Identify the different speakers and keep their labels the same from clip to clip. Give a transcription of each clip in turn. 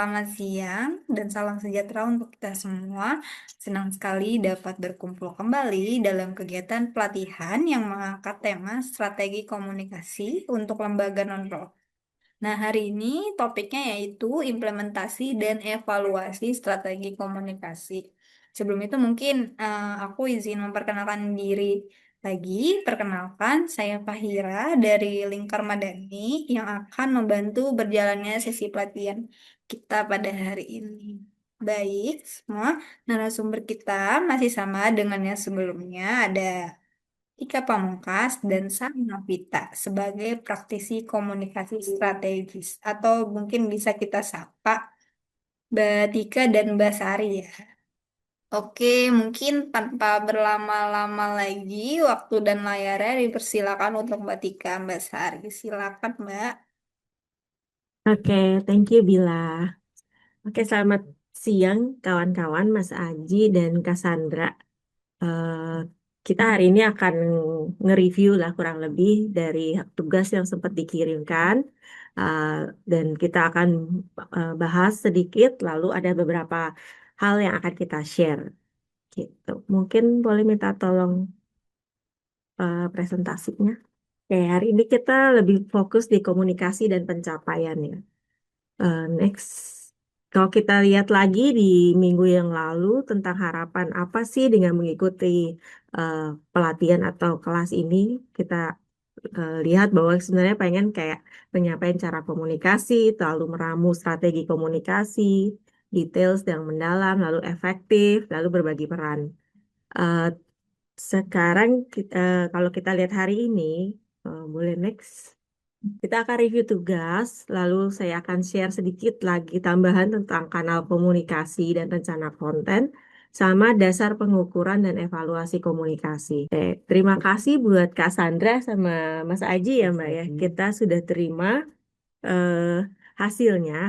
Speaker 1: selamat siang dan salam sejahtera untuk kita semua. Senang sekali dapat berkumpul kembali dalam kegiatan pelatihan yang mengangkat tema strategi komunikasi untuk lembaga non-profit. Nah, hari ini topiknya yaitu implementasi dan evaluasi strategi komunikasi. Sebelum itu mungkin aku izin memperkenalkan diri lagi. Perkenalkan, saya Fahira dari Lingkar Madani yang akan membantu berjalannya sesi pelatihan kita pada hari ini. Baik, semua narasumber kita masih sama dengan yang sebelumnya. Ada Tika Pamungkas dan Sana Vita sebagai praktisi komunikasi strategis atau mungkin bisa kita sapa Mbak Tika dan Mbak Sari ya. Oke, mungkin tanpa berlama-lama lagi waktu dan layarnya dipersilakan untuk Mbak Tika, Mbak Sari. Silakan Mbak.
Speaker 2: Oke, thank you Bila. Oke, selamat siang kawan-kawan, Mas Aji dan Cassandra. Eh, kita hari ini akan nge-review lah kurang lebih dari tugas yang sempat dikirimkan. Eh, dan kita akan bahas sedikit, lalu ada beberapa hal yang akan kita share. Gitu. Mungkin boleh minta tolong presentasinya. Oke, hari ini kita lebih fokus di komunikasi dan pencapaian ya. Next, kalau kita lihat lagi di minggu yang lalu tentang harapan apa sih dengan mengikuti eh, pelatihan atau kelas ini, kita lihat bahwa sebenarnya pengen kayak menyampaikan cara komunikasi, lalu meramu strategi komunikasi, details yang mendalam, lalu efektif, lalu berbagi peran. Eh, Sekarang kalau kita lihat hari ini, boleh next. Kita akan review tugas, lalu saya akan share sedikit lagi tambahan tentang kanal komunikasi dan rencana konten, sama dasar pengukuran dan evaluasi komunikasi. Oke, terima kasih buat Kak Sandra sama Mas Aji ya Mbak ya. Kita sudah terima eh, hasilnya,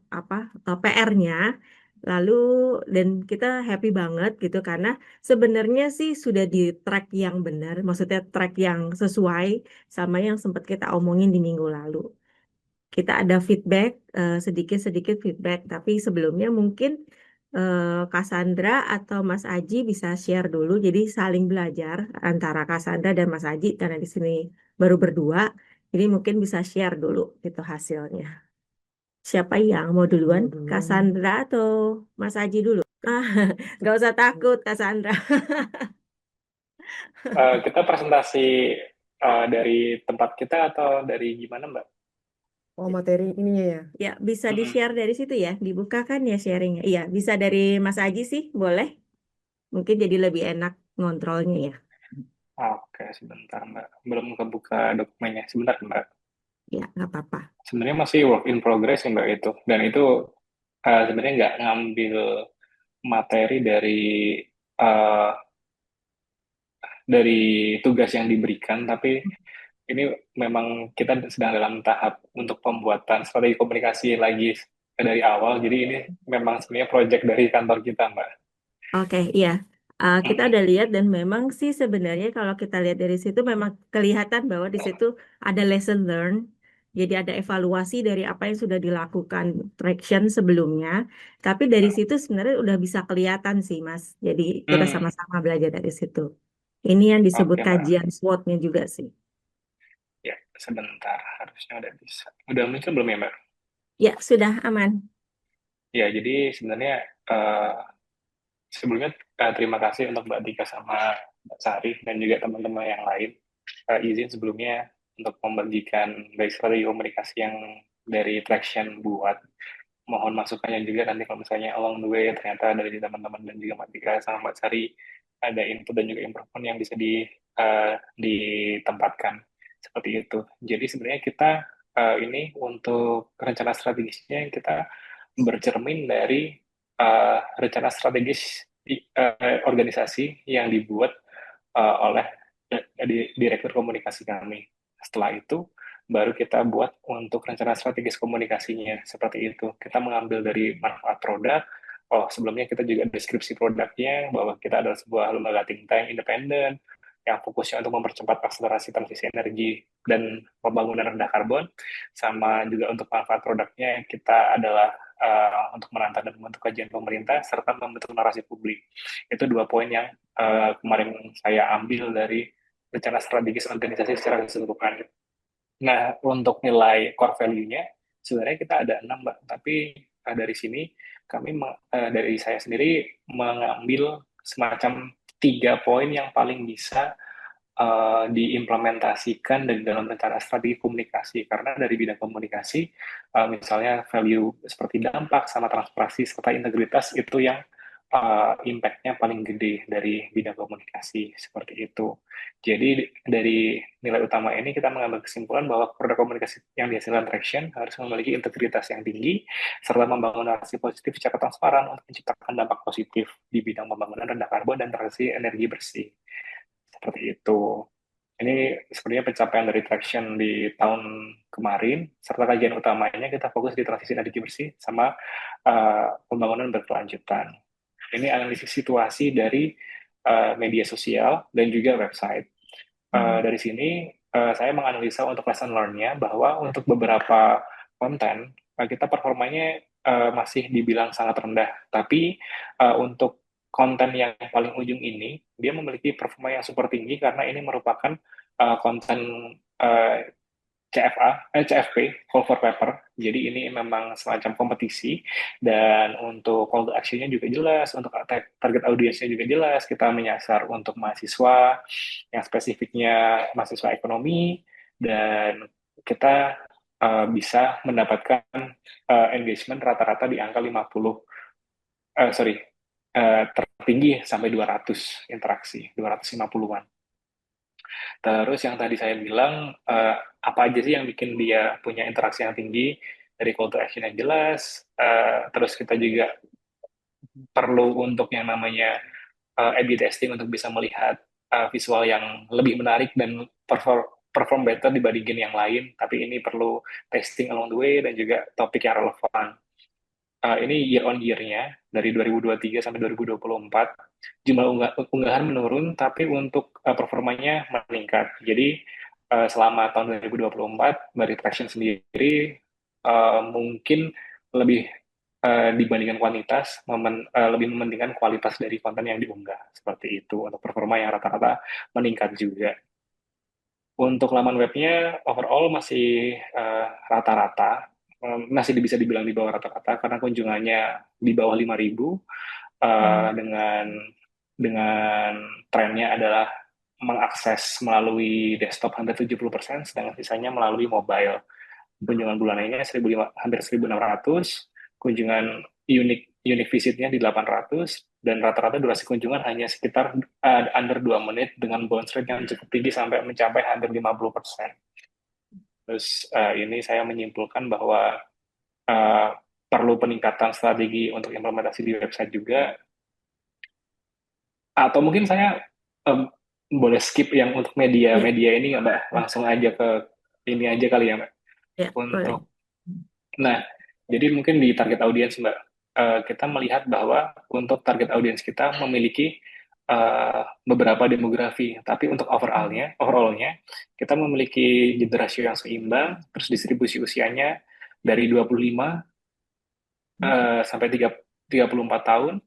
Speaker 2: apa PR-nya, lalu dan kita happy banget gitu karena sebenarnya sih sudah di track yang benar, maksudnya track yang sesuai sama yang sempat kita omongin di minggu lalu. Kita ada feedback, sedikit-sedikit feedback, tapi sebelumnya mungkin Cassandra atau Mas Aji bisa share dulu, jadi saling belajar antara Cassandra dan Mas Aji karena di sini baru berdua, jadi mungkin bisa share dulu gitu hasilnya. Siapa yang mau duluan? Cassandra atau Mas Aji dulu? Ah, nggak usah takut, Cassandra.
Speaker 3: Kita presentasi dari tempat kita atau dari gimana, Mbak?
Speaker 4: Oh, materi ininya ya.
Speaker 2: Ya, bisa
Speaker 3: Mm-mm.
Speaker 2: di-share dari situ ya. Dibuka kan ya sharingnya. Iya, bisa dari Mas Aji sih, boleh. Mungkin jadi lebih enak ngontrolnya ya.
Speaker 3: Oke, sebentar, Mbak. Belum kebuka dokumennya. Sebentar, Mbak.
Speaker 2: Ya, nggak apa-apa.
Speaker 3: Sebenarnya masih work in progress ya, Mbak, itu. Dan itu sebenarnya nggak ngambil materi uh, dari tugas yang diberikan, tapi ini memang kita sedang dalam tahap untuk pembuatan strategi komunikasi lagi dari awal. Jadi ini memang sebenarnya proyek dari kantor kita, Mbak.
Speaker 2: Oke, iya. Kita
Speaker 3: Mm-mm.
Speaker 2: udah lihat dan memang sih sebenarnya kalau kita lihat dari situ memang kelihatan bahwa di situ ada lesson learned. Jadi ada evaluasi dari apa yang sudah dilakukan traction sebelumnya. Tapi dari situ sebenarnya udah bisa kelihatan sih, Mas. Jadi kita
Speaker 3: Hmm,
Speaker 2: sama-sama belajar dari situ. Ini yang disebut
Speaker 3: oke, Mbak.
Speaker 2: kajian SWOT-nya juga sih.
Speaker 3: Ya, sebentar. Harusnya udah bisa. Udah muncul belum ya, Mbak?
Speaker 2: Ya, sudah aman.
Speaker 3: Ya, jadi sebenarnya eh, sebelumnya terima kasih untuk Mbak Dika sama Mbak Sari dan juga teman-teman yang lain. Izin sebelumnya untuk membagikan baik strategi komunikasi yang dari Traction buat mohon masukannya juga nanti kalau misalnya along the way ternyata dari teman-teman dan juga Mbak Dika sama Mbak Sari ada input dan juga improvement yang bisa ditempatkan seperti itu. Jadi sebenarnya kita ini untuk rencana strategisnya kita bercermin dari rencana strategis organisasi yang dibuat oleh direktur komunikasi kami. Setelah itu, baru kita buat untuk rencana strategis komunikasinya. Seperti itu. Kita mengambil dari manfaat produk. Oh, sebelumnya kita juga deskripsi produknya, bahwa kita adalah sebuah lembaga think tank independen, yang fokusnya untuk mempercepat akselerasi transisi energi dan pembangunan rendah karbon. Sama juga untuk manfaat produknya, kita adalah untuk menantang dan membentuk kajian pemerintah serta membentuk narasi publik. Itu 2 poin yang kemarin saya ambil dari rencana strategis organisasi secara keseluruhan. Nah, untuk nilai core value-nya, sebenarnya kita ada 6, Mbak. Tapi dari sini, dari saya sendiri mengambil semacam 3 poin yang paling bisa diimplementasikan dalam rencana strategi komunikasi. Karena dari bidang komunikasi, misalnya value seperti dampak, sama transparansi, serta integritas, itu yang impact-nya paling gede dari bidang komunikasi, seperti itu. Jadi dari nilai utama ini kita mengambil kesimpulan bahwa produk komunikasi yang dihasilkan Traction harus memiliki integritas yang tinggi, serta membangun narasi positif secara transparan untuk menciptakan dampak positif di bidang pembangunan rendah karbon dan transisi energi bersih. Seperti itu. Ini sebenarnya pencapaian dari Traction di tahun kemarin, serta kajian utamanya kita fokus di transisi energi bersih sama pembangunan berkelanjutan. Ini analisis situasi dari media sosial dan juga website. Dari sini saya menganalisa untuk lesson learn-nya bahwa untuk beberapa konten kita performanya masih dibilang sangat rendah, tapi untuk konten yang paling ujung ini dia memiliki performa yang super tinggi karena ini merupakan konten uh, CFP, call for paper. Jadi ini memang semacam kompetisi dan untuk call to action-nya juga jelas, untuk target audiensnya juga jelas. Kita menyasar untuk mahasiswa yang spesifiknya mahasiswa ekonomi dan kita bisa mendapatkan engagement rata-rata di angka 50, tertinggi sampai 200 interaksi, 250-an. Terus yang tadi saya bilang, apa aja sih yang bikin dia punya interaksi yang tinggi, dari call to action yang jelas, terus kita juga perlu untuk yang namanya A/B testing untuk bisa melihat visual yang lebih menarik dan perform better dibandingin yang lain, tapi ini perlu testing along the way dan juga topik yang relevan. Ini year on year-nya dari 2023 sampai 2024 jumlah unggahan menurun tapi untuk performanya meningkat. Jadi selama tahun 2024 dari Traction sendiri mungkin lebih dibandingkan kuantitas, lebih mementingkan kualitas dari konten yang diunggah. Seperti itu untuk performa yang rata-rata meningkat juga. Untuk laman webnya overall masih rata-rata, masih bisa dibilang di bawah rata-rata karena kunjungannya di bawah 5.000, dengan trennya adalah mengakses melalui desktop hampir 70%, sedangkan sisanya melalui mobile. Kunjungan bulanannya hampir 1.600, kunjungan unique visitnya di 800, dan rata-rata durasi kunjungan hanya sekitar under 2 menit dengan bounce rate yang cukup tinggi sampai mencapai hampir 50%. Terus ini saya menyimpulkan bahwa perlu peningkatan strategi untuk implementasi di website juga, atau mungkin saya boleh skip yang untuk
Speaker 2: Ya,
Speaker 3: media ini nggak, Mbak? Langsung aja ke ini aja kali ya, Mbak.
Speaker 2: ya, boleh.
Speaker 3: Nah, jadi mungkin di target audience, Mbak, kita melihat bahwa untuk target audience kita memiliki beberapa demografi, tapi untuk overallnya kita memiliki gender ratio yang seimbang, terus distribusi usianya dari 25 sampai 34 tahun,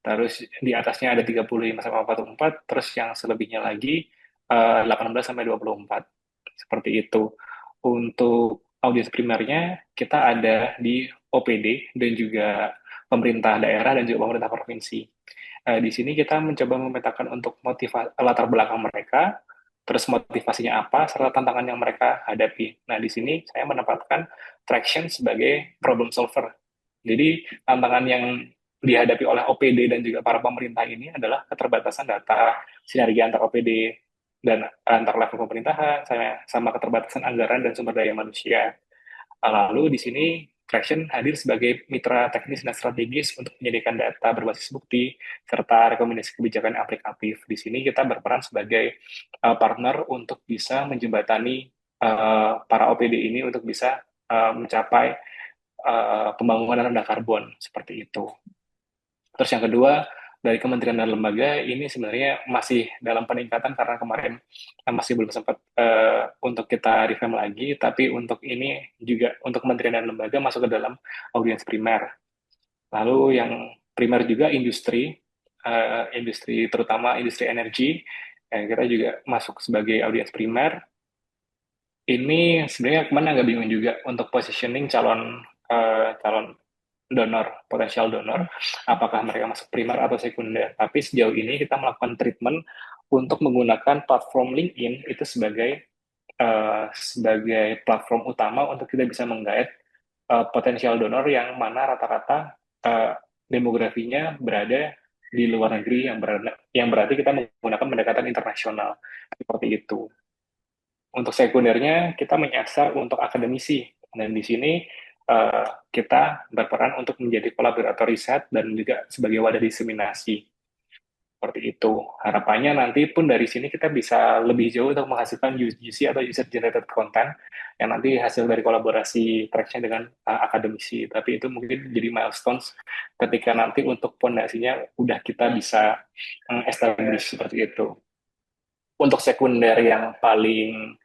Speaker 3: terus di atasnya ada 35 sampai 44, terus yang selebihnya lagi 18 sampai 24. Seperti itu. Untuk audiens primernya, kita ada di OPD dan juga pemerintah daerah dan juga pemerintah provinsi. Di sini kita mencoba memetakan untuk latar belakang mereka, terus motivasinya apa, serta tantangan yang mereka hadapi. Nah, di sini saya menempatkan Traction sebagai problem solver. Jadi, tantangan yang dihadapi oleh OPD dan juga para pemerintah ini adalah keterbatasan data, sinergi antar OPD dan antar level pemerintahan, sama keterbatasan anggaran dan sumber daya manusia. Lalu di sini Traction hadir sebagai mitra teknis dan strategis untuk menyediakan data berbasis bukti serta rekomendasi kebijakan aplikatif. Di sini kita berperan sebagai partner untuk bisa menjembatani para OPD ini untuk bisa mencapai pembangunan rendah karbon seperti itu. Terus yang kedua, dari kementerian dan lembaga ini sebenarnya masih dalam peningkatan karena kemarin masih belum sempat untuk kita revamp lagi, tapi untuk ini juga untuk kementerian dan lembaga masuk ke dalam audiens primer. Lalu yang primer juga industri, industri terutama industri energi, kita juga masuk sebagai audiens primer. Ini sebenarnya kemana agak bingung juga untuk positioning calon donor, potensial donor, apakah mereka masuk primer atau sekunder. Tapi sejauh ini kita melakukan treatment untuk menggunakan platform LinkedIn itu sebagai platform utama untuk kita bisa menggait potensial donor yang mana rata-rata demografinya berada di luar negeri yang berarti kita menggunakan pendekatan internasional seperti itu. Untuk sekundernya kita menyasar untuk akademisi dan di sini kita berperan untuk menjadi kolaborator riset dan juga sebagai wadah diseminasi seperti itu. Harapannya nanti pun dari sini kita bisa lebih jauh untuk menghasilkan UGC atau user generated content yang nanti hasil dari kolaborasi tracknya dengan akademisi. Tapi itu mungkin jadi milestones ketika nanti untuk pondasinya udah kita bisa establish seperti itu. Untuk sekunder yang paling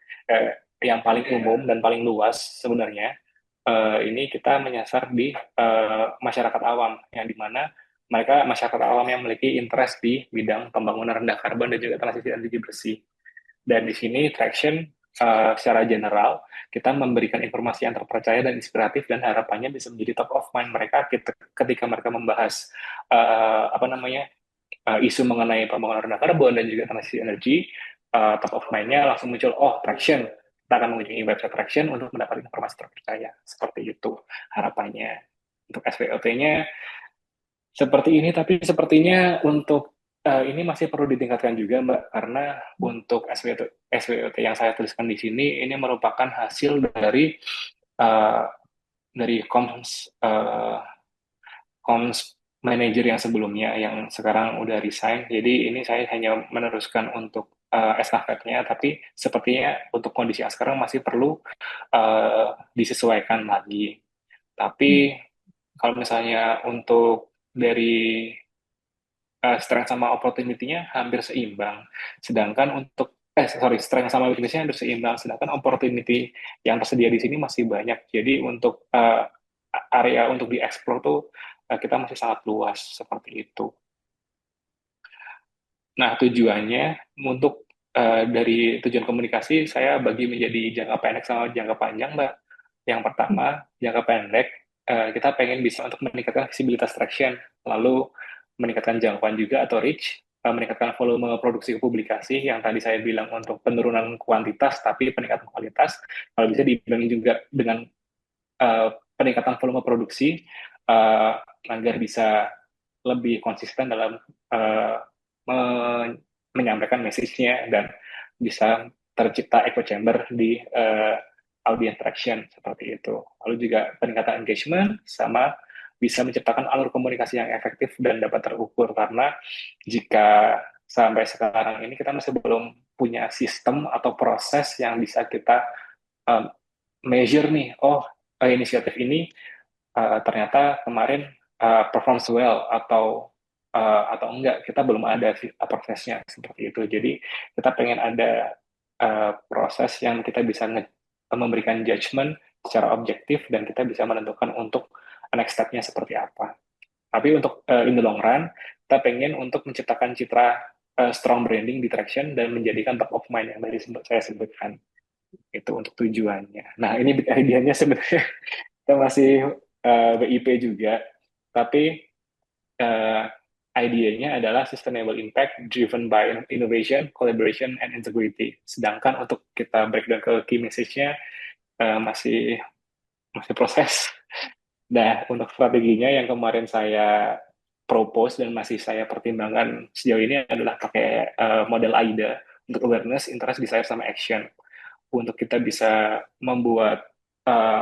Speaker 3: umum dan paling luas sebenarnya ini kita menyasar di masyarakat awam yang dimana mereka masyarakat awam yang memiliki interest di bidang pembangunan rendah karbon dan juga transisi energi bersih. Dan di sini Traction secara general kita memberikan informasi yang terpercaya dan inspiratif dan harapannya bisa menjadi top of mind mereka ketika mereka membahas isu mengenai pembangunan rendah karbon dan juga transisi energi. Top of mind-nya langsung muncul, oh Traction, kita akan mengunjungi website Traction untuk mendapatkan informasi terpercaya. Seperti itu harapannya. Untuk SWOT-nya seperti ini, tapi sepertinya untuk ini masih perlu ditingkatkan juga, Mbak, karena untuk SWOT yang saya tuliskan di sini, ini merupakan hasil uh, dari comms manager yang sebelumnya, yang sekarang udah resign. Jadi ini saya hanya meneruskan untuk estafetnya, tapi sepertinya untuk kondisi yang sekarang masih perlu disesuaikan lagi. Tapi kalau misalnya untuk dari strength sama opportunity-nya hampir seimbang. Sedangkan untuk strength sama weakness-nya hampir seimbang. Sedangkan opportunity yang tersedia di sini masih banyak. Jadi untuk area untuk dieksplor tuh kita masih sangat luas seperti itu. Nah, tujuannya untuk dari tujuan komunikasi saya bagi menjadi jangka pendek sama jangka panjang, Mbak. Yang pertama, jangka pendek kita pengen bisa untuk meningkatkan visibilitas traction, lalu meningkatkan jangkauan juga atau reach, meningkatkan volume produksi publikasi yang tadi saya bilang untuk penurunan kuantitas tapi peningkatan kualitas. Kalau bisa diimbangi juga dengan peningkatan volume produksi agar bisa lebih konsisten dalam menyampaikan message-nya dan bisa tercipta echo chamber di audience traction seperti itu. Lalu juga peningkatan engagement sama bisa menciptakan alur komunikasi yang efektif dan dapat terukur karena jika sampai sekarang ini kita masih belum punya sistem atau proses yang bisa kita measure nih, oh inisiatif ini ternyata kemarin performs well atau enggak, kita belum ada prosesnya seperti itu. Jadi kita pengen ada proses yang kita bisa memberikan judgement secara objektif dan kita bisa menentukan untuk next step-nya seperti apa. Tapi untuk in the long run, kita pengen untuk menciptakan citra strong branding di Traction dan menjadikan top of mind yang tadi saya sebutkan. Itu untuk tujuannya. Nah, ini big idea-nya sebenarnya kita masih BIP juga, tapi idenya adalah sustainable impact driven by innovation, collaboration, and integrity. Sedangkan untuk kita breakdown ke key message-nya masih proses. Nah, untuk strateginya yang kemarin saya propose dan masih saya pertimbangkan sejauh ini adalah pakai model AIDA untuk awareness, interest, desire, sama action. Untuk kita bisa membuat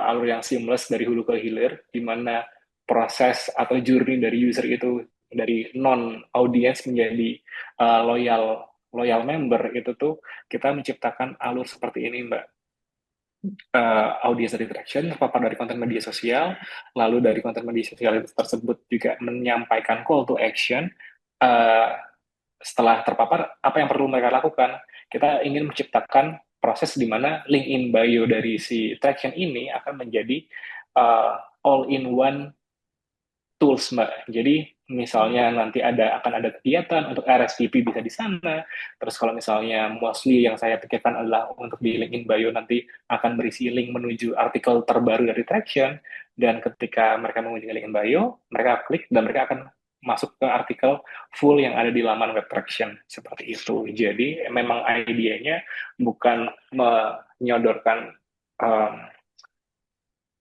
Speaker 3: alur yang seamless dari hulu ke hilir, di mana proses atau journey dari user itu dari non audience menjadi loyal member itu tuh kita menciptakan alur seperti ini, Mbak. Audience interaction terpapar dari konten media sosial, lalu dari konten media sosial tersebut juga menyampaikan call to action uh, setelah terpapar, apa yang perlu mereka lakukan? Kita ingin menciptakan proses di mana link in bio dari si Traction ini akan menjadi all-in-one tools, Mbak. Jadi misalnya nanti akan ada kegiatan untuk RSVP bisa di sana. Terus kalau misalnya mostly yang saya pikirkan adalah untuk di LinkedIn bio nanti akan berisi link menuju artikel terbaru dari Traction, dan ketika mereka mengunjungi LinkedIn bio, mereka klik dan mereka akan masuk ke artikel full yang ada di laman web Traction seperti itu. Jadi memang idenya bukan menyodorkan um,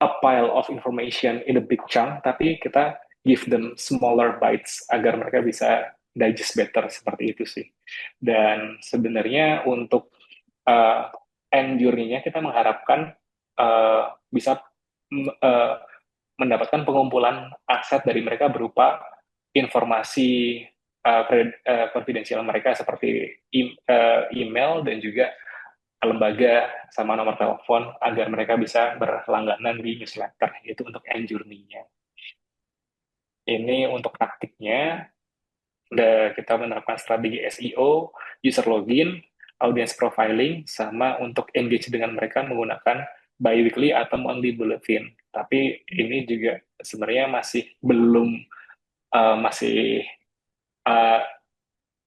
Speaker 3: a pile of information in a big chunk, tapi kita give them smaller bites agar mereka bisa digest better seperti itu sih. Dan sebenarnya untuk end journey-nya kita mengharapkan bisa uh, mendapatkan pengumpulan aset dari mereka berupa informasi konfidensial mereka seperti email dan juga lembaga sama nomor telepon agar mereka bisa berlangganan di newsletter. Itu untuk end journey-nya. Ini untuk taktiknya. Kita menerapkan strategi SEO, user login, audience profiling, sama untuk engage dengan mereka menggunakan bi-weekly atau monthly bulletin. Tapi ini juga sebenarnya masih belum masih uh,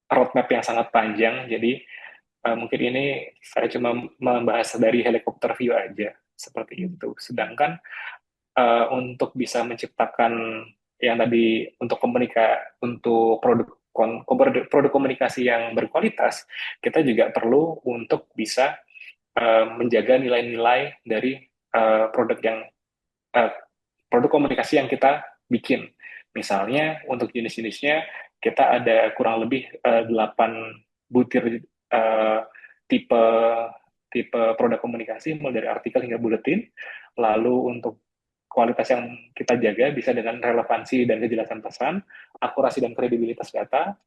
Speaker 3: roadmap yang sangat panjang. Jadi mungkin ini saya cuma membahas dari helikopter view aja seperti itu. Sedangkan untuk bisa menciptakan yang tadi untuk untuk produk komunikasi yang berkualitas, kita juga perlu untuk bisa menjaga nilai-nilai dari produk yang uh, produk komunikasi yang kita bikin. Misalnya untuk jenis-jenisnya kita ada kurang lebih 8 butir uh, tipe tipe produk komunikasi mulai dari artikel hingga buletin. Lalu untuk kualitas yang kita jaga bisa dengan relevansi dan kejelasan pesan, akurasi dan kredibilitas data,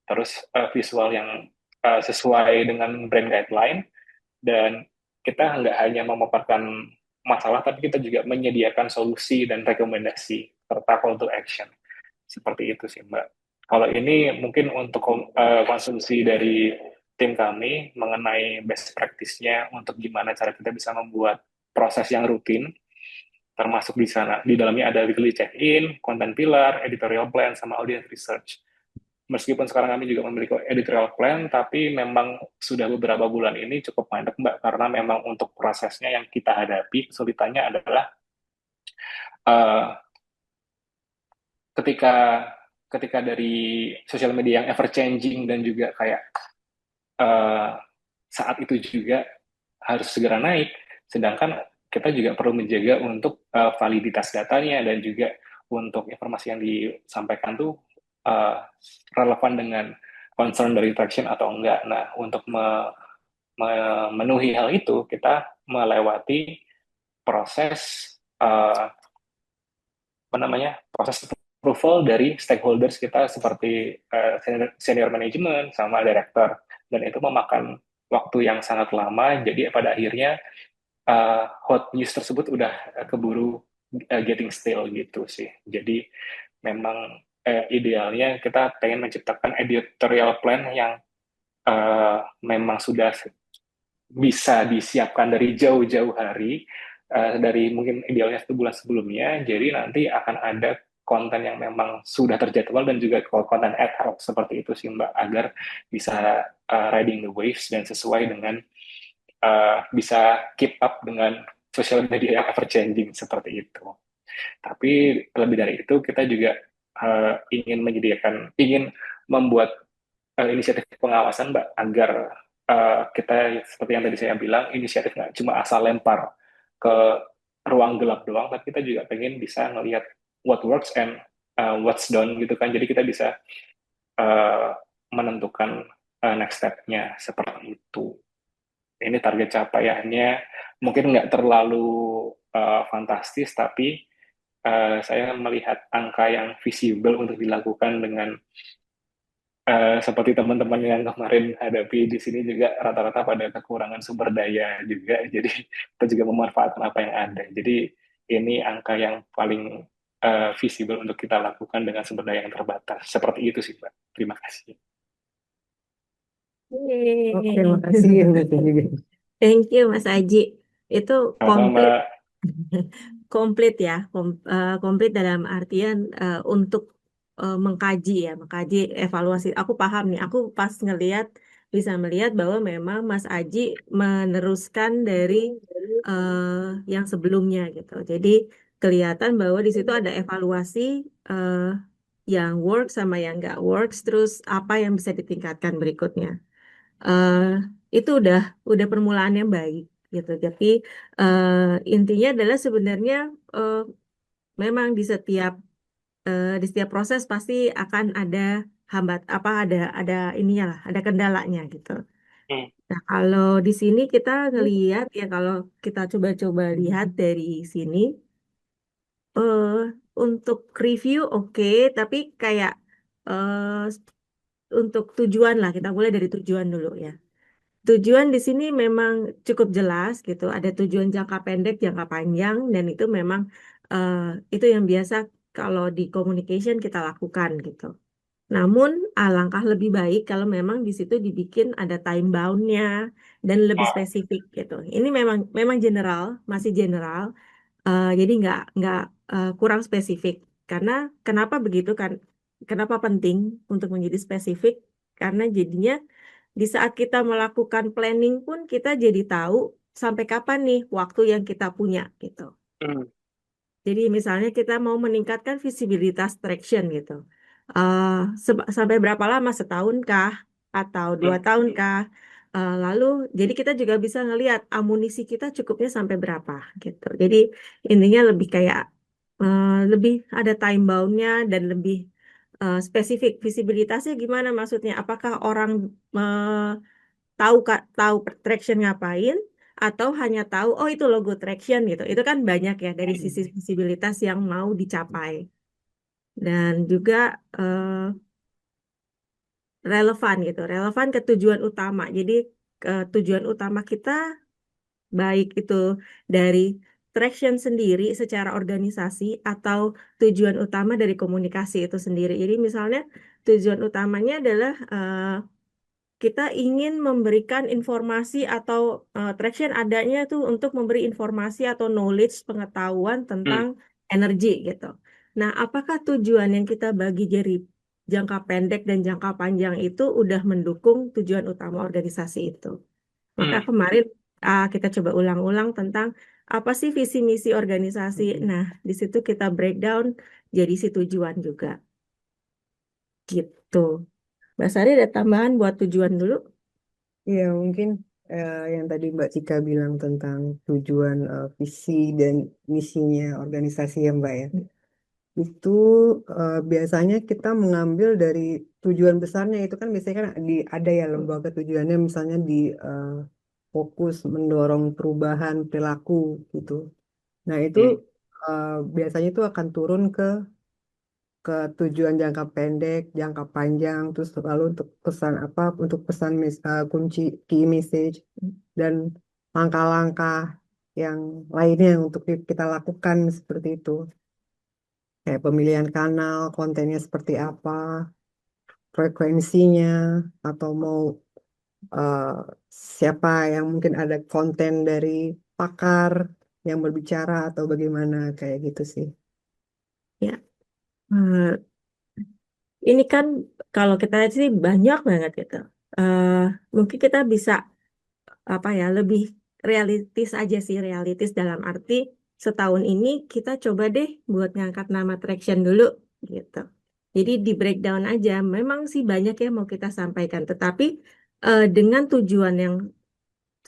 Speaker 3: terus visual yang sesuai dengan brand guideline, dan kita nggak hanya memaparkan masalah, tapi kita juga menyediakan solusi dan rekomendasi serta call to action. Seperti itu sih, Mbak. Kalau ini mungkin untuk konsumsi dari tim kami mengenai best practice-nya untuk gimana cara kita bisa membuat proses yang rutin, termasuk di sana. Di dalamnya ada weekly check-in, content pillar, editorial plan, sama audience research. Meskipun sekarang kami juga memiliki editorial plan, tapi memang sudah beberapa bulan ini cukup mandek, Mbak, karena memang untuk prosesnya yang kita hadapi, kesulitannya adalah uh, ketika ketika dari sosial media yang ever changing dan juga kayak uh, saat itu juga harus segera naik, sedangkan kita juga perlu menjaga untuk validitas datanya dan juga untuk informasi yang disampaikan tuh uh, relevan dengan concern dari Traction atau enggak. Nah, untuk memenuhi hal itu, kita melewati proses proses approval dari stakeholders kita seperti senior management sama director, dan itu memakan waktu yang sangat lama. Jadi pada akhirnya hot news tersebut udah keburu getting stale gitu sih. Jadi memang idealnya kita pengen menciptakan editorial plan yang memang sudah bisa disiapkan dari jauh-jauh hari, dari mungkin idealnya 1 bulan sebelumnya. Jadi nanti akan ada konten yang memang sudah terjadwal dan juga konten ad hoc seperti itu sih, Mbak, agar bisa riding the waves dan sesuai dengan bisa keep up dengan sosial media yang ever changing seperti itu. Tapi lebih dari itu kita juga ingin membuat inisiatif pengawasan, Mbak, agar kita seperti yang tadi saya bilang, inisiatif nggak cuma asal lempar ke ruang gelap doang, tapi kita juga pengen bisa ngelihat what works and what's done gitu kan. Jadi kita bisa uh, menentukan next step-nya seperti itu. Ini target capaiannya mungkin nggak terlalu fantastis, tapi saya melihat angka yang visible untuk dilakukan dengan seperti teman-teman yang kemarin hadapi di sini juga rata-rata pada kekurangan sumber daya juga, jadi kita juga memanfaatkan apa yang ada. Jadi ini angka yang paling visible untuk kita lakukan dengan sumber daya yang terbatas. Seperti itu sih, Pak. Terima kasih.
Speaker 4: Oke,
Speaker 2: Yeay.
Speaker 4: makasih ya Mbak juga.
Speaker 2: Thank you Mas Aji. Itu
Speaker 3: Sama-sama,
Speaker 2: komplit
Speaker 3: Mbak.
Speaker 2: komplit ya, komplit dalam artian untuk mengkaji ya, mengkaji evaluasi. Aku paham nih, aku pas ngelihat bisa melihat bahwa memang Mas Aji meneruskan dari yang sebelumnya gitu. Jadi kelihatan bahwa di situ ada evaluasi eh, yang work sama yang nggak works, terus apa yang bisa ditingkatkan berikutnya. eh itu udah permulaan yang baik gitu. Jadi intinya adalah sebenarnya eh, memang di setiap proses pasti akan ada ada ininya lah, ada kendalanya gitu.
Speaker 3: Hmm.
Speaker 2: Nah, kalau di sini kita ngelihat ya kalau kita coba-coba lihat dari sini eh untuk review oke, tapi kayak eh untuk tujuan lah kita mulai dari tujuan dulu ya. Tujuan di sini memang cukup jelas gitu. Ada tujuan jangka pendek, jangka panjang, dan itu memang eh, itu yang biasa kalau di communication kita lakukan gitu. Namun alangkah lebih baik kalau memang di situ dibikin ada time bound-nya dan lebih
Speaker 3: Oh,
Speaker 2: spesifik gitu. Ini memang memang general, masih general. Jadi nggak kurang spesifik. Karena kenapa begitu kan? Kenapa penting untuk menjadi spesifik? Karena jadinya di saat kita melakukan planning pun kita jadi tahu sampai kapan nih waktu yang kita punya gitu.
Speaker 3: hmm,
Speaker 2: Jadi misalnya kita mau meningkatkan visibilitas traction gitu. Eh, sampai berapa lama? Setahun kah? Atau 2 tahun kah? Lalu jadi kita juga bisa ngelihat amunisi kita cukupnya sampai berapa gitu. Jadi intinya lebih kayak lebih ada time bound-nya dan lebih spesifik. Visibilitasnya gimana maksudnya? Apakah orang tahu traction ngapain atau hanya tahu oh itu logo traction gitu. Itu kan banyak ya dari sisi visibilitas yang mau dicapai. Dan juga relevan gitu, relevan ke tujuan utama. Jadi tujuan utama kita baik itu dari traction sendiri secara organisasi atau tujuan utama dari komunikasi itu sendiri. Jadi misalnya tujuan utamanya adalah kita ingin memberikan informasi atau traction adanya tuh untuk memberi informasi atau knowledge pengetahuan
Speaker 3: hmm,
Speaker 2: tentang energi gitu. Nah, apakah tujuan yang kita bagi jadi jangka pendek dan jangka panjang itu udah mendukung tujuan utama organisasi itu? Maka
Speaker 3: hmm.
Speaker 2: kemarin kita coba ulang-ulang tentang apa sih visi misi organisasi. Nah, di situ kita breakdown jadi si tujuan juga gitu. Mbak Sari ada tambahan buat tujuan dulu?
Speaker 4: Iya, mungkin yang tadi Mbak Cika bilang tentang tujuan visi dan misinya organisasi ya Mbak ya. Itu biasanya kita mengambil dari tujuan besarnya itu kan biasanya kan ada ya lembaga tujuannya misalnya di eh, fokus mendorong perubahan perilaku gitu. Nah itu
Speaker 3: Hmm,
Speaker 4: biasanya itu akan turun ke tujuan jangka pendek, jangka panjang, terus lalu untuk pesan apa, untuk pesan kunci key message dan langkah-langkah yang lainnya yang untuk kita lakukan seperti itu. Kayak pemilihan kanal, kontennya seperti apa, frekuensinya, atau mau eh, siapa yang mungkin ada konten dari pakar yang berbicara atau bagaimana kayak gitu sih.
Speaker 2: Ya. Ini kan kalau kita lihat sih banyak banget gitu. Eh Mungkin kita bisa apa ya lebih realistis aja sih realistis dalam arti setahun ini kita coba deh buat ngangkat nama traction dulu gitu. Jadi di breakdown aja. Memang sih banyak yang mau kita sampaikan, tetapi dengan tujuan yang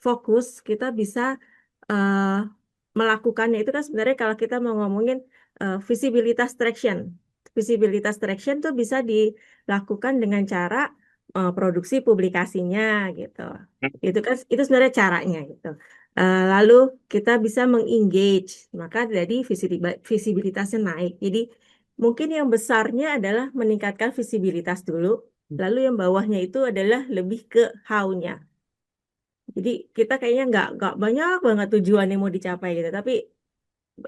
Speaker 2: fokus kita bisa eh, melakukannya itu kan sebenarnya kalau kita mau ngomongin visibilitas traction. Visibilitas traction tuh bisa dilakukan dengan cara produksi publikasinya gitu. Itu kan itu sebenarnya caranya gitu. Lalu kita bisa mengengage, maka jadi visibilitasnya naik. Jadi mungkin yang besarnya adalah meningkatkan visibilitas dulu, lalu yang bawahnya itu adalah lebih ke how-nya. Jadi kita kayaknya nggak banyak banget tujuan yang mau dicapai gitu, tapi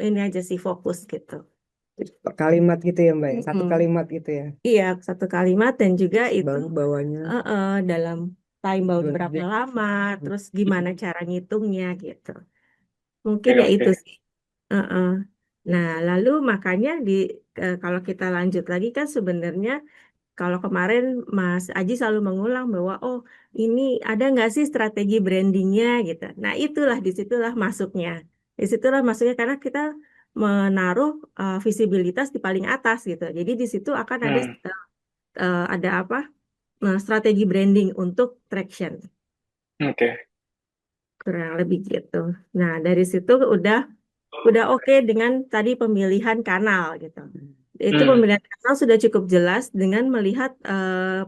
Speaker 2: ini aja sih fokus gitu.
Speaker 4: Kalimat gitu ya Mbak ya? Satu
Speaker 2: Mm-mm.
Speaker 4: kalimat gitu ya.
Speaker 2: Iya, satu kalimat dan juga
Speaker 4: Terus
Speaker 2: itu
Speaker 4: baru bawahnya
Speaker 2: dalam time bound berapa
Speaker 4: subjek.
Speaker 2: lama, terus gimana cara ngitungnya gitu. Mungkin
Speaker 3: Oke,
Speaker 2: ya
Speaker 3: oke.
Speaker 2: itu sih. Uh-uh. Nah, lalu makanya kalau kita lanjut lagi kan sebenarnya kalau kemarin Mas Aji selalu mengulang bahwa oh ini ada nggak sih strategi brandingnya gitu. Nah itulah disitulah masuknya. Disitulah masuknya karena kita menaruh visibilitas di paling atas gitu. Jadi di situ akan
Speaker 3: Hmm,
Speaker 2: ada apa strategi branding untuk traction
Speaker 3: oke.
Speaker 2: kurang lebih gitu. Nah dari situ udah oke dengan tadi pemilihan kanal gitu. Itu
Speaker 3: Hmm,
Speaker 2: pemilihan kanal sudah cukup jelas dengan melihat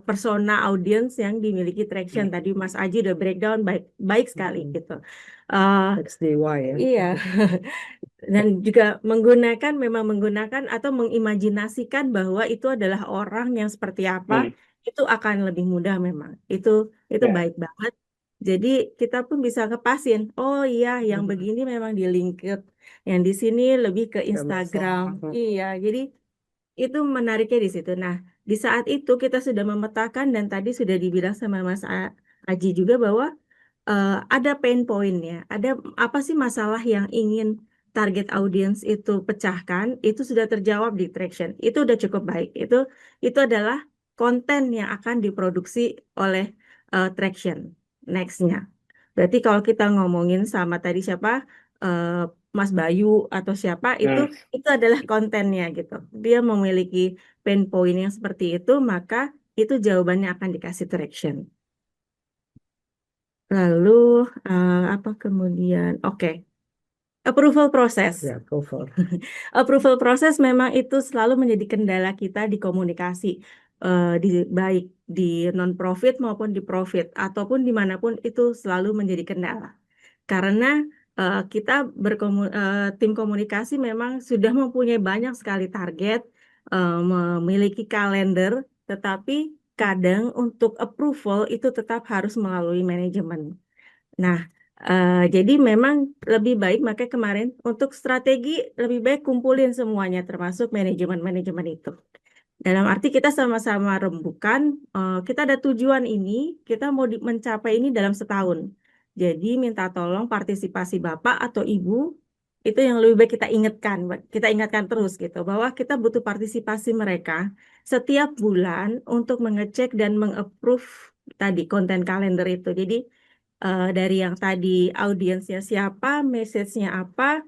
Speaker 2: persona audiens yang dimiliki Traction. Tadi Mas Aji udah breakdown baik baik sekali gitu. Eh,
Speaker 4: XDY ya.
Speaker 2: iya, dan juga memang menggunakan atau mengimajinasikan bahwa itu adalah orang yang seperti apa,
Speaker 3: hmm,
Speaker 2: itu akan lebih mudah memang. Itu
Speaker 3: ya.
Speaker 2: baik banget. Jadi kita pun bisa ngepasin, oh iya yang begini memang di LinkedIn, yang di sini lebih ke
Speaker 4: Nggak
Speaker 2: Instagram.
Speaker 4: masalah.
Speaker 2: Iya, jadi itu menariknya di situ. Nah, di saat itu kita sudah memetakan dan tadi sudah dibilang sama Mas Aji juga bahwa ada pain point-nya, ada apa sih masalah yang ingin target audience itu pecahkan, itu sudah terjawab di Traction. Itu udah cukup baik. Itu adalah konten yang akan diproduksi oleh Traction next-nya. Berarti kalau kita ngomongin sama tadi siapa eh, Mas Bayu atau siapa
Speaker 3: Hmm,
Speaker 2: itu adalah kontennya gitu. Dia memiliki pain point yang seperti itu, maka itu jawabannya akan dikasih Traction. Lalu apa kemudian? Oke, approval proses.
Speaker 4: Ya, cover.
Speaker 2: Approval proses memang itu selalu menjadi kendala kita di komunikasi, baik di non-profit maupun di profit, ataupun dimanapun itu selalu menjadi kendala. Karena kita tim komunikasi memang sudah mempunyai banyak sekali target, memiliki kalender, tetapi kadang untuk approval itu tetap harus melalui manajemen. Nah, jadi memang lebih baik makanya kemarin untuk strategi lebih baik kumpulin semuanya termasuk manajemen-manajemen itu. Dalam arti kita sama-sama rembukan, kita ada tujuan ini, kita mau mencapai ini dalam setahun. Jadi minta tolong partisipasi Bapak atau Ibu, itu yang lebih baik kita ingatkan terus gitu, bahwa kita butuh partisipasi mereka setiap bulan untuk mengecek dan mengapprove tadi konten kalender itu. Jadi dari yang tadi audiensnya siapa, message-nya apa,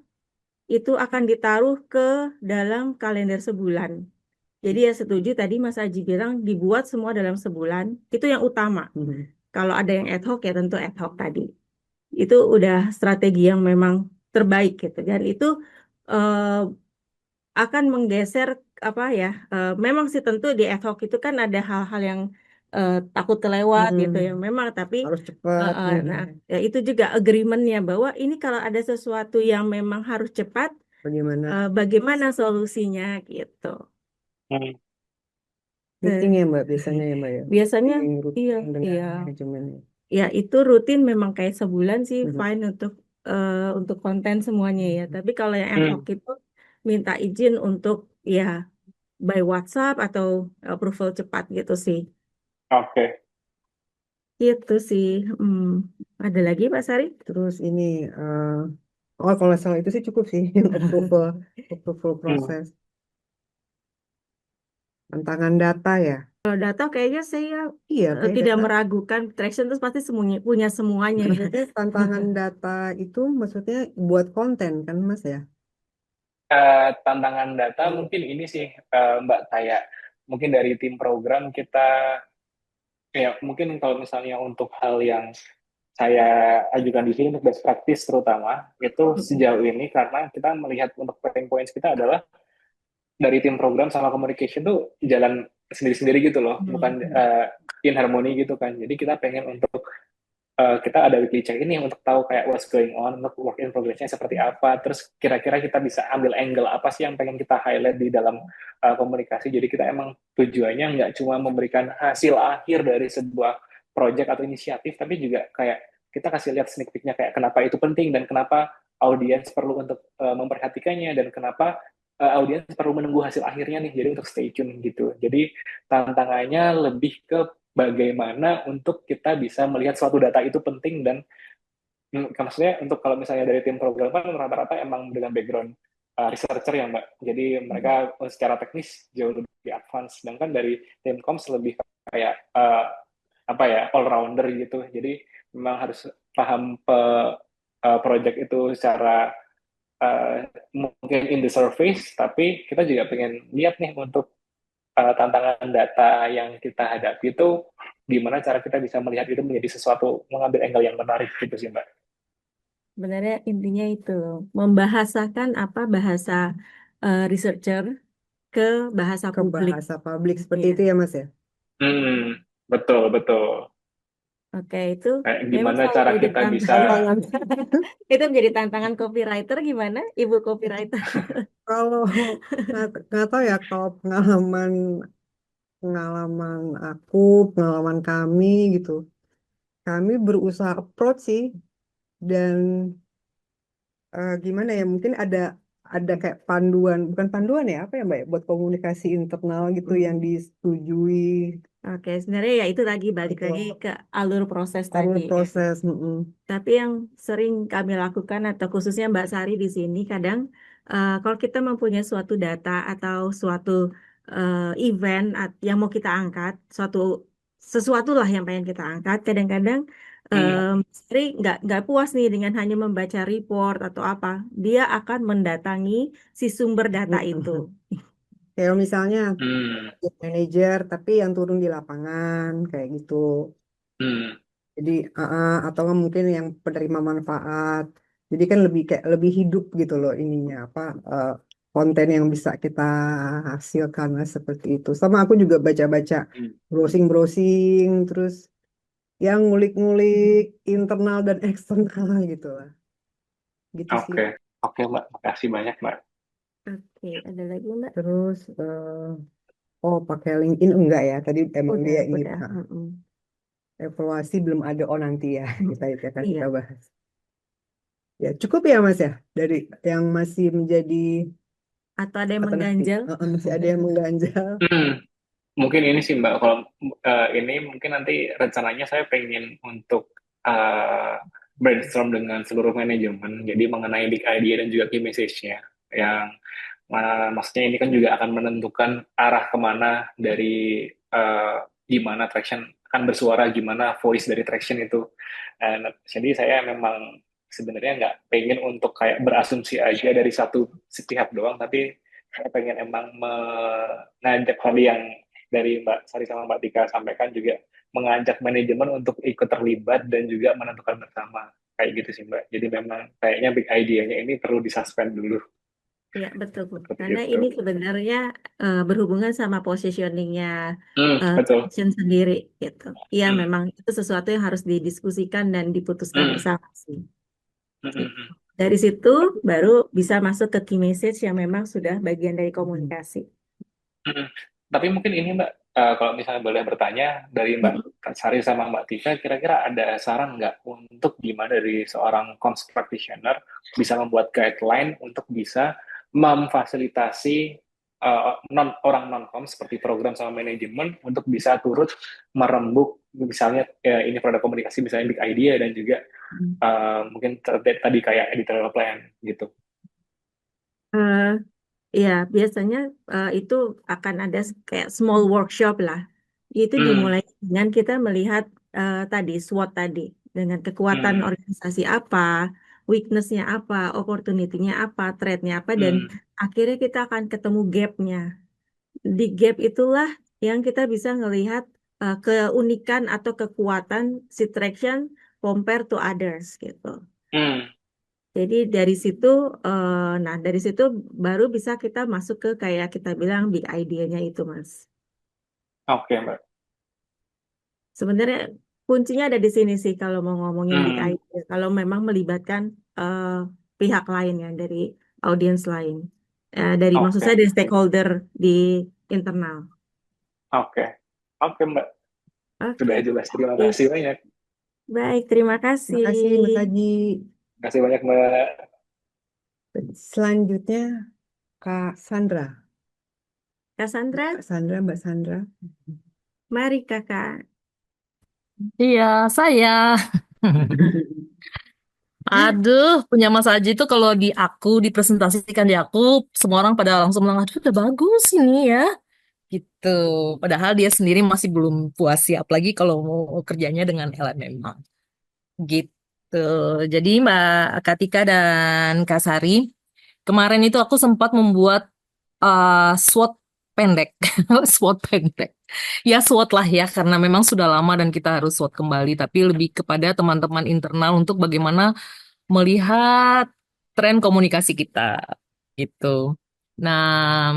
Speaker 2: itu akan ditaruh ke dalam kalender sebulan. Jadi ya setuju tadi Mas Aji bilang dibuat semua dalam sebulan, itu yang utama. Kalau ada yang ad hoc ya tentu ad hoc tadi. Itu udah strategi yang memang terbaik gitu. Dan itu eh, akan menggeser apa ya? Memang sih tentu di ad hoc itu kan ada hal-hal yang takut kelewat gitu ya. Memang tapi
Speaker 4: Harus cepat.
Speaker 2: nah ya itu juga agreementnya bahwa ini kalau ada sesuatu yang memang harus cepat,
Speaker 4: Bagaimana
Speaker 2: bagaimana solusinya gitu.
Speaker 3: hmm,
Speaker 4: meeting
Speaker 2: Eh,
Speaker 4: ya Mbak biasanya ya Mbak ya?
Speaker 2: Biasanya
Speaker 4: Meeting
Speaker 2: iya
Speaker 4: rutin dengan
Speaker 2: iya
Speaker 4: manajemennya.
Speaker 2: ya itu rutin memang kayak sebulan sih fine untuk konten semuanya ya. Tapi kalau yang ad hoc
Speaker 3: hmm,
Speaker 2: itu minta izin untuk ya by WhatsApp atau approval cepat gitu sih.
Speaker 3: oke.
Speaker 2: Gitu sih. Hmm. Ada lagi Pak Sari?
Speaker 4: Terus ini, oh kalau salah itu sih cukup sih yang approval
Speaker 3: Hmm,
Speaker 4: proses. Tantangan data ya.
Speaker 2: Kalau data kayaknya saya
Speaker 4: Iya, kayak
Speaker 2: tidak
Speaker 4: data.
Speaker 2: meragukan Traction terus pasti semuanya punya semuanya ya.
Speaker 4: Maksudnya tantangan data itu maksudnya buat konten kan Mas ya?
Speaker 3: tantangan data mungkin ini sih, Mbak, kayak mungkin dari tim program kita, ya mungkin kalau misalnya untuk hal yang saya ajukan di sini untuk best practice terutama, itu sejauh ini karena kita melihat untuk pain points kita adalah dari tim program sama communication tuh jalan sendiri-sendiri gitu loh, bukan in harmony gitu kan. Jadi kita pengen untuk kita ada weekly check ini untuk tahu kayak what's going on, untuk work in progress-nya seperti apa, terus kira-kira kita bisa ambil angle apa sih yang pengen kita highlight di dalam komunikasi. Jadi kita emang tujuannya nggak cuma memberikan hasil akhir dari sebuah project atau inisiatif, tapi juga kayak kita kasih lihat sneak peek-nya kayak kenapa itu penting dan kenapa audiens perlu untuk memperhatikannya dan kenapa audiens perlu menunggu hasil akhirnya nih, jadi untuk stay tune gitu. Jadi tantangannya lebih ke bagaimana untuk kita bisa melihat suatu data itu penting dan maksudnya untuk kalau misalnya dari tim program kan rata-rata emang dengan background researcher ya Mbak. Jadi mereka secara teknis jauh lebih advance. Sedangkan dari tim comms lebih kayak apa ya, all rounder gitu. Jadi memang harus paham project itu secara mungkin in the surface, tapi kita juga pengen lihat nih untuk tantangan data yang kita hadapi itu gimana cara kita bisa melihat itu menjadi sesuatu, mengambil angle yang menarik gitu sih Mbak.
Speaker 2: Sebenarnya intinya itu membahasakan apa bahasa researcher ke bahasa
Speaker 4: Ke
Speaker 2: publik.
Speaker 4: bahasa publik seperti
Speaker 2: Iya.
Speaker 4: itu ya Mas ya.
Speaker 3: Betul, betul.
Speaker 2: Oke, itu
Speaker 3: Kayak
Speaker 2: memang
Speaker 3: gimana
Speaker 2: selalu
Speaker 3: cara
Speaker 2: jadi
Speaker 3: kita bisa,
Speaker 2: tantangan. Itu menjadi tantangan copywriter gimana, Ibu copywriter?
Speaker 4: Kalau nggak tahu ya, kalau pengalaman pengalaman aku, pengalaman kami gitu, kami berusaha approach sih, dan gimana ya, mungkin ada kayak panduan, bukan panduan ya, apa ya Mbak ya, buat komunikasi internal gitu yang disetujui
Speaker 2: Oke, sebenarnya ya itu lagi balik
Speaker 4: gitu,
Speaker 2: lagi ke alur proses
Speaker 4: alur
Speaker 2: tadi.
Speaker 4: proses.
Speaker 2: Tapi yang sering kami lakukan atau khususnya Mbak Sari di sini kadang kalau kita mempunyai suatu data atau suatu event yang mau kita angkat, sesuatu lah yang pengen kita angkat, kadang-kadang Sari nggak puas nih dengan hanya membaca report atau apa, dia akan mendatangi si sumber data itu.
Speaker 4: Kayak misalnya
Speaker 3: hmm,
Speaker 4: manajer tapi yang turun di lapangan kayak gitu.
Speaker 3: hmm,
Speaker 4: Jadi atau nggak mungkin yang penerima manfaat. Jadi kan lebih kayak lebih hidup gitu loh ininya apa, eh, konten yang bisa kita hasilkan lah seperti itu. Sama aku juga baca-baca,
Speaker 3: hmm.
Speaker 4: browsing-browsing, terus yang ngulik-ngulik internal dan eksternal gitu lah. Gitu sih.
Speaker 3: Oke, oke Mbak, makasih banyak Mbak.
Speaker 2: Oke, ada lagi Mbak?
Speaker 4: Terus oh pakai LinkedIn enggak ya? Tadi emang dia ini
Speaker 2: Udah.
Speaker 4: evaluasi belum ada, oh nanti ya kita itu akan kita
Speaker 2: Iya.
Speaker 4: bahas. Ya cukup ya Mas ya, dari yang masih menjadi
Speaker 2: Atau ada yang
Speaker 4: alternatif.
Speaker 2: mengganjal?
Speaker 4: Masih ada yang mengganjal.
Speaker 3: Hmm, Mungkin ini sih Mbak, kalau ini mungkin nanti rencananya saya pengen untuk brainstorm dengan seluruh manajemen, jadi mengenai big idea dan juga key message-nya, yang mana maksudnya ini kan juga akan menentukan arah kemana dari gimana traction akan bersuara, gimana voice dari traction itu. Jadi saya memang sebenarnya nggak pengen untuk kayak berasumsi aja dari satu pihak doang, tapi saya pengen emang mengajak tadi yang dari Mbak Sari sama Mbak Tika sampaikan, juga mengajak manajemen untuk ikut terlibat dan juga menentukan bersama. Kayak gitu sih Mbak. Jadi memang kayaknya big idea-nya ini perlu disuspend dulu.
Speaker 2: Ya, betul.
Speaker 3: Seperti
Speaker 2: Karena
Speaker 3: itu.
Speaker 2: ini sebenarnya berhubungan sama positioningnya
Speaker 3: Betul.
Speaker 2: Traction sendiri gitu. Iya,
Speaker 3: Hmm,
Speaker 2: memang itu sesuatu yang harus didiskusikan dan diputuskan
Speaker 3: hmm,
Speaker 2: bersama sih.
Speaker 3: hmm, hmm,
Speaker 2: Gitu.
Speaker 3: hmm.
Speaker 2: Dari situ baru bisa masuk ke key message yang memang sudah bagian dari komunikasi.
Speaker 3: Hmm. Tapi mungkin ini Mbak, kalau misalnya boleh bertanya dari Mbak Sari sama Mbak Tika, kira-kira ada saran nggak untuk gimana dari seorang comms practitioner bisa membuat guideline untuk bisa memfasilitasi orang non comms seperti program sama manajemen untuk bisa turut merembuk misalnya ini produk komunikasi misalnya big idea dan juga mungkin tadi kayak editorial plan gitu.
Speaker 2: Eh, Ya, biasanya itu akan ada kayak small workshop lah. Itu
Speaker 3: Hmm,
Speaker 2: dimulai dengan kita melihat tadi SWOT tadi, dengan kekuatan
Speaker 3: hmm,
Speaker 2: organisasi apa, weakness-nya apa, opportunity-nya apa, threat-nya apa, dan
Speaker 3: hmm,
Speaker 2: akhirnya kita akan ketemu gap-nya. Di gap itulah yang kita bisa melihat keunikan atau kekuatan si traction compare to others gitu.
Speaker 3: hmm.
Speaker 2: Jadi dari situ baru bisa kita masuk ke kayak kita bilang big idea-nya itu, Mas.
Speaker 3: Oke Mbak.
Speaker 2: Sebenarnya kuncinya ada di sini sih kalau mau ngomongin big
Speaker 3: Hmm,
Speaker 2: idea. Kalau memang melibatkan eh, pihak lain ya, dari audiens lain. Maksud saya
Speaker 3: oke.
Speaker 2: dari stakeholder di internal.
Speaker 3: Oke, oke Mbak,
Speaker 2: Oke,
Speaker 3: sudah jelas. Terima
Speaker 2: baik.
Speaker 3: kasih banyak.
Speaker 2: Baik, terima
Speaker 4: Terima kasih Mas
Speaker 2: kasih.
Speaker 4: Haji.
Speaker 3: Terima kasih banyak Mbak.
Speaker 4: Selanjutnya Kak Sandra.
Speaker 2: Cassandra,
Speaker 4: Kak Sandra, Mbak Sandra.
Speaker 2: mari kakak.
Speaker 5: Iya, saya. Aduh, punya Mas Aji itu kalau dipresentasikan di aku, semua orang pada langsung bilang, aduh udah bagus ini ya. Gitu. Padahal dia sendiri masih belum puas sih, apalagi kalau mau kerjanya dengan LMM. Gitu. Jadi Mbak Katika dan Kak Sari, kemarin itu aku sempat membuat SWOT pendek. SWOT pendek. Ya SWOT lah ya, karena memang sudah lama dan kita harus SWOT kembali. Tapi lebih kepada teman-teman internal untuk bagaimana melihat tren komunikasi kita gitu. Nah,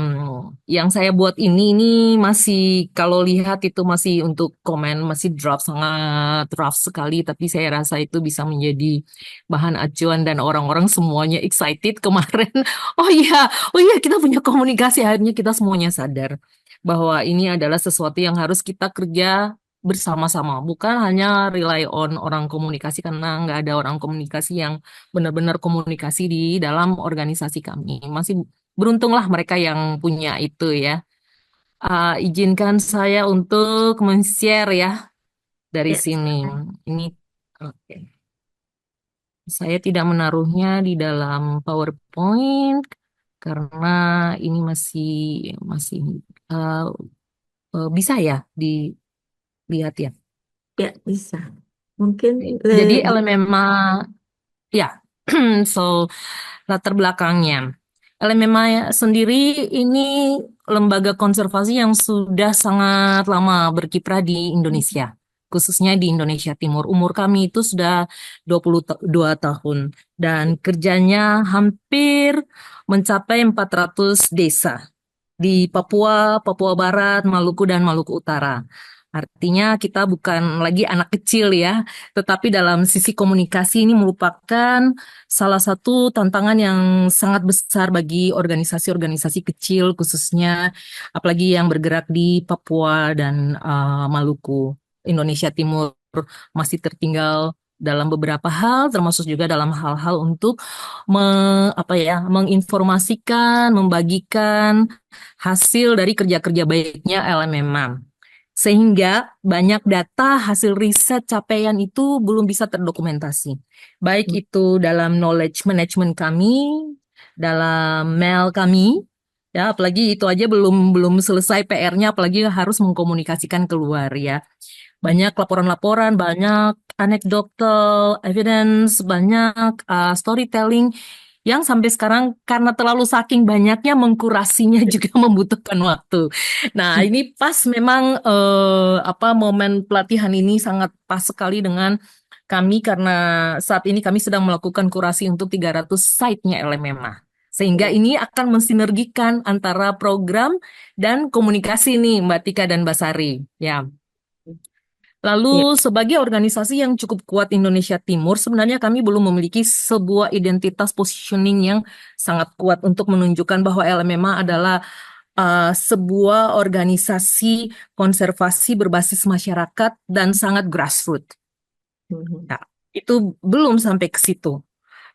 Speaker 5: yang saya buat ini masih kalau lihat itu masih untuk komen masih draft sangat draft sekali, tapi saya rasa itu bisa menjadi bahan acuan dan orang-orang semuanya excited kemarin. Oh iya, oh iya kita punya komunikasi akhirnya kita semuanya sadar bahwa ini adalah sesuatu yang harus kita kerja bersama-sama, bukan hanya rely on orang komunikasi karena nggak ada orang komunikasi yang benar-benar komunikasi di dalam organisasi kami. Masih beruntunglah mereka yang punya itu ya. Izinkan saya untuk men-share ya dari
Speaker 2: Ya,
Speaker 5: sini.
Speaker 2: silakan.
Speaker 5: Ini oke. Saya tidak menaruhnya di dalam PowerPoint karena ini masih masih uh, bisa ya dilihat ya.
Speaker 2: Ya, bisa. Mungkin
Speaker 5: Jadi
Speaker 2: lebih.
Speaker 5: LMMA ya. So latar belakangnya. LMMA sendiri ini lembaga konservasi yang sudah sangat lama berkiprah di Indonesia, khususnya di Indonesia Timur. Umur kami itu sudah 22 tahun dan kerjanya hampir mencapai 400 desa di Papua, Papua Barat, Maluku, dan Maluku Utara. Artinya kita bukan lagi anak kecil ya, tetapi dalam sisi komunikasi ini merupakan salah satu tantangan yang sangat besar bagi organisasi-organisasi kecil khususnya apalagi yang bergerak di Papua dan Maluku. Indonesia Timur masih tertinggal dalam beberapa hal, termasuk juga dalam hal-hal untuk menginformasikan, membagikan hasil dari kerja-kerja baiknya LMM. Sehingga banyak data hasil riset capaian itu belum bisa terdokumentasi. Baik itu dalam knowledge management kami, dalam mail kami, ya apalagi itu aja belum belum selesai PR-nya, apalagi harus mengkomunikasikan keluar ya. Banyak laporan-laporan, banyak anekdotal evidence, banyak storytelling yang sampai sekarang karena terlalu saking banyaknya mengkurasinya juga membutuhkan waktu. Nah, ini pas memang momen pelatihan ini sangat pas sekali dengan kami karena saat ini kami sedang melakukan kurasi untuk 300 site-nya LMMA. Sehingga ini akan mensinergikan antara program dan komunikasi nih Mbak Tika dan Mbak Sari. Ya.
Speaker 2: Ya.
Speaker 5: Lalu sebagai organisasi yang cukup kuat Indonesia Timur, sebenarnya kami belum memiliki sebuah identitas positioning yang sangat kuat untuk menunjukkan bahwa LMMA adalah sebuah organisasi konservasi berbasis masyarakat dan sangat grassroots.
Speaker 2: Mhm.
Speaker 5: Nah, itu belum sampai ke situ.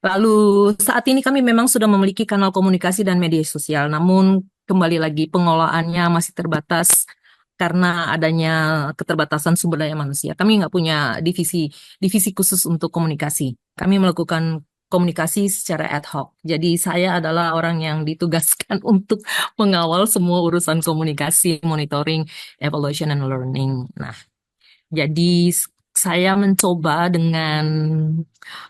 Speaker 5: Lalu saat ini kami memang sudah memiliki kanal komunikasi dan media sosial, namun kembali lagi pengelolaannya masih terbatas karena adanya keterbatasan sumber daya manusia. Kami nggak punya divisi khusus untuk komunikasi. Kami melakukan komunikasi secara ad hoc. Jadi saya adalah orang yang ditugaskan untuk mengawal semua urusan komunikasi, monitoring, evaluation, and learning. Nah, jadi saya mencoba dengan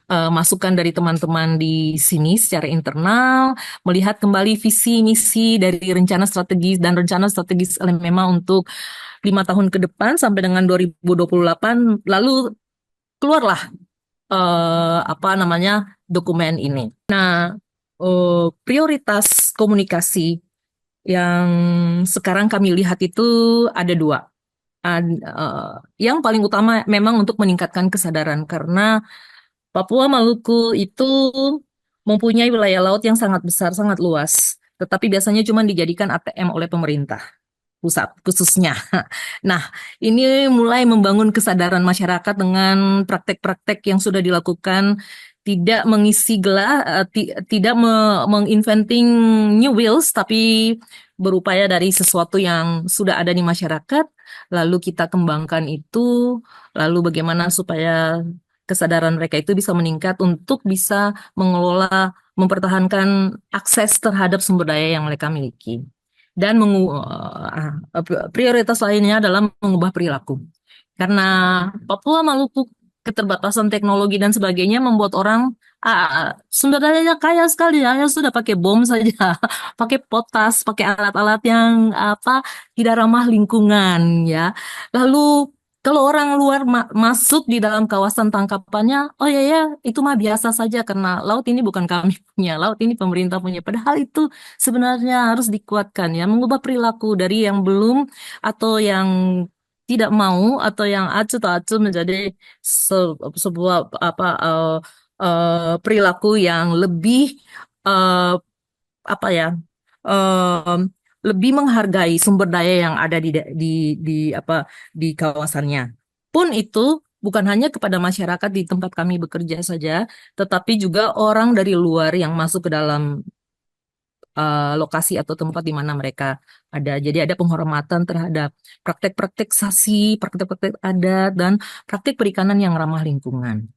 Speaker 5: masukan dari teman-teman di sini secara internal, melihat kembali visi misi dari rencana strategis dan rencana strategis LMMA untuk 5 tahun ke depan sampai dengan 2028, lalu keluarlah dokumen ini. Nah, prioritas komunikasi yang sekarang kami lihat itu ada dua. Yang paling utama memang untuk meningkatkan kesadaran karena Papua Maluku itu mempunyai wilayah laut yang sangat besar, sangat luas, tetapi biasanya cuma dijadikan ATM oleh pemerintah pusat khususnya. Nah, ini mulai membangun kesadaran masyarakat dengan praktek-praktek yang sudah dilakukan tidak mengisi tidak menginventing new wheels, tapi berupaya dari sesuatu yang sudah ada di masyarakat, lalu kita kembangkan itu, lalu bagaimana supaya kesadaran mereka itu bisa meningkat untuk bisa mengelola, mempertahankan akses terhadap sumber daya yang mereka miliki. Dan prioritas lainnya adalah mengubah perilaku. Karena Papua Maluku keterbatasan teknologi dan sebagainya membuat orang sumber dayanya kaya sekali ya, ya sudah pakai bom saja, pakai potas, pakai alat-alat yang tidak ramah lingkungan ya. Lalu kalau orang luar masuk di dalam kawasan tangkapannya, oh ya ya itu mah biasa saja karena laut ini bukan kami punya, laut ini pemerintah punya. Padahal itu sebenarnya harus dikuatkan ya, mengubah perilaku dari yang belum atau yang tidak mau atau yang acuh tak acuh menjadi sebuah perilaku yang lebih eh, apa ya eh, lebih menghargai sumber daya yang ada di kawasannya. Pun itu bukan hanya kepada masyarakat di tempat kami bekerja saja, tetapi juga orang dari luar yang masuk ke dalam lokasi atau tempat di mana mereka ada. Jadi ada penghormatan terhadap praktek-praktek sasi, praktek-praktek adat, dan praktek perikanan yang ramah lingkungan.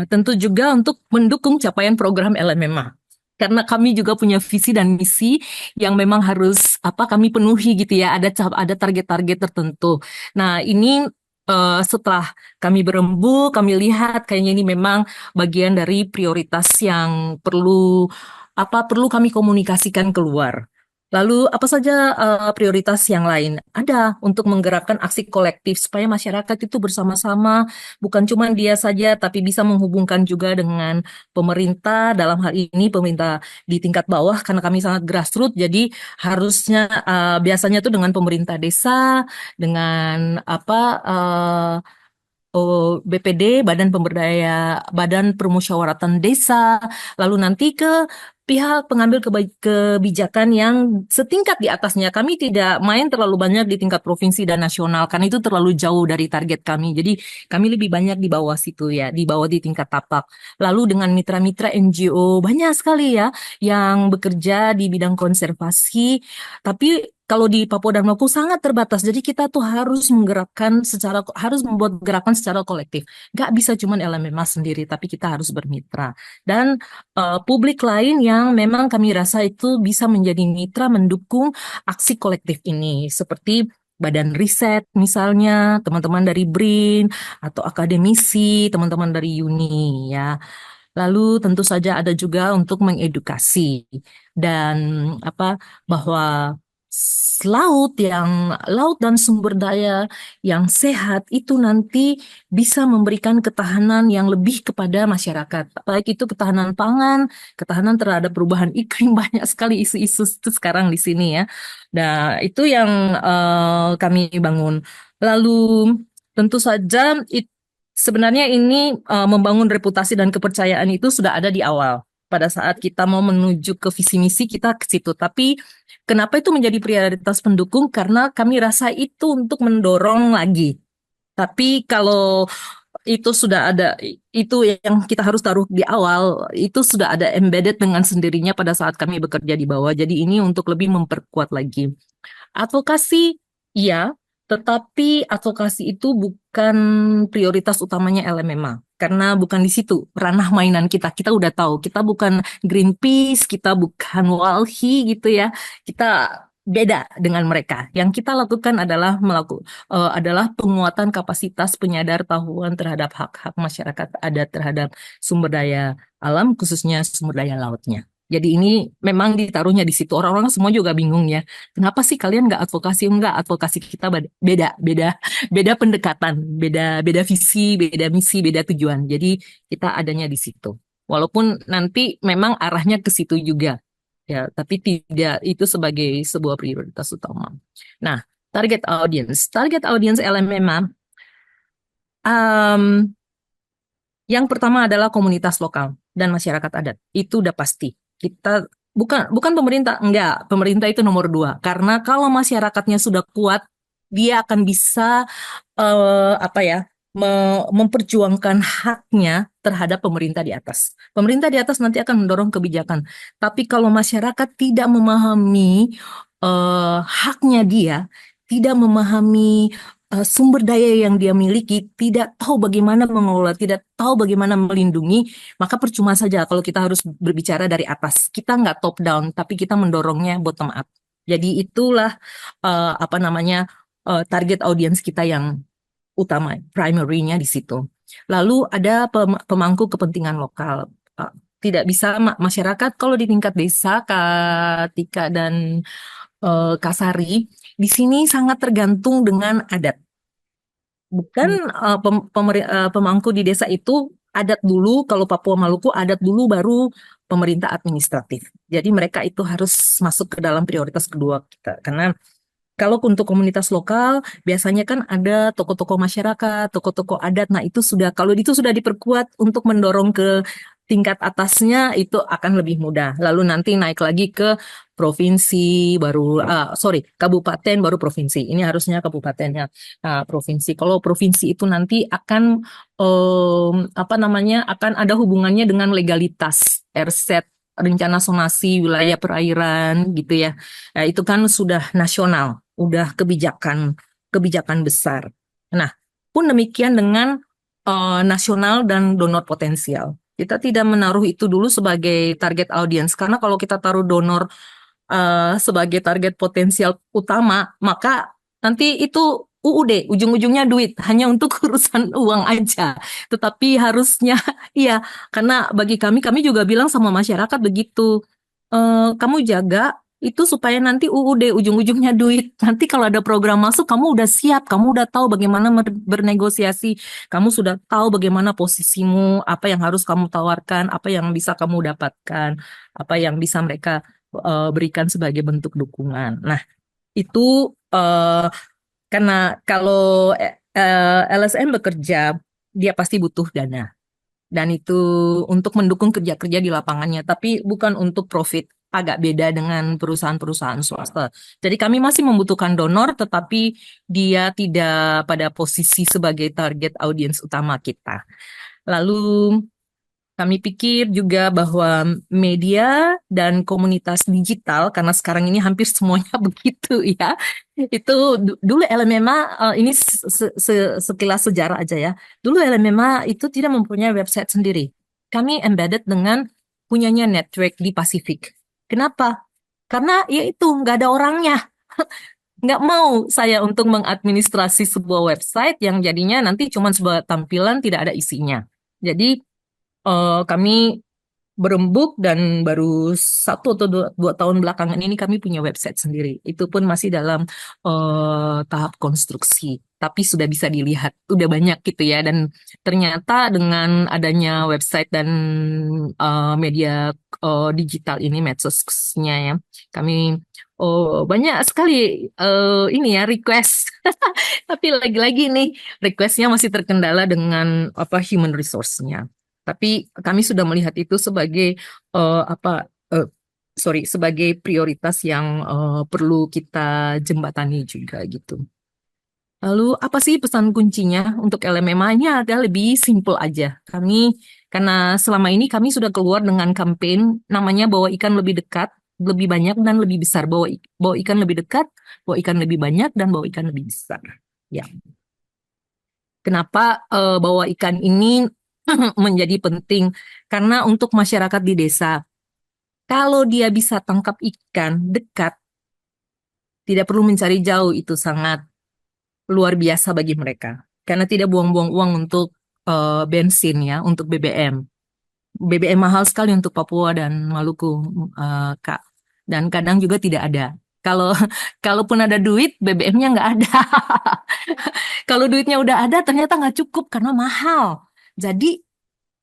Speaker 5: Tentu juga untuk mendukung capaian program LMMA. Karena kami juga punya visi dan misi yang memang harus kami penuhi gitu ya. Ada target-target tertentu. Nah, ini setelah kami berembuk, kami lihat kayaknya ini memang bagian dari prioritas yang perlu kami komunikasikan keluar. Lalu apa saja prioritas yang lain? Ada untuk menggerakkan aksi kolektif supaya masyarakat itu bersama-sama, bukan cuma dia saja, tapi bisa menghubungkan juga dengan pemerintah, dalam hal ini pemerintah di tingkat bawah, karena kami sangat grassroots, jadi harusnya biasanya tuh dengan pemerintah desa, dengan BPD, Badan Permusyawaratan Desa, lalu nanti ke pihak pengambil kebijakan yang setingkat di atasnya. Kami tidak main terlalu banyak di tingkat provinsi dan nasional, karena itu terlalu jauh dari target kami. Jadi kami lebih banyak di bawah situ ya, di bawah di tingkat tapak. Lalu dengan mitra-mitra NGO, banyak sekali ya yang bekerja di bidang konservasi, tapi kalau di Papua dan Maluku sangat terbatas, jadi kita tuh harus membuat gerakan secara kolektif. Gak bisa cuma LMMA sendiri, tapi kita harus bermitra. Dan publik lain yang memang kami rasa itu bisa menjadi mitra mendukung aksi kolektif ini, seperti badan riset misalnya, teman-teman dari BRIN, atau akademisi, teman-teman dari UNI ya. Lalu tentu saja ada juga untuk mengedukasi dan bahwa laut dan sumber daya yang sehat itu nanti bisa memberikan ketahanan yang lebih kepada masyarakat. Baik itu ketahanan pangan, ketahanan terhadap perubahan iklim, banyak sekali isu-isu itu sekarang di sini ya. Nah, itu yang kami bangun. Lalu tentu saja sebenarnya ini membangun reputasi dan kepercayaan itu sudah ada di awal. Pada saat kita mau menuju ke visi misi kita ke situ. Tapi kenapa itu menjadi prioritas pendukung? Karena kami rasa itu untuk mendorong lagi. Tapi kalau itu sudah ada, itu yang kita harus taruh di awal, itu sudah ada embedded dengan sendirinya pada saat kami bekerja di bawah. Jadi ini untuk lebih memperkuat lagi. Advokasi, iya, tetapi advokasi itu bukan prioritas utamanya LMMA. Karena bukan di situ ranah mainan kita. Kita udah tahu, kita bukan Greenpeace, kita bukan Walhi gitu ya. Kita beda dengan mereka. Yang kita lakukan adalah penguatan kapasitas penyadar-tahuan terhadap hak-hak masyarakat adat terhadap sumber daya alam, khususnya sumber daya lautnya. Jadi ini memang ditaruhnya di situ. Orang-orang semua juga bingung ya. Kenapa sih kalian nggak advokasi? Enggak, advokasi kita beda pendekatan, beda visi, beda misi, beda tujuan. Jadi kita adanya di situ. Walaupun nanti memang arahnya ke situ juga. Ya, tapi tidak itu sebagai sebuah prioritas utama. Nah, target audience LMMA yang pertama adalah komunitas lokal dan masyarakat adat. Itu udah pasti. Kita bukan pemerintah, enggak. Pemerintah itu nomor 2. Karena kalau masyarakatnya sudah kuat, dia akan bisa memperjuangkan haknya terhadap pemerintah di atas. Pemerintah di atas nanti akan mendorong kebijakan. Tapi kalau masyarakat tidak memahami haknya dia, tidak memahami sumber daya yang dia miliki, tidak tahu bagaimana mengelola, tidak tahu bagaimana melindungi, maka percuma saja kalau kita harus berbicara dari atas. Kita nggak top down, tapi kita mendorongnya bottom up. Jadi itulah apa namanya target audiens kita yang utama, primary-nya di situ. Lalu ada pemangku kepentingan lokal. Tidak bisa masyarakat kalau di tingkat desa, Tika dan Kasari, di sini sangat tergantung dengan adat. Bukan pemangku di desa itu adat dulu, kalau Papua Maluku adat dulu baru pemerintah administratif. Jadi mereka itu harus masuk ke dalam prioritas kedua kita. Karena kalau untuk komunitas lokal, biasanya kan ada tokoh-tokoh masyarakat, tokoh-tokoh adat. Nah, itu sudah, kalau itu sudah diperkuat untuk mendorong ke tingkat atasnya, itu akan lebih mudah. Lalu nanti naik lagi ke provinsi, baru, kabupaten, baru provinsi. Ini harusnya kabupatennya, provinsi. Kalau provinsi itu nanti akan, akan ada hubungannya dengan legalitas, RSET, rencana sonasi wilayah perairan, gitu ya. Nah, itu kan sudah nasional, udah kebijakan besar. Nah, pun demikian dengan nasional dan donor potensial. Kita tidak menaruh itu dulu sebagai target audiens, karena kalau kita taruh donor sebagai target potensial utama, maka nanti itu UUD, ujung-ujungnya duit, hanya untuk urusan uang aja. Tetapi harusnya, iya, karena bagi kami juga bilang sama masyarakat begitu, kamu jaga itu supaya nanti UUD ujung-ujungnya duit. Nanti kalau ada program masuk, kamu udah siap, kamu udah tahu bagaimana bernegosiasi, kamu sudah tahu bagaimana posisimu, apa yang harus kamu tawarkan, apa yang bisa kamu dapatkan, apa yang bisa mereka berikan sebagai bentuk dukungan. Nah, itu karena kalau LSM bekerja, dia pasti butuh dana. Dan itu untuk mendukung kerja-kerja di lapangannya, tapi bukan untuk profit. Agak beda dengan perusahaan-perusahaan swasta. Jadi kami masih membutuhkan donor, tetapi dia tidak pada posisi sebagai target audiens utama kita. Lalu kami pikir juga bahwa media dan komunitas digital, karena sekarang ini hampir semuanya begitu ya, itu dulu LMMA, ini sekilas sejarah aja ya, dulu LMMA itu tidak mempunyai website sendiri. Kami embedded dengan punyanya network di Pasifik. Kenapa? Karena ya itu nggak ada orangnya. Nggak mau saya untuk mengadministrasi sebuah website yang jadinya nanti cuma sebuah tampilan tidak ada isinya. Jadi kami berembuk dan baru 1 atau 2 tahun belakangan ini kami punya website sendiri. Itu pun masih dalam tahap konstruksi, tapi sudah bisa dilihat, udah banyak gitu ya. Dan ternyata dengan adanya website dan media digital ini, medsosnya ya, kami banyak sekali ini ya request. Tapi lagi-lagi nih requestnya masih terkendala dengan human resource-nya. Tapi kami sudah melihat itu sebagai sebagai prioritas yang perlu kita jembatani juga gitu. Lalu apa sih pesan kuncinya untuk LMMA-nya? Ada lebih simple aja. Karena selama ini kami sudah keluar dengan campaign namanya bawa ikan lebih dekat, lebih banyak dan lebih besar. Bawa ikan lebih dekat, bawa ikan lebih banyak dan bawa ikan lebih besar. Ya. Kenapa bawa ikan ini menjadi penting? Karena untuk masyarakat di desa, kalau dia bisa tangkap ikan dekat, tidak perlu mencari jauh, itu sangat luar biasa bagi mereka. Karena tidak buang-buang uang untuk bensin ya, untuk BBM. BBM mahal sekali untuk Papua dan Maluku, Kak. Dan kadang juga tidak ada. Kalaupun ada duit, BBM-nya nggak ada. Kalau duitnya udah ada, ternyata nggak cukup karena mahal. Jadi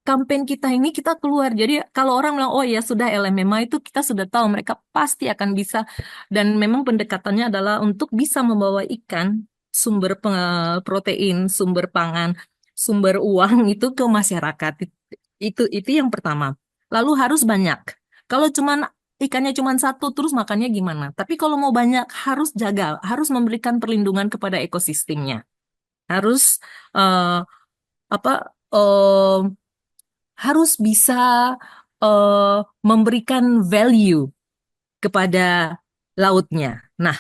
Speaker 5: campaign kita ini kita keluar. Jadi kalau orang bilang, oh ya sudah LMMA itu kita sudah tahu mereka pasti akan bisa. Dan memang pendekatannya adalah untuk bisa membawa ikan, sumber protein, sumber pangan, sumber uang itu ke masyarakat. Itu yang pertama. Lalu harus banyak. Kalau ikannya cuma satu, terus makannya gimana? Tapi kalau mau banyak, harus jaga, harus memberikan perlindungan kepada ekosistemnya. Harus apa? harus bisa memberikan value kepada lautnya. Nah,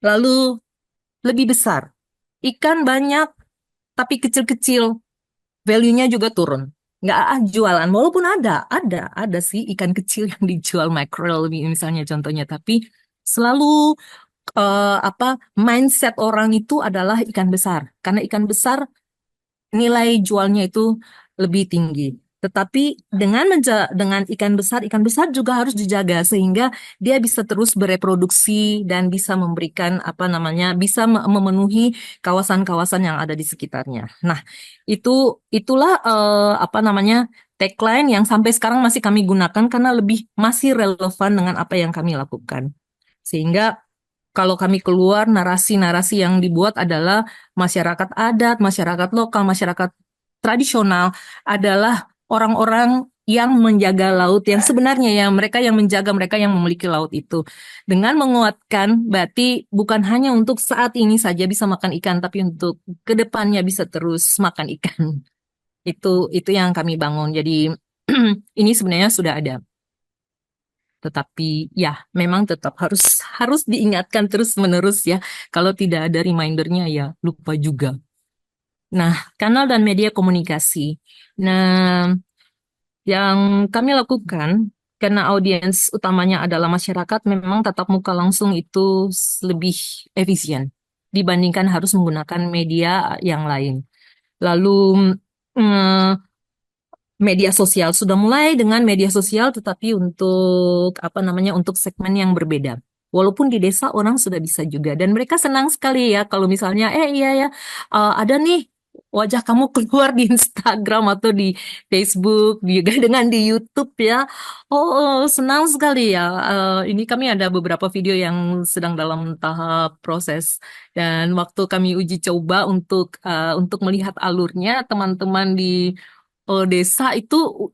Speaker 5: lalu lebih besar. Ikan banyak, tapi kecil-kecil, value-nya juga turun. Nggak jualan, walaupun ada sih ikan kecil yang dijual mackerel misalnya contohnya, tapi selalu mindset orang itu adalah ikan besar. Karena ikan besar nilai jualnya itu lebih tinggi. Tetapi dengan ikan besar juga harus dijaga sehingga dia bisa terus bereproduksi dan bisa memberikan bisa memenuhi kawasan-kawasan yang ada di sekitarnya. Nah, itulah tagline yang sampai sekarang masih kami gunakan karena masih relevan dengan apa yang kami lakukan. Sehingga kalau kami keluar, narasi-narasi yang dibuat adalah masyarakat adat, masyarakat lokal, masyarakat tradisional adalah orang-orang yang menjaga laut, yang sebenarnya ya mereka yang menjaga, mereka yang memiliki laut itu. Dengan menguatkan, berarti bukan hanya untuk saat ini saja bisa makan ikan, tapi untuk kedepannya bisa terus makan ikan. Itu yang kami bangun. Jadi ini sebenarnya sudah ada. Tetapi ya memang tetap harus diingatkan terus-menerus ya. Kalau tidak ada remindernya ya lupa juga. Nah, kanal dan media komunikasi. Nah, yang kami lakukan karena audiens utamanya adalah masyarakat, memang tatap muka langsung itu lebih efisien dibandingkan harus menggunakan media yang lain. Lalu mm, media sosial sudah mulai dengan media sosial, tetapi untuk segmen yang berbeda. Walaupun di desa orang sudah bisa juga, dan mereka senang sekali ya kalau misalnya iya ya ada nih wajah kamu keluar di Instagram atau di Facebook juga dengan di YouTube ya. Oh, senang sekali ya. Ini kami ada beberapa video yang sedang dalam tahap proses, dan waktu kami uji coba untuk melihat alurnya teman-teman di desa itu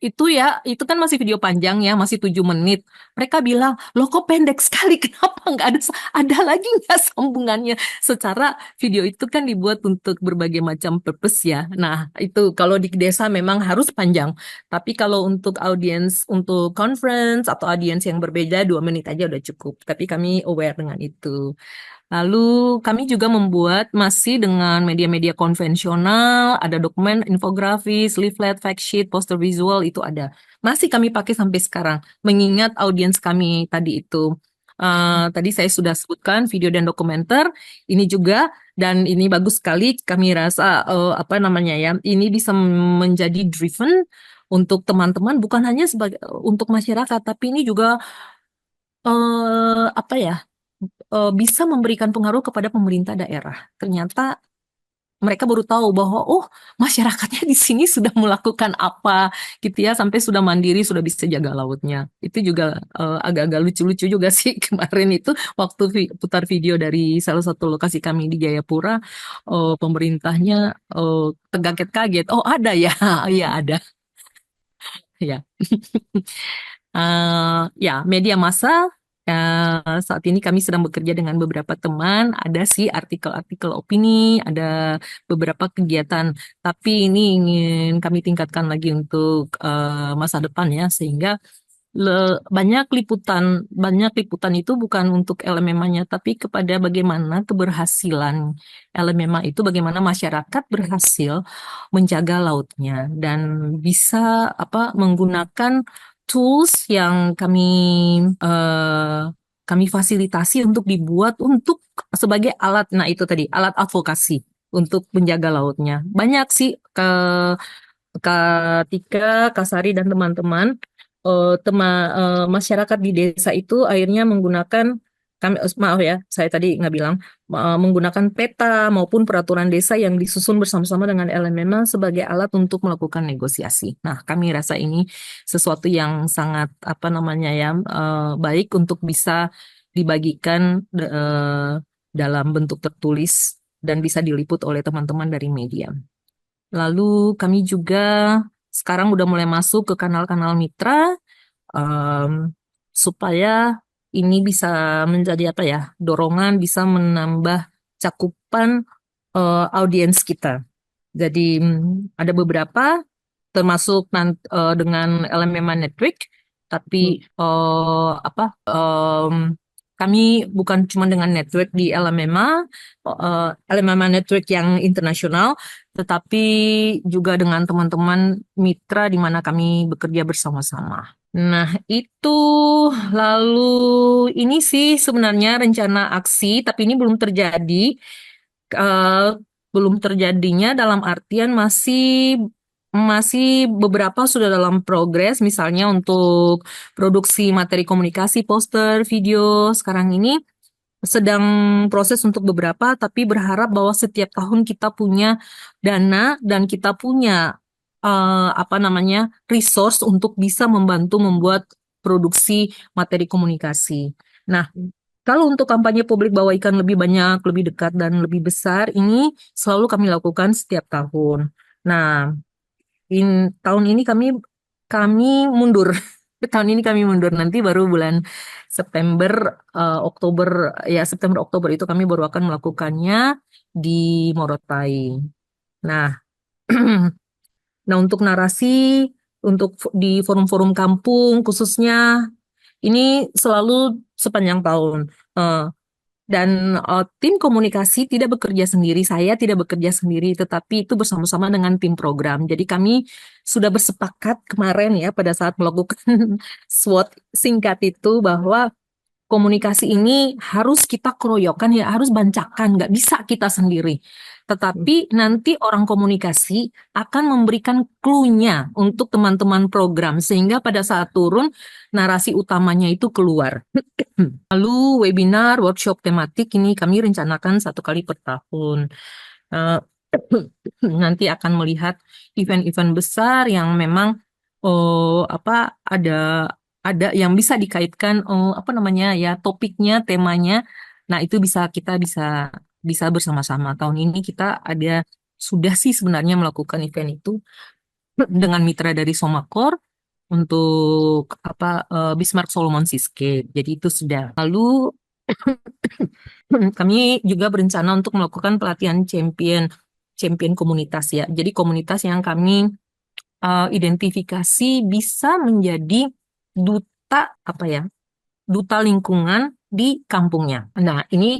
Speaker 5: kan masih video panjang ya, masih 7 menit. Mereka bilang, loh kok pendek sekali, kenapa nggak ada lagi nggak sambungannya? Secara video itu kan dibuat untuk berbagai macam purpose ya. Nah, itu kalau di desa memang harus panjang. Tapi kalau untuk audiens, untuk conference atau audiens yang berbeda, 2 menit aja udah cukup. Tapi kami aware dengan itu. Lalu kami juga membuat masih dengan media-media konvensional, ada dokumen, infografis, leaflet, fact sheet, poster visual, itu ada. Masih kami pakai sampai sekarang, mengingat audiens kami tadi itu. Tadi saya sudah sebutkan video dan dokumenter, ini juga, dan ini bagus sekali, kami rasa, ini bisa menjadi driven untuk teman-teman, bukan hanya sebagai untuk masyarakat, tapi ini juga, bisa memberikan pengaruh kepada pemerintah daerah. Ternyata mereka baru tahu bahwa masyarakatnya di sini sudah melakukan apa gitu ya, sampai sudah mandiri, sudah bisa jaga lautnya. Itu juga agak-agak lucu-lucu juga sih kemarin itu waktu putar video dari salah satu lokasi kami di Jayapura, pemerintahnya terkaget-kaget. Oh, ada ya. Iya, ada. Ya. Ya, media massa. Saat ini kami sedang bekerja dengan beberapa teman. Ada sih artikel-artikel opini, ada beberapa kegiatan. Tapi ini ingin kami tingkatkan lagi untuk masa depan ya, sehingga banyak liputan itu bukan untuk LMMA-nya, tapi kepada bagaimana keberhasilan LMMA itu, bagaimana masyarakat berhasil menjaga lautnya dan bisa menggunakan tools yang kami fasilitasi untuk dibuat untuk sebagai alat. Nah, itu tadi alat advokasi untuk menjaga lautnya. Banyak sih Kak Tika, Kak Sari dan teman-teman, masyarakat di desa itu akhirnya menggunakan, maaf ya, saya tadi nggak bilang, menggunakan peta maupun peraturan desa yang disusun bersama-sama dengan LMMA sebagai alat untuk melakukan negosiasi. Nah, kami rasa ini sesuatu yang sangat baik untuk bisa dibagikan dalam bentuk tertulis dan bisa diliput oleh teman-teman dari media. Lalu kami juga sekarang udah mulai masuk ke kanal-kanal mitra supaya ini bisa menjadi dorongan bisa menambah cakupan audiens kita. Jadi ada beberapa termasuk dengan LMMA Network, tapi kami bukan cuma dengan network di LMMA Network yang internasional, tetapi juga dengan teman-teman mitra di mana kami bekerja bersama-sama. Nah, itu lalu ini sih sebenarnya rencana aksi, tapi ini belum terjadi. Belum terjadinya dalam artian masih beberapa sudah dalam progres, misalnya untuk produksi materi komunikasi, poster, video. Sekarang ini sedang proses untuk beberapa, tapi berharap bahwa setiap tahun kita punya dana dan kita punya resource untuk bisa membantu membuat produksi materi komunikasi. Nah, kalau untuk kampanye publik bawa ikan lebih banyak, lebih dekat, dan lebih besar, ini selalu kami lakukan setiap tahun. Nah, tahun ini kami mundur. Tahun ini kami mundur. Nanti baru bulan September, Oktober, ya September Oktober itu kami baru akan melakukannya di Morotai. Nah, nah untuk narasi, untuk di forum-forum kampung khususnya ini selalu sepanjang tahun. Dan tim komunikasi tidak bekerja sendiri, saya tidak bekerja sendiri, tetapi itu bersama-sama dengan tim program. Jadi kami sudah bersepakat kemarin ya pada saat melakukan SWOT singkat itu bahwa komunikasi ini harus kita keroyokan ya, harus bancakan, nggak bisa kita sendiri. Tetapi nanti orang komunikasi akan memberikan clue-nya untuk teman-teman program, sehingga pada saat turun narasi utamanya itu keluar. Lalu webinar, workshop tematik ini kami rencanakan 1 kali per tahun. Eh, Nanti akan melihat event-event besar yang memang ada yang bisa dikaitkan topiknya, temanya. Nah, itu kita bisa bersama-sama. Tahun ini kita sudah sih sebenarnya melakukan event itu dengan mitra dari Somakor untuk Bismarck Solomon Seascape. Jadi itu sudah. Lalu kami juga berencana untuk melakukan pelatihan champion komunitas ya. Jadi komunitas yang kami identifikasi bisa menjadi duta lingkungan di kampungnya. Nah, ini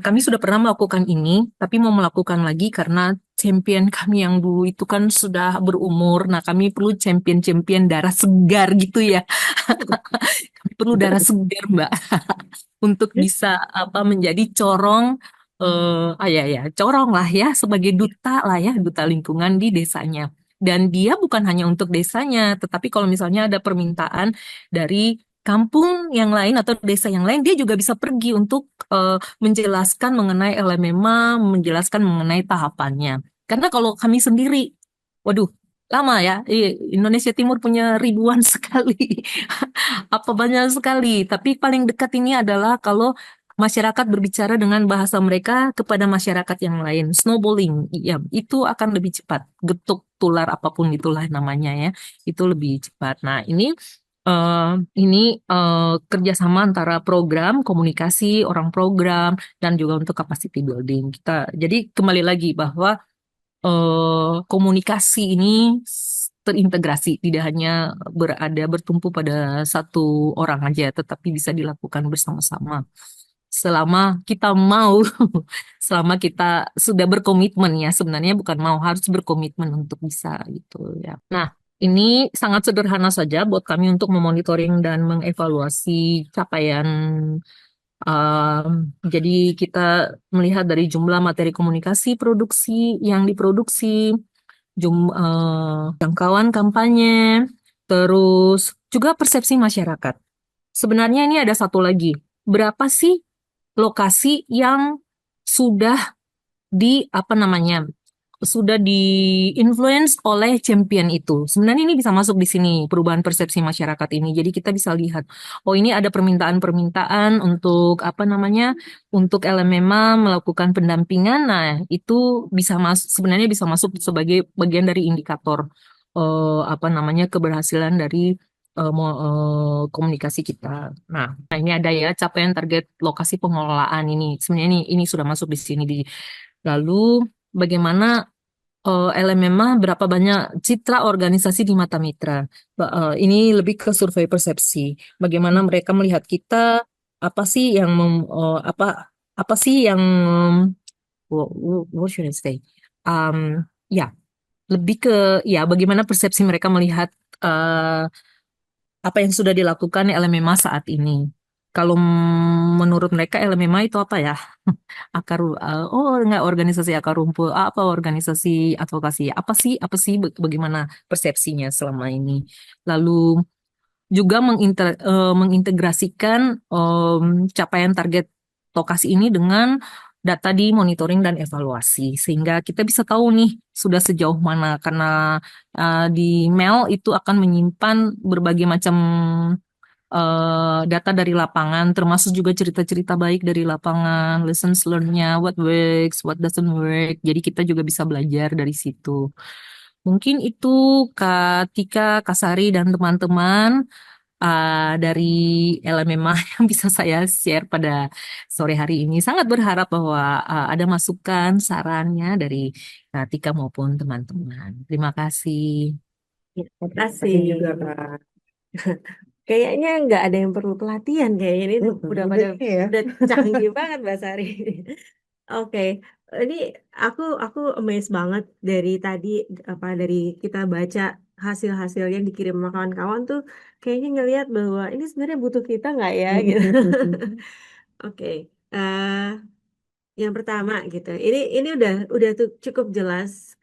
Speaker 5: kami sudah pernah melakukan ini, tapi mau melakukan lagi karena champion kami yang dulu itu kan sudah berumur. Nah, kami perlu champion darah segar gitu ya. Kami perlu darah segar, Mbak, untuk bisa menjadi corong, corong lah ya, sebagai duta lah ya, duta lingkungan di desanya. Dan dia bukan hanya untuk desanya, tetapi kalau misalnya ada permintaan dari kampung yang lain atau desa yang lain, dia juga bisa pergi untuk menjelaskan mengenai LMMA, menjelaskan mengenai tahapannya. Karena kalau kami sendiri, waduh, lama ya, Indonesia Timur punya ribuan sekali, banyak sekali. Tapi paling dekat ini adalah kalau masyarakat berbicara dengan bahasa mereka kepada masyarakat yang lain. Snowballing, ya, itu akan lebih cepat. Getuk tular apapun itulah namanya ya, itu lebih cepat. Nah, ini kerjasama antara program komunikasi, orang program, dan juga untuk capacity building. Jadi kembali lagi bahwa komunikasi ini terintegrasi, tidak hanya bertumpu pada satu orang aja, tetapi bisa dilakukan bersama-sama. Selama kita mau, selama kita sudah berkomitmen ya, sebenarnya bukan mau, harus berkomitmen untuk bisa gitu ya. Nah, ini sangat sederhana saja buat kami untuk memonitoring dan mengevaluasi capaian. Jadi kita melihat dari jumlah materi komunikasi produksi yang diproduksi, jangkauan kampanye, terus juga persepsi masyarakat. Sebenarnya ini ada satu lagi. Berapa sih lokasi yang sudah sudah di-influence oleh champion itu? Sebenarnya ini bisa masuk di sini, perubahan persepsi masyarakat ini. Jadi kita bisa lihat, oh ini ada permintaan-permintaan untuk untuk LMMA melakukan pendampingan. Nah, itu sebenarnya bisa masuk sebagai bagian dari indikator keberhasilan dari komunikasi kita. Nah, ini ada ya capaian target lokasi pengelolaan ini. Sebenarnya ini sudah masuk di sini. Lalu bagaimana LMMA berapa banyak citra organisasi di mata mitra. Ini lebih ke survei persepsi. Bagaimana mereka melihat kita, apa sih yang apa sih yang what should I say? Ya, lebih ke ya bagaimana persepsi mereka melihat eh, apa yang sudah dilakukan LMMA saat ini. Kalau menurut mereka LMMA itu apa ya? Oh enggak, organisasi akar rumput, apa organisasi advokasi, apa sih bagaimana persepsinya selama ini. Lalu juga mengintegrasikan capaian target lokasi ini dengan data di monitoring dan evaluasi sehingga kita bisa tahu nih sudah sejauh mana, karena di mail itu akan menyimpan berbagai macam data dari lapangan, termasuk juga cerita-cerita baik dari lapangan, lessons learned-nya, what works, what doesn't work. Jadi kita juga bisa belajar dari situ. Mungkin itu Kak Tika, Kak Sari, dan teman-teman dari LMMA yang bisa saya share pada sore hari ini. Sangat berharap bahwa ada masukan, sarannya dari Kak Tika maupun teman-teman. Terima kasih.
Speaker 2: Terima
Speaker 4: Terima
Speaker 2: kasih.
Speaker 4: kasih juga Kak.
Speaker 2: Kayaknya nggak ada yang perlu pelatihan kayaknya ini udah
Speaker 4: Udah
Speaker 2: pada
Speaker 4: ya.
Speaker 2: udah canggih banget Mbak Sari. Oke, ini aku amazed banget dari tadi dari kita baca hasil-hasil yang dikirim sama kawan-kawan tuh kayaknya ngelihat bahwa ini sebenarnya butuh kita nggak ya gitu. Oke, eh, yang pertama gitu. Ini udah tuh cukup jelas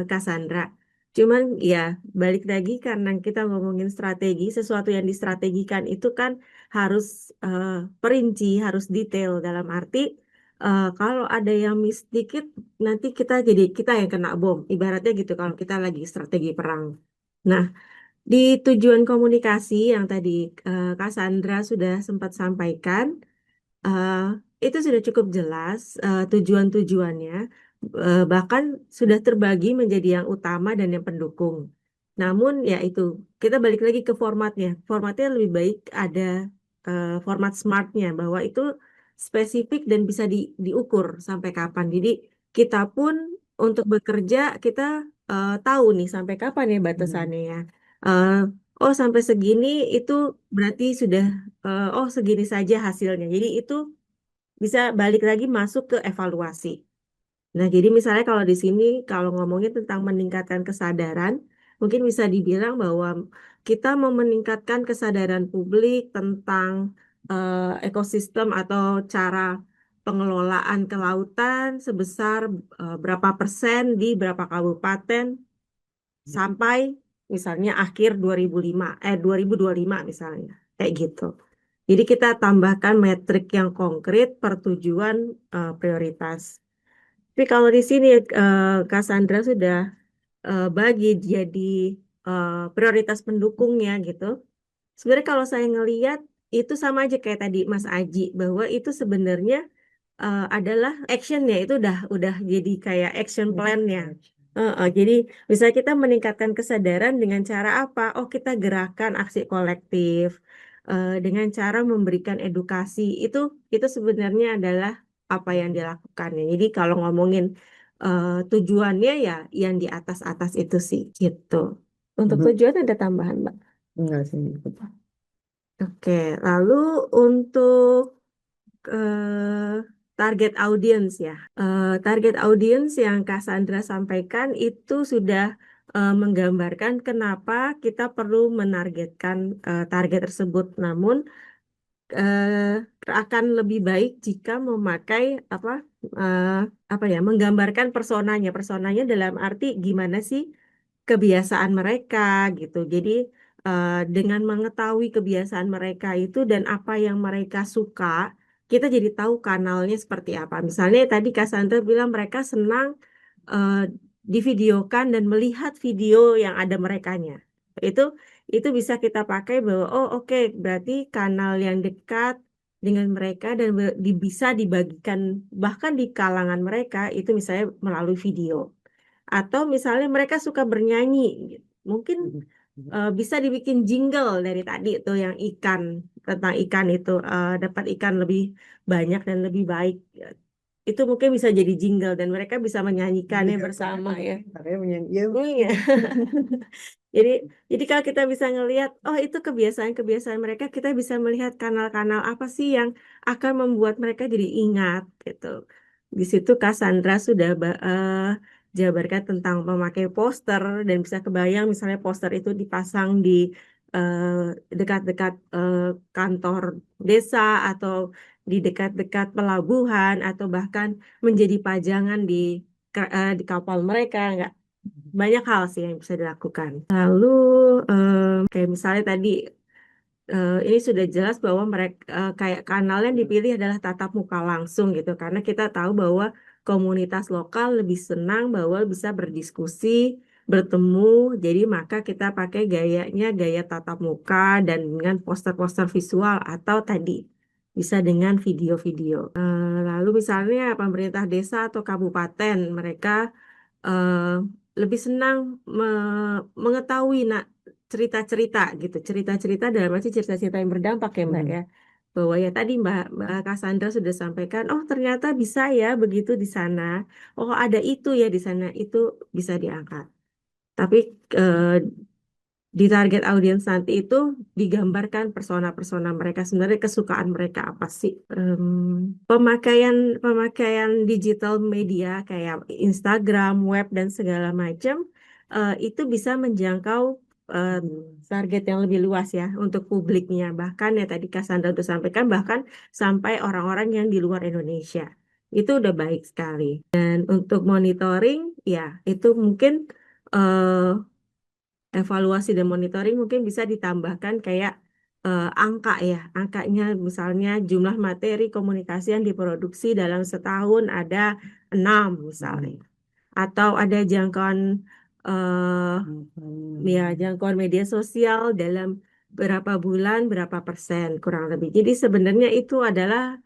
Speaker 2: Cassandra. Cuman ya balik lagi karena kita ngomongin strategi, sesuatu yang distrategikan itu kan harus eh, perinci, harus detail dalam arti kalau ada yang miss dikit nanti kita yang kena bom. Ibaratnya gitu kalau kita lagi strategi perang. Nah, di tujuan komunikasi yang tadi Cassandra sudah sempat sampaikan, eh, itu sudah cukup jelas tujuan-tujuannya, bahkan sudah terbagi menjadi yang utama dan yang pendukung. Namun ya itu, kita balik lagi ke formatnya. Formatnya lebih baik ada format smartnya, bahwa itu spesifik dan bisa diukur sampai kapan. Jadi kita pun untuk bekerja, kita tahu nih sampai kapan ya batasannya ya. Eh, oh sampai segini itu berarti sudah oh segini saja hasilnya. Jadi itu bisa balik lagi masuk ke evaluasi. Nah, jadi misalnya kalau di sini kalau ngomongin tentang meningkatkan kesadaran, mungkin bisa dibilang bahwa kita mau meningkatkan kesadaran publik tentang ekosistem atau cara pengelolaan kelautan sebesar berapa persen di berapa kabupaten sampai misalnya akhir 2025 misalnya kayak gitu. Jadi kita tambahkan metrik yang konkret per tujuan prioritas. Tapi kalau di sini Cassandra sudah bagi jadi prioritas pendukungnya gitu. Sebenarnya kalau saya ngelihat itu sama aja kayak tadi Mas Aji, bahwa itu sebenarnya adalah actionnya itu udah jadi kayak action plan-nya. Jadi bisa kita meningkatkan kesadaran dengan cara apa? Oh, kita gerakan aksi kolektif dengan cara memberikan edukasi. Itu sebenarnya adalah apa yang dilakukannya. Jadi kalau ngomongin tujuannya ya yang di atas-atas itu sih gitu. Untuk tujuan ada tambahan, Mbak.
Speaker 4: Enggak sih.
Speaker 2: Oke, lalu untuk target audience ya. Target audience yang Cassandra sampaikan itu sudah menggambarkan kenapa kita perlu menargetkan target tersebut. Namun akan lebih baik jika memakai eh, apa ya, menggambarkan personanya. Personanya dalam arti gimana sih kebiasaan mereka gitu. Jadi dengan mengetahui kebiasaan mereka itu dan apa yang mereka suka, kita jadi tahu kanalnya seperti apa. Misalnya tadi Cassandra bilang mereka senang eh, divideokan dan melihat video yang ada merekanya. Itu itu bisa kita pakai bahwa oh oke, berarti kanal yang dekat dengan mereka dan bisa dibagikan bahkan di kalangan mereka itu misalnya melalui video. Atau misalnya mereka suka bernyanyi, gitu. Mungkin bisa dibikin jingle dari tadi tuh yang ikan, tentang ikan itu dapat ikan lebih banyak dan lebih baik. itu mungkin bisa jadi jingle dan mereka bisa menyanyikannya
Speaker 4: Iya,
Speaker 2: bersama ya.
Speaker 4: makanya menyanyi. Ya,
Speaker 2: Iya. Jadi, jadi kalau kita bisa ngelihat, oh itu kebiasaan-kebiasaan mereka, kita bisa melihat kanal-kanal apa sih yang akan membuat mereka jadi ingat gitu. Di situ Cassandra sudah jabarkan tentang memakai poster dan bisa kebayang misalnya poster itu dipasang di dekat-dekat kantor desa atau di dekat-dekat pelabuhan atau bahkan menjadi pajangan di kapal mereka. Nggak banyak hal sih yang bisa dilakukan. Lalu kayak misalnya tadi ini sudah jelas bahwa mereka kayak kanal yang dipilih adalah tatap muka langsung gitu karena kita tahu bahwa komunitas lokal lebih senang bahwa bisa berdiskusi, bertemu. Jadi maka kita pakai gayanya gaya tatap muka dan dengan poster-poster visual atau tadi bisa dengan video-video. Lalu misalnya pemerintah desa atau kabupaten mereka eh, lebih senang mengetahui cerita-cerita gitu, cerita-cerita dalam arti cerita-cerita yang berdampak ya Mbak ya. Bahwa ya tadi Mbak Cassandra sudah sampaikan, oh ternyata bisa ya begitu di sana. Oh ada itu ya di sana, itu bisa diangkat. Tapi eh, di target audiens nanti itu digambarkan persona-persona mereka sebenarnya kesukaan mereka apa sih. Pemakaian pemakaian digital media kayak Instagram, web dan segala macam itu bisa menjangkau em, target yang lebih luas ya untuk publiknya. Bahkan ya tadi Cassandra udah sampaikan bahkan sampai orang-orang yang di luar Indonesia. Itu udah baik sekali. Dan untuk monitoring ya itu mungkin evaluasi dan monitoring mungkin bisa ditambahkan kayak angka ya, angkanya misalnya jumlah materi komunikasi yang diproduksi dalam setahun ada 6 misalnya, atau ada jangkauan jangkauan media sosial dalam berapa bulan, berapa persen kurang lebih. Jadi sebenarnya itu adalah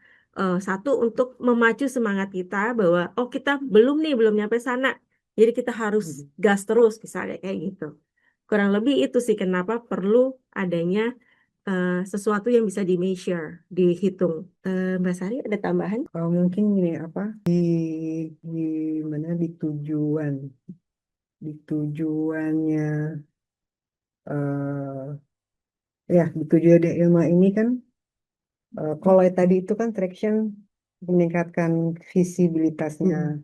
Speaker 2: satu untuk memacu semangat kita bahwa oh kita belum nyampe sana, jadi kita harus gas terus misalnya kayak gitu. Kurang lebih itu sih kenapa perlu adanya sesuatu yang bisa di-measure, dihitung. Mbak Sari ada tambahan?
Speaker 4: mungkin ini apa di mana di tujuannya eh di tujuan ilmu ini kan kalau yang tadi itu kan traction meningkatkan visibilitasnya.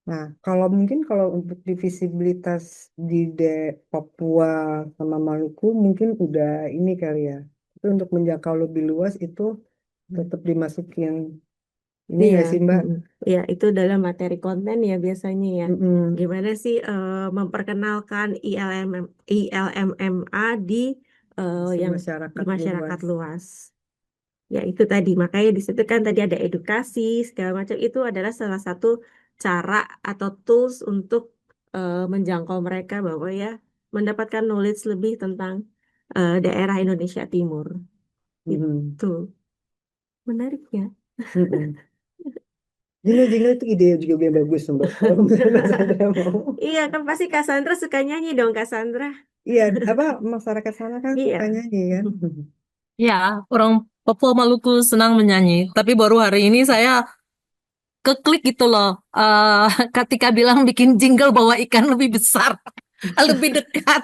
Speaker 4: Nah, kalau untuk di visibilitas di Papua sama Maluku mungkin udah ini kali ya. Itu untuk menjangkau lebih luas itu tetap dimasukin ini
Speaker 2: Iya,
Speaker 4: nggak sih Mbak?
Speaker 2: ya itu dalam materi konten ya biasanya ya.
Speaker 4: Mm-mm.
Speaker 2: Gimana sih memperkenalkan ILMMA di
Speaker 4: Si
Speaker 2: yang di
Speaker 4: masyarakat
Speaker 2: masyarakat
Speaker 4: luas.
Speaker 2: luas. Ya itu tadi, makanya di situ kan tadi ada edukasi segala macam itu adalah salah satu cara atau tools untuk menjangkau mereka bahwa ya mendapatkan knowledge lebih tentang daerah Indonesia Timur.
Speaker 4: Mm-mm.
Speaker 2: Itu menariknya.
Speaker 4: Mm-mm. Jingle-jingle itu ide juga yang bagus Mbak. Kalau misalnya Mbak Sandra mau.
Speaker 2: Iya kan pasti Cassandra suka nyanyi dong Cassandra.
Speaker 4: Iya, apa masyarakat sana kan suka
Speaker 2: Iya.
Speaker 4: nyanyi kan?
Speaker 5: Ya, orang Papua Maluku senang menyanyi. Tapi baru hari ini saya keklik gitu loh. Ketika bilang bikin jingle bawa ikan lebih besar, lebih dekat.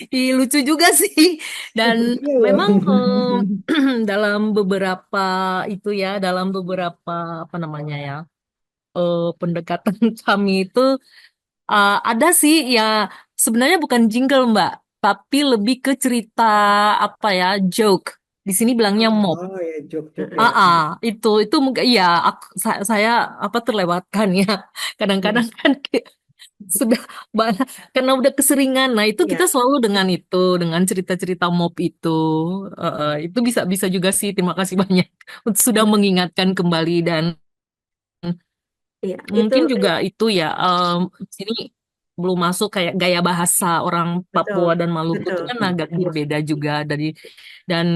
Speaker 5: Ih, lucu juga sih. Dan
Speaker 4: Iya loh.
Speaker 5: memang dalam beberapa itu ya, dalam beberapa apa namanya ya, pendekatan kami itu ada sih ya sebenarnya bukan jingle Mbak, tapi lebih ke cerita apa ya, joke. Di sini bilangnya mob.
Speaker 4: Oh ya, jok-jok ya.
Speaker 5: Itu mungkin ya saya apa terlewatkan ya. Kadang-kadang kan sudah banyak karena udah keseringan. Nah, itu kita
Speaker 2: Iya.
Speaker 5: selalu dengan itu, dengan cerita-cerita mob itu. Itu bisa bisa juga sih. Terima kasih banyak untuk sudah mengingatkan kembali dan
Speaker 2: Iya, itu
Speaker 5: mungkin juga itu ya. Sini belum masuk kayak gaya bahasa orang
Speaker 2: betul.
Speaker 5: Papua dan Maluku itu
Speaker 2: Betul.
Speaker 5: kan agak berbeda juga dari dan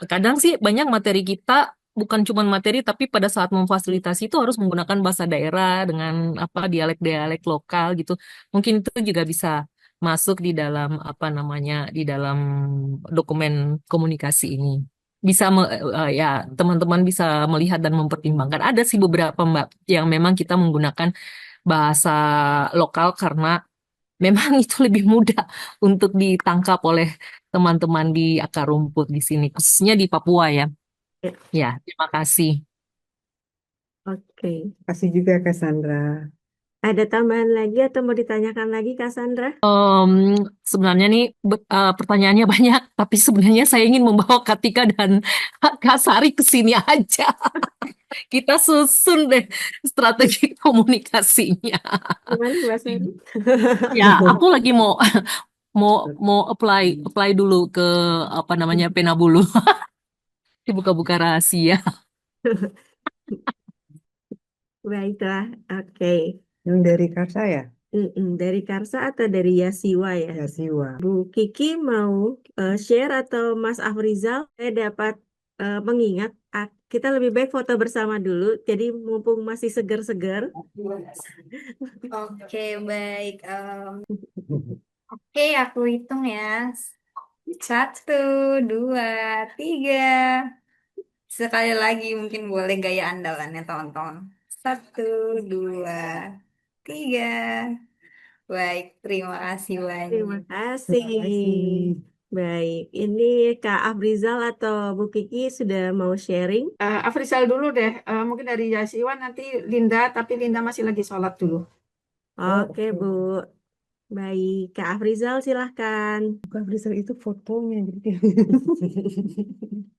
Speaker 5: kadang sih banyak materi kita bukan cuma materi tapi pada saat memfasilitasi itu harus menggunakan bahasa daerah dengan apa dialek-dialek lokal gitu. Mungkin itu juga bisa masuk di dalam apa namanya di dalam dokumen komunikasi ini. bisa ya teman-teman bisa melihat dan mempertimbangkan. Ada sih beberapa Mbak yang memang kita menggunakan bahasa lokal karena memang itu lebih mudah untuk ditangkap oleh teman-teman di akar rumput di sini, khususnya di Papua ya.
Speaker 2: Ya,
Speaker 5: Ya, terima kasih.
Speaker 2: oke.
Speaker 4: Kasih juga Cassandra.
Speaker 2: Ada tambahan lagi atau mau ditanyakan lagi, Cassandra?
Speaker 5: Sebenarnya nih pertanyaannya banyak, tapi sebenarnya saya ingin membawa Katika dan Kak Sari ke sini aja. Kita susun deh strategi komunikasinya.
Speaker 2: Gimana, Mbak Sari?
Speaker 5: Ya, aku lagi mau mau mau apply dulu ke apa namanya Penabulu. Dibuka-buka rahasia.
Speaker 2: Baiklah, oke.
Speaker 4: Yang dari Karsa ya?
Speaker 2: Dari Karsa atau dari Yasiwa ya?
Speaker 4: Ya Siwa.
Speaker 2: Bu Kiki mau share atau Mas Afrizal? Saya dapat mengingat kita lebih baik foto bersama dulu. Jadi mumpung masih segar-segar.
Speaker 1: Oke, baik. Oke, aku hitung ya. 1, 2, 3. Sekali lagi mungkin boleh gaya andalannya teman-teman. 1, 2, 3. Baik, terima kasih
Speaker 2: Terima
Speaker 1: banyak.
Speaker 2: kasih.
Speaker 4: Terima kasih.
Speaker 2: Baik, ini Kak Afrizal atau Bu Kiki sudah mau sharing?
Speaker 6: Afrizal dulu deh. Mungkin dari Yasiwan nanti Linda, tapi Linda masih lagi sholat dulu.
Speaker 4: Oh,
Speaker 2: Oke, Bu. Baik, Kak Afrizal silahkan.
Speaker 4: bukan Rizal itu fotonya. Jadi.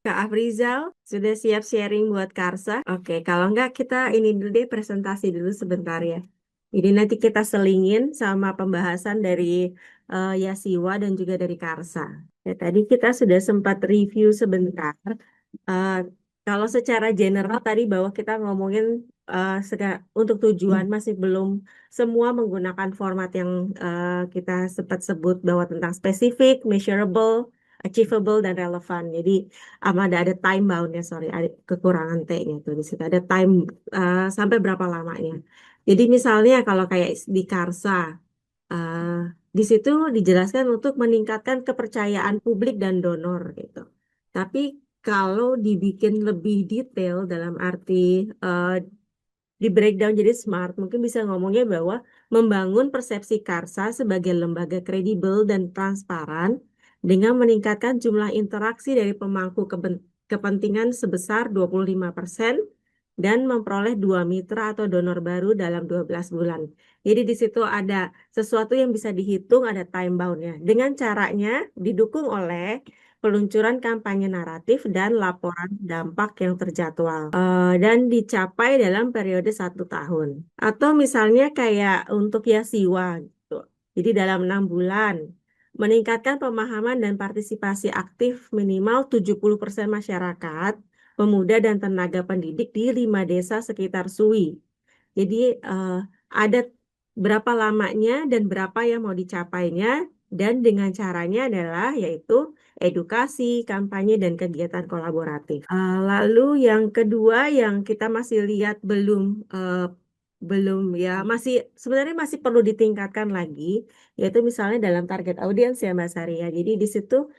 Speaker 2: Kak Afrizal sudah siap sharing buat Karsa? Oke, kalau enggak kita ini dulu deh presentasi dulu sebentar ya. Jadi nanti kita selingin sama pembahasan dari Yasiwa dan juga dari Karsa. Ya, tadi kita sudah sempat review sebentar. Eh, Kalau secara general tadi bahwa kita ngomongin untuk tujuan masih belum semua menggunakan format yang kita sempat sebut bahwa tentang spesifik, measurable, achievable, dan relevan. Jadi ada time boundnya, sorry, ada kekurangan T-nya tuh di situ. Ada time sampai berapa lamanya. Jadi misalnya kalau kayak di Karsa, eh, di situ dijelaskan untuk meningkatkan kepercayaan publik dan donor gitu. Tapi kalau dibikin lebih detail dalam arti eh, di breakdown jadi smart, mungkin bisa ngomongnya bahwa membangun persepsi Karsa sebagai lembaga kredibel dan transparan dengan meningkatkan jumlah interaksi dari pemangku kepentingan sebesar 25% dan memperoleh 2 mitra atau donor baru dalam 12 bulan. Jadi di situ ada sesuatu yang bisa dihitung, ada time bound-nya. Dengan caranya didukung oleh peluncuran kampanye naratif dan laporan dampak yang terjadwal dan dicapai dalam periode 1 tahun. Atau misalnya kayak untuk Yasiwa gitu. Jadi dalam 6 bulan meningkatkan pemahaman dan partisipasi aktif minimal 70% masyarakat, pemuda dan tenaga pendidik di 5 desa sekitar Sui. Jadi ada berapa lamanya dan berapa yang mau dicapainya dan dengan caranya adalah yaitu edukasi, kampanye, dan kegiatan kolaboratif. Lalu yang kedua yang kita masih lihat belum ya masih sebenarnya masih perlu ditingkatkan lagi yaitu misalnya dalam target audiens ya Mbak Sari ya. Jadi di situ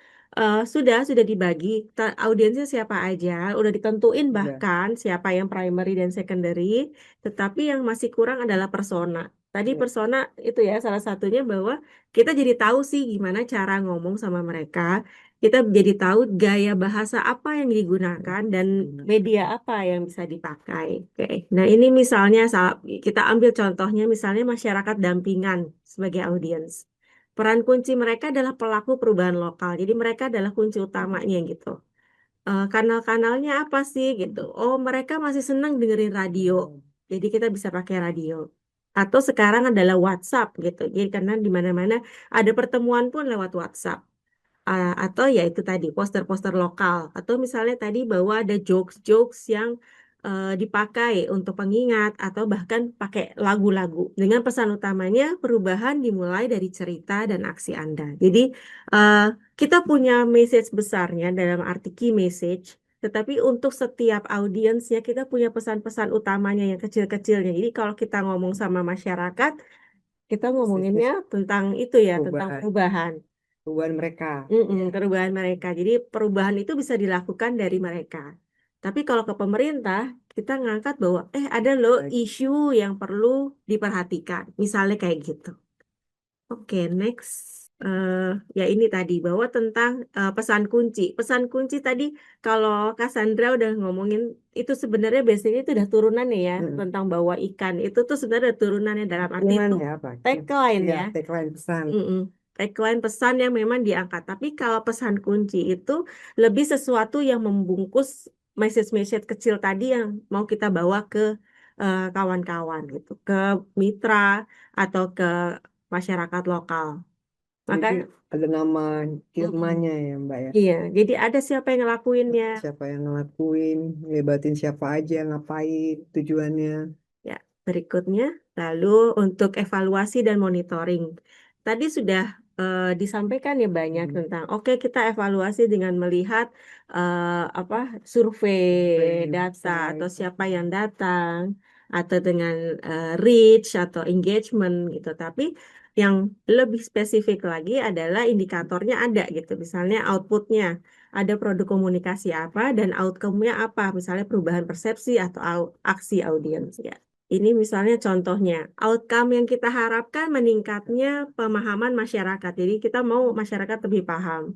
Speaker 2: sudah dibagi audiensnya siapa aja, udah ditentuin
Speaker 4: Udah.
Speaker 2: bahkan siapa yang primary dan secondary, tetapi yang masih kurang adalah persona. Tadi
Speaker 4: Ya.
Speaker 2: persona itu ya salah satunya bahwa kita jadi tahu sih gimana cara ngomong sama mereka. Kita jadi tahu gaya bahasa apa yang digunakan dan media apa yang bisa dipakai. Oke. Nah, ini misalnya kita ambil contohnya misalnya masyarakat dampingan sebagai audiens. Peran kunci mereka adalah pelaku perubahan lokal. Jadi mereka adalah kunci utamanya gitu. Kanal-kanalnya apa sih gitu? Oh, mereka masih senang dengerin radio. Jadi kita bisa pakai radio. Atau sekarang adalah WhatsApp gitu. Jadi karena di mana-mana ada pertemuan pun lewat WhatsApp. Atau ya itu tadi poster-poster lokal atau misalnya tadi bahwa ada jokes-jokes yang dipakai untuk pengingat atau bahkan pakai lagu-lagu dengan pesan utamanya perubahan dimulai dari cerita dan aksi Anda. Jadi eh, kita punya message besarnya dalam arti key message, tetapi untuk setiap audiensnya kita punya pesan-pesan utamanya yang kecil-kecilnya. Jadi kalau kita ngomong sama masyarakat, kita ngomonginnya tentang itu ya, tentang
Speaker 4: Perubahan.
Speaker 2: perubahan.
Speaker 4: perubahan mereka.
Speaker 2: Perubahan mereka. Jadi perubahan itu bisa dilakukan dari mereka. Tapi kalau ke pemerintah, kita ngangkat bahwa ada loh
Speaker 4: Baik.
Speaker 2: isu yang perlu diperhatikan. Misalnya kayak gitu. Oke, next. Ya ini tadi bahwa tentang pesan kunci. Pesan kunci tadi kalau Cassandra udah ngomongin itu sebenarnya biasanya itu udah turunannya ya
Speaker 4: Mm-mm.
Speaker 2: tentang bawa ikan. Itu tuh sebenarnya turunannya dalam arti
Speaker 4: Gimana
Speaker 2: itu
Speaker 4: ya apa?
Speaker 2: tagline
Speaker 4: Iya,
Speaker 2: ya.
Speaker 4: tagline pesan.
Speaker 2: Tagline pesan yang memang diangkat. Tapi kalau pesan kunci itu lebih sesuatu yang membungkus message-message kecil tadi yang mau kita bawa ke kawan-kawan gitu, ke mitra atau ke masyarakat lokal. Maka,
Speaker 4: Jadi ada nama
Speaker 2: mm-mm.
Speaker 4: firmanya ya Mbak ya.
Speaker 2: Iya, jadi ada siapa yang ngelakuinnya.
Speaker 4: Siapa yang ngelakuin, ngelibatin siapa aja, ngapain, tujuannya.
Speaker 2: Ya, berikutnya, lalu untuk evaluasi dan monitoring. Tadi sudah disampaikan ya banyak
Speaker 4: Hmm.
Speaker 2: tentang, oke kita evaluasi dengan melihat apa survei data atau
Speaker 4: Website.
Speaker 2: siapa yang datang, atau dengan reach atau engagement gitu. Tapi yang lebih spesifik lagi adalah indikatornya ada gitu. Misalnya outputnya, ada produk komunikasi apa dan outcome-nya apa. Misalnya perubahan persepsi atau aksi audiens ya. Ini misalnya contohnya, outcome yang kita harapkan meningkatnya pemahaman masyarakat. Jadi kita mau masyarakat lebih paham.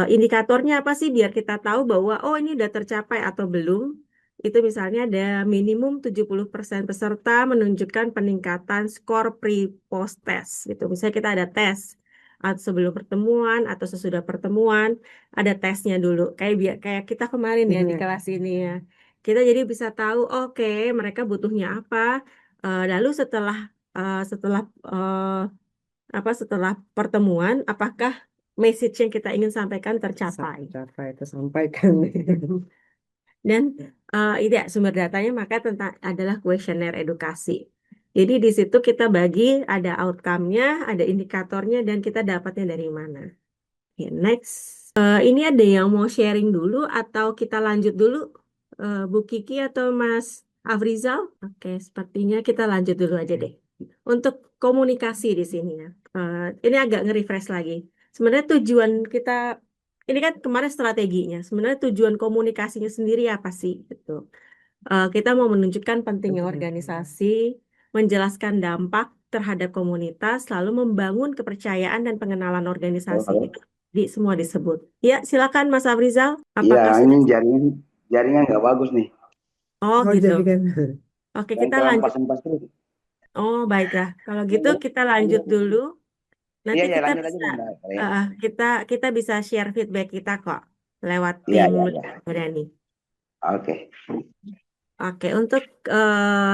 Speaker 2: Indikatornya apa sih biar kita tahu bahwa oh ini udah tercapai atau belum. Itu misalnya ada minimum 70% peserta menunjukkan peningkatan skor pre-post test gitu. Misalnya kita ada tes atau sebelum pertemuan atau sesudah pertemuan ada tesnya dulu. Kayak kita kemarin ya di
Speaker 4: Iya.
Speaker 2: kelas ini ya. Kita jadi bisa tahu oke mereka butuhnya apa. Lalu setelah eh, setelah eh, setelah pertemuan apakah message yang kita ingin sampaikan tercapai.
Speaker 4: Tercapai, tersampaikan.
Speaker 2: Dan ini ya, sumber datanya maka tentang adalah kuesioner edukasi. Jadi di situ kita bagi ada outcome-nya, ada indikatornya, dan kita dapatnya dari mana. Oke, next. Ini ada yang mau sharing dulu atau kita lanjut dulu, Bu Kiki atau Mas Afrizal? Oke, sepertinya kita lanjut dulu aja deh. Untuk komunikasi di sini ya. Ini agak nge-refresh lagi. Sebenarnya tujuan kita, ini kan kemarin strateginya. Sebenarnya tujuan komunikasinya sendiri apa sih? Gitu. Kita mau menunjukkan pentingnya organisasi, menjelaskan dampak terhadap komunitas, lalu membangun kepercayaan dan pengenalan organisasi.
Speaker 7: Halo.
Speaker 2: Itu semua disebut. Ya, silakan Mas Afrizal.
Speaker 7: Iya,
Speaker 2: Apakah
Speaker 7: ini
Speaker 2: sudah?
Speaker 7: jaringan nggak bagus nih.
Speaker 2: Oh,
Speaker 4: Oh,
Speaker 2: gitu.
Speaker 4: jadi kan.
Speaker 2: Oke,
Speaker 7: Yang
Speaker 2: kita lanjut.
Speaker 7: kelampas-lempas terus.
Speaker 2: Oh, baiklah. Kalau gitu kita lanjut dulu.
Speaker 7: Iya,
Speaker 2: Nanti
Speaker 7: ya
Speaker 2: kita
Speaker 7: lanjut aja
Speaker 2: bisa
Speaker 7: nih Mbak. Ya.
Speaker 2: kita bisa share feedback kita kok lewat
Speaker 7: Iya,
Speaker 2: tim
Speaker 7: iya, iya.
Speaker 2: Berani.
Speaker 7: Oke.
Speaker 2: Oke, untuk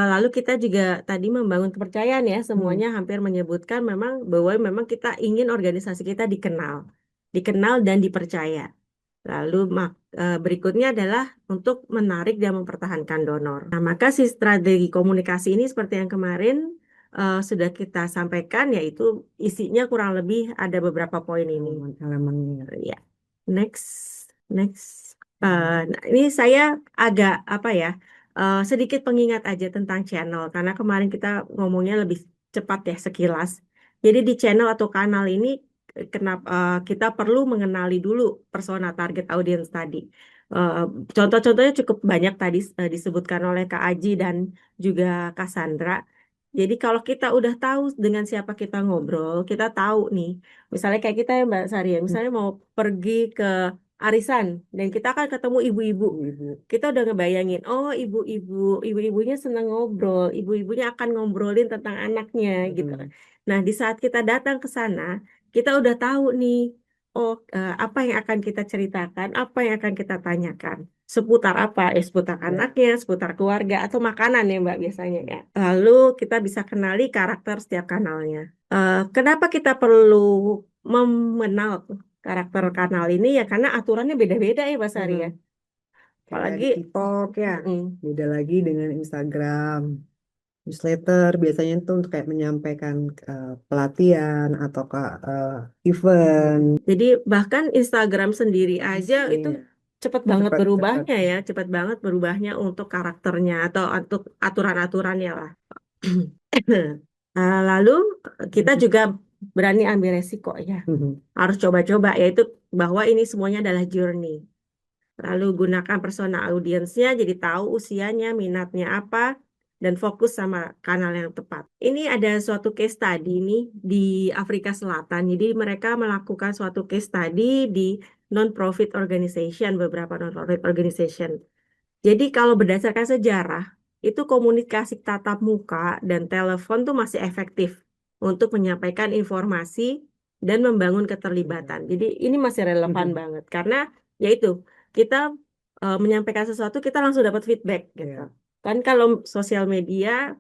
Speaker 2: lalu kita juga tadi membangun kepercayaan ya, semuanya hampir menyebutkan memang bahwa memang kita ingin organisasi kita dikenal dan dipercaya. Lalu berikutnya adalah untuk menarik dan mempertahankan donor. Nah, maka si strategi komunikasi ini seperti yang kemarin sudah kita sampaikan, yaitu isinya kurang lebih ada beberapa poin ini.
Speaker 4: Elemennya.
Speaker 2: Ya, next, next. Nah, ini saya agak apa ya? Sedikit pengingat aja tentang channel karena kemarin kita ngomongnya lebih cepat ya sekilas. Jadi di channel atau kanal ini kenapa kita perlu mengenali dulu persona target audience tadi. Eh, Contoh-contohnya cukup banyak tadi disebutkan oleh Kak Aji dan juga Kak Sandra. Jadi kalau kita udah tahu dengan siapa kita ngobrol, kita tahu nih. Misalnya kayak kita ya Mbak Sari, ya, misalnya mau pergi ke arisan dan kita akan ketemu ibu-ibu. Kita udah ngebayangin, oh ibu-ibunya senang ngobrol, ibu-ibunya akan ngobrolin tentang anaknya gitu. Nah, di saat kita datang ke sana, kita udah tahu nih, oh apa yang akan kita ceritakan, apa yang akan kita tanyakan. Seputar apa? Seputar anaknya, seputar keluarga, atau makanan ya Mbak biasanya ya. Lalu kita bisa kenali karakter setiap kanalnya. Kenapa kita perlu mengenal karakter kanal ini ya karena aturannya beda-beda ya Mas Ari ya.
Speaker 4: Kayak
Speaker 2: Apalagi
Speaker 4: di TikTok ya.
Speaker 2: mm,
Speaker 4: Beda lagi dengan Instagram. Newsletter biasanya itu untuk kayak menyampaikan pelatihan atau ke event.
Speaker 2: jadi bahkan Instagram sendiri aja itu
Speaker 4: Iya.
Speaker 2: cepat banget
Speaker 4: Cepat,
Speaker 2: berubahnya ya, cepat banget berubahnya untuk karakternya atau untuk aturan-aturannya lah. Lalu kita juga berani ambil resiko ya. Harus coba-coba, yaitu bahwa ini semuanya adalah journey. Lalu gunakan persona audiensnya, jadi tahu usianya, minatnya apa, dan fokus sama kanal yang tepat. Ini ada suatu case study nih di Afrika Selatan. Jadi mereka melakukan suatu case study di non-profit organization, beberapa non-profit organization. Jadi kalau berdasarkan sejarah, itu komunikasi tatap muka dan telepon tuh masih efektif untuk menyampaikan informasi dan membangun keterlibatan. Jadi ini masih relevan banget karena yaitu kita menyampaikan sesuatu kita langsung dapat feedback gitu. Kan kalau sosial media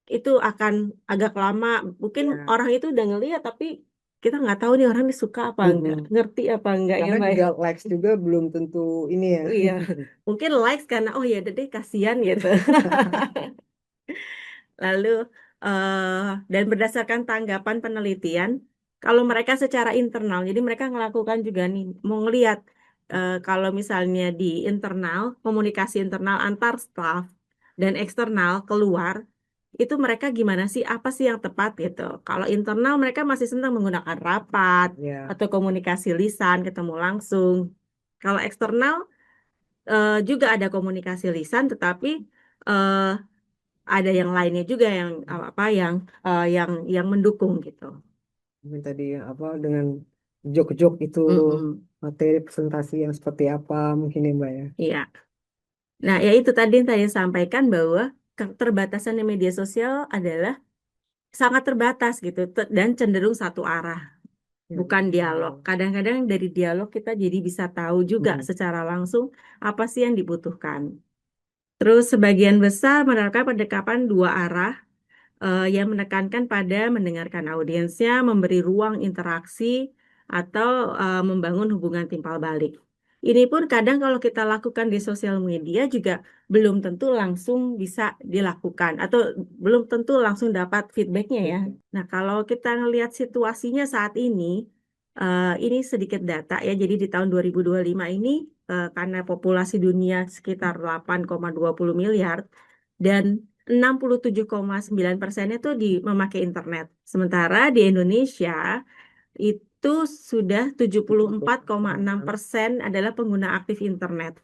Speaker 2: itu akan agak lama, mungkin orang itu udah ngeliat tapi kita nggak tahu nih orang ini suka apa enggak, ngerti apa enggak ya
Speaker 4: Karena
Speaker 2: Mbak ya.
Speaker 4: juga likes juga belum tentu ini ya.
Speaker 2: Iya, mungkin likes karena oh ya udah deh kasihan gitu. Lalu dan berdasarkan tanggapan penelitian, kalau mereka secara internal, jadi mereka melakukan juga nih mau ngelihat kalau misalnya di internal komunikasi internal antar staff dan eksternal keluar itu mereka gimana sih apa sih yang tepat gitu. Kalau internal mereka masih senang menggunakan rapat atau komunikasi lisan ketemu langsung. Kalau eksternal juga ada komunikasi lisan, tetapi eh, ada yang lainnya juga yang apa yang mendukung gitu.
Speaker 4: Mungkin tadi apa dengan jok-jok itu materi presentasi yang seperti apa mungkin ya Mbak ya.
Speaker 2: Iya. Nah, ya itu tadi yang saya sampaikan bahwa keterbatasan di media sosial adalah sangat terbatas gitu dan cenderung satu arah, bukan dialog. Kadang-kadang dari dialog kita jadi bisa tahu juga secara langsung apa sih yang dibutuhkan. Terus sebagian besar menerapkan pendekatan dua arah yang menekankan pada mendengarkan audiensnya, memberi ruang interaksi, atau membangun hubungan timbal balik. Ini pun kadang kalau kita lakukan di sosial media juga belum tentu langsung bisa dilakukan atau belum tentu langsung dapat feedbacknya ya. Nah, kalau kita ngelihat situasinya saat ini sedikit data ya. Jadi di tahun 2025 ini karena populasi dunia sekitar 8,20 miliar dan 67,9% itu memakai internet. Sementara di Indonesia itu sudah 74,6% adalah pengguna aktif internet.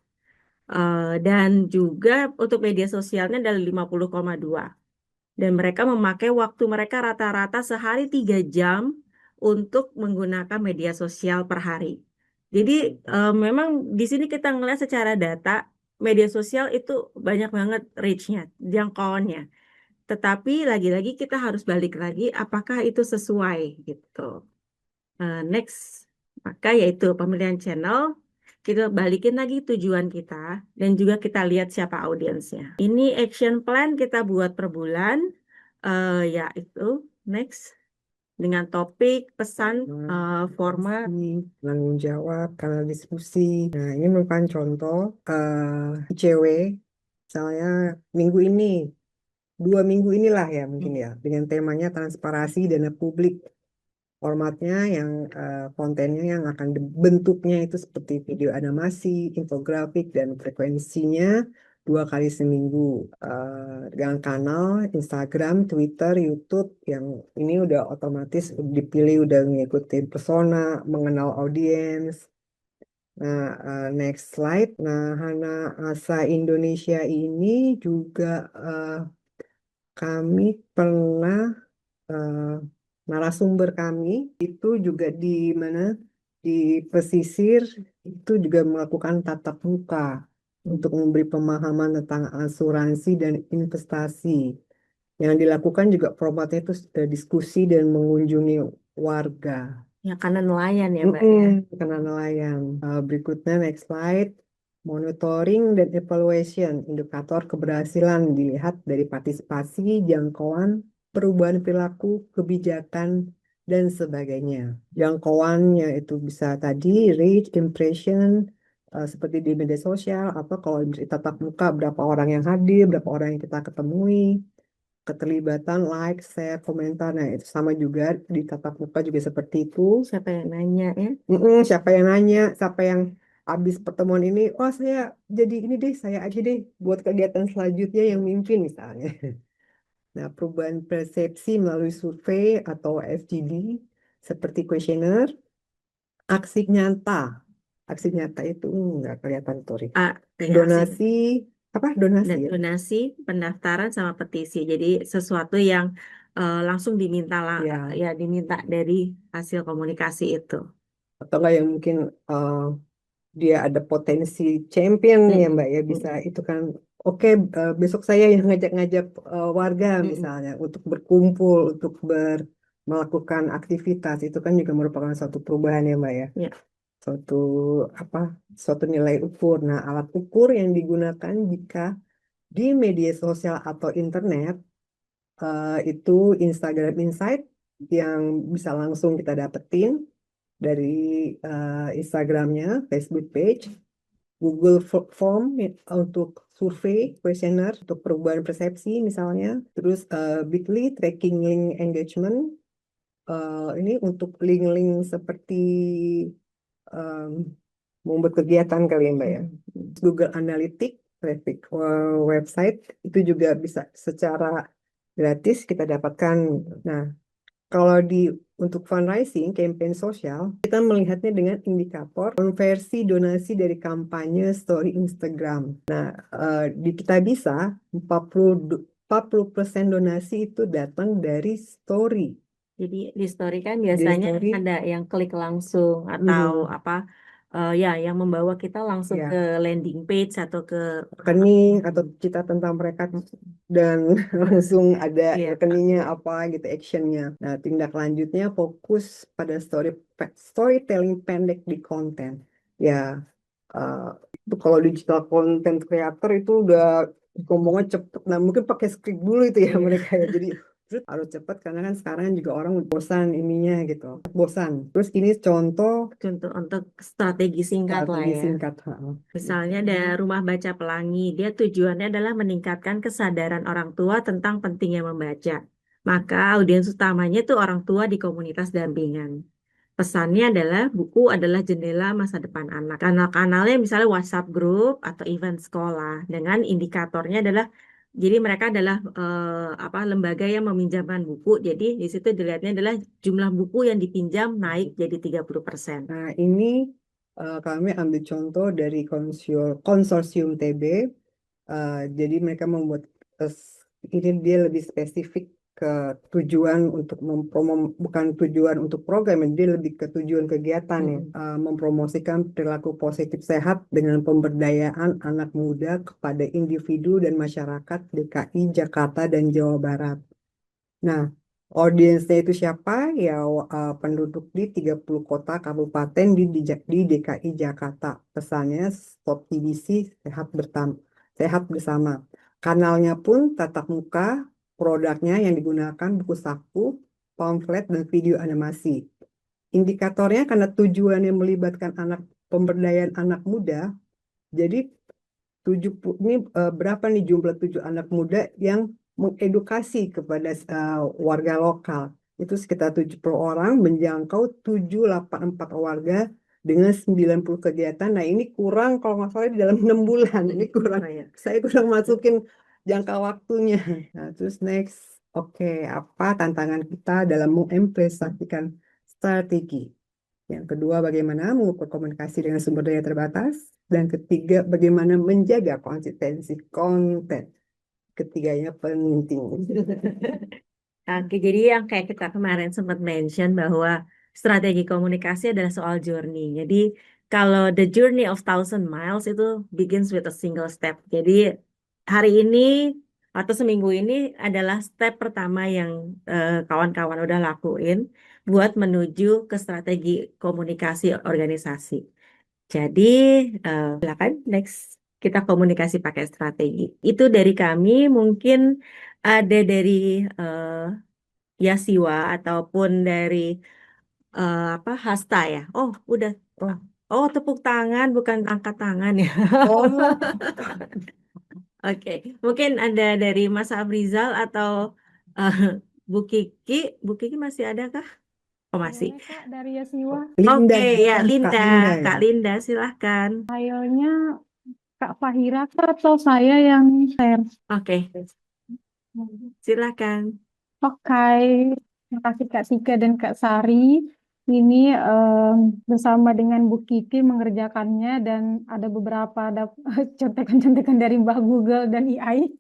Speaker 2: Dan juga untuk media sosialnya adalah 50,2. Dan mereka memakai waktu mereka rata-rata sehari 3 jam untuk menggunakan media sosial per hari. Jadi memang di sini kita ngelihat secara data media sosial itu banyak banget reach-nya, jangkauannya. Tetapi lagi-lagi kita harus balik lagi apakah itu sesuai gitu. Next, maka yaitu pemilihan channel, kita balikin lagi tujuan kita dan juga kita lihat siapa audiensnya. Ini action plan kita buat per bulan, yaitu next dengan topik, pesan, format.
Speaker 4: Tanggung jawab, kanal diskusi. Nah, ini merupakan contoh ICW, misalnya minggu ini, 2 minggu inilah ya mungkin ya, dengan temanya transparansi dana publik. Formatnya yang kontennya yang akan bentuknya itu seperti video animasi, infografik, dan frekuensinya 2 kali seminggu dengan kanal Instagram, Twitter, YouTube yang ini udah otomatis dipilih udah ngikutin persona, mengenal audiens. Nah, next slide. Nah, Hana Asa Indonesia ini juga kami pernah narasumber kami itu juga di mana di pesisir itu juga melakukan tatap muka untuk memberi pemahaman tentang asuransi dan investasi. Yang dilakukan juga formatnya itu diskusi dan mengunjungi warga.
Speaker 2: Ya karena nelayan ya Mbak ya.
Speaker 4: Karena nelayan. Berikutnya next slide. Monitoring dan evaluation indikator keberhasilan dilihat dari partisipasi, jangkauan, perubahan perilaku, kebijakan, dan sebagainya. Jangkauannya itu bisa tadi reach, impression, seperti di media sosial, atau kalau di tatap muka berapa orang yang hadir, berapa orang yang kita ketemui, keterlibatan, like, share, komentar. Nah, itu sama juga di tatap muka juga seperti itu.
Speaker 2: Siapa yang nanya ya?
Speaker 4: Siapa yang nanya, siapa yang habis pertemuan ini, oh saya jadi ini deh, saya aja deh buat kegiatan selanjutnya yang mimpin misalnya. Nah, perubahan persepsi melalui survei atau FGD seperti kuesioner, aksi nyata. Aksi nyata itu nggak kelihatan, sorry.
Speaker 2: Ya, aksi
Speaker 4: Donasi, apa donasi ya?
Speaker 2: donasi, pendaftaran sama petisi. Jadi sesuatu yang langsung diminta
Speaker 4: Ya,
Speaker 2: ya diminta dari hasil komunikasi itu.
Speaker 4: atau nggak yang mungkin dia ada potensi champion ya Mbak ya, bisa itu kan. Oke, besok saya yang ngajak-ngajak warga misalnya untuk berkumpul, untuk melakukan aktivitas, itu kan juga merupakan suatu perubahan ya Mbak ya.
Speaker 2: Ya.
Speaker 4: Suatu apa? Suatu nilai ukur. Nah, alat ukur yang digunakan jika di media sosial atau internet itu Instagram Insight yang bisa langsung kita dapetin dari Instagramnya, Facebook page, Google Form untuk survei, kuesioner untuk perubahan persepsi misalnya, terus Bitly tracking link engagement, ini untuk link-link seperti em, membuat kegiatan kali ya Mbak ya. Google Analytics, traffic website itu juga bisa secara gratis kita dapatkan. Nah, kalau untuk fundraising, campaign sosial, kita melihatnya dengan indikator konversi donasi dari kampanye story Instagram. Nah, di Kitabisa 40% donasi itu datang dari story.
Speaker 2: Jadi di story kan
Speaker 4: Jadi
Speaker 2: biasanya
Speaker 4: story,
Speaker 2: ada yang klik langsung atau apa ya yang membawa kita langsung
Speaker 4: ya,
Speaker 2: ke landing page atau ke
Speaker 4: rekening atau cerita tentang mereka dan langsung ada
Speaker 2: Iya.
Speaker 4: rekeningnya apa gitu, actionnya. Nah, tindak lanjutnya fokus pada storytelling pendek di konten. Ya, uh, itu kalau digital content creator itu udah ngomongnya cepet. Nah, mungkin pakai script dulu itu ya mereka ya. Jadi harus cepat karena kan sekarang juga orang bosan ininya gitu. Bosan. Terus ini contoh
Speaker 2: untuk strategi singkat lah
Speaker 4: strategi
Speaker 2: ya.
Speaker 4: singkat.
Speaker 2: Misalnya ada rumah baca pelangi, dia tujuannya adalah meningkatkan kesadaran orang tua tentang pentingnya membaca. Maka audiens utamanya itu orang tua di komunitas dampingan. Pesannya adalah buku adalah jendela masa depan anak. Kanal-kanalnya misalnya WhatsApp group atau event sekolah dengan indikatornya adalah jadi mereka adalah lembaga yang meminjamkan buku. Jadi di situ dilihatnya adalah jumlah buku yang dipinjam naik jadi 30%.
Speaker 4: Nah, ini kami ambil contoh dari konsorsium TB. Jadi mereka membuat ini dia lebih spesifik ke tujuan untuk bukan tujuan untuk program, dia lebih ke tujuan kegiatan ya. Mempromosikan perilaku positif sehat dengan pemberdayaan anak muda kepada individu dan masyarakat DKI, Jakarta, dan Jawa Barat. Nah, audiensnya itu siapa? Ya, penduduk di 30 kota kabupaten di DKI Jakarta. Pesannya Stop TBC, sehat bersama. Kanalnya pun tatap muka, produknya yang digunakan buku saku, pamflet, dan video animasi. Indikatornya karena tujuannya melibatkan pemberdayaan anak muda, jadi 70 ini berapa nih jumlah 7 anak muda yang mengedukasi kepada warga lokal. Itu sekitar 70 orang menjangkau 784 warga dengan 90 kegiatan. Nah, ini kurang kalau nggak salah di dalam 6 bulan. Ini kurang, saya kurang masukin jangka waktunya. Nah, terus next. Oke, apa tantangan kita dalam mengimplementasikan strategi? Yang kedua, bagaimana mengukur komunikasi dengan sumber daya terbatas. Dan ketiga, bagaimana menjaga konsistensi konten. Ketiganya penting.
Speaker 2: Oke, jadi yang kayak kita kemarin sempat mention bahwa strategi komunikasi adalah soal journey. Jadi kalau the journey of 1,000 miles itu begins with a single step. Jadi hari ini atau seminggu ini adalah step pertama yang kawan-kawan udah lakuin buat menuju ke strategi komunikasi organisasi. Jadi silakan next kita komunikasi pakai strategi. Itu dari kami, mungkin ada dari Yasiwa ataupun dari Hasta ya. Oh, udah. Oh, tepuk tangan bukan angkat tangan ya.
Speaker 4: Oh,
Speaker 2: Oke, mungkin ada dari Mas Afrizal atau eh, Bu Kiki. Bu Kiki masih ada kah? Oh, masih.
Speaker 8: Boleh Kak dari Yasiwa.
Speaker 4: Linda,
Speaker 2: Oke, ya
Speaker 4: Kak
Speaker 2: Linda,
Speaker 4: Linda ya.
Speaker 2: Kak Linda silahkan.
Speaker 8: Ayonya Kak Fahira Kak, atau saya yang share?
Speaker 2: Oke, silahkan.
Speaker 8: Oke. Terima kasih Kak Sika dan Kak Sari. Ini bersama dengan Bu Kiki mengerjakannya dan ada beberapa contekan-contekan dari Mbah Google dan AI.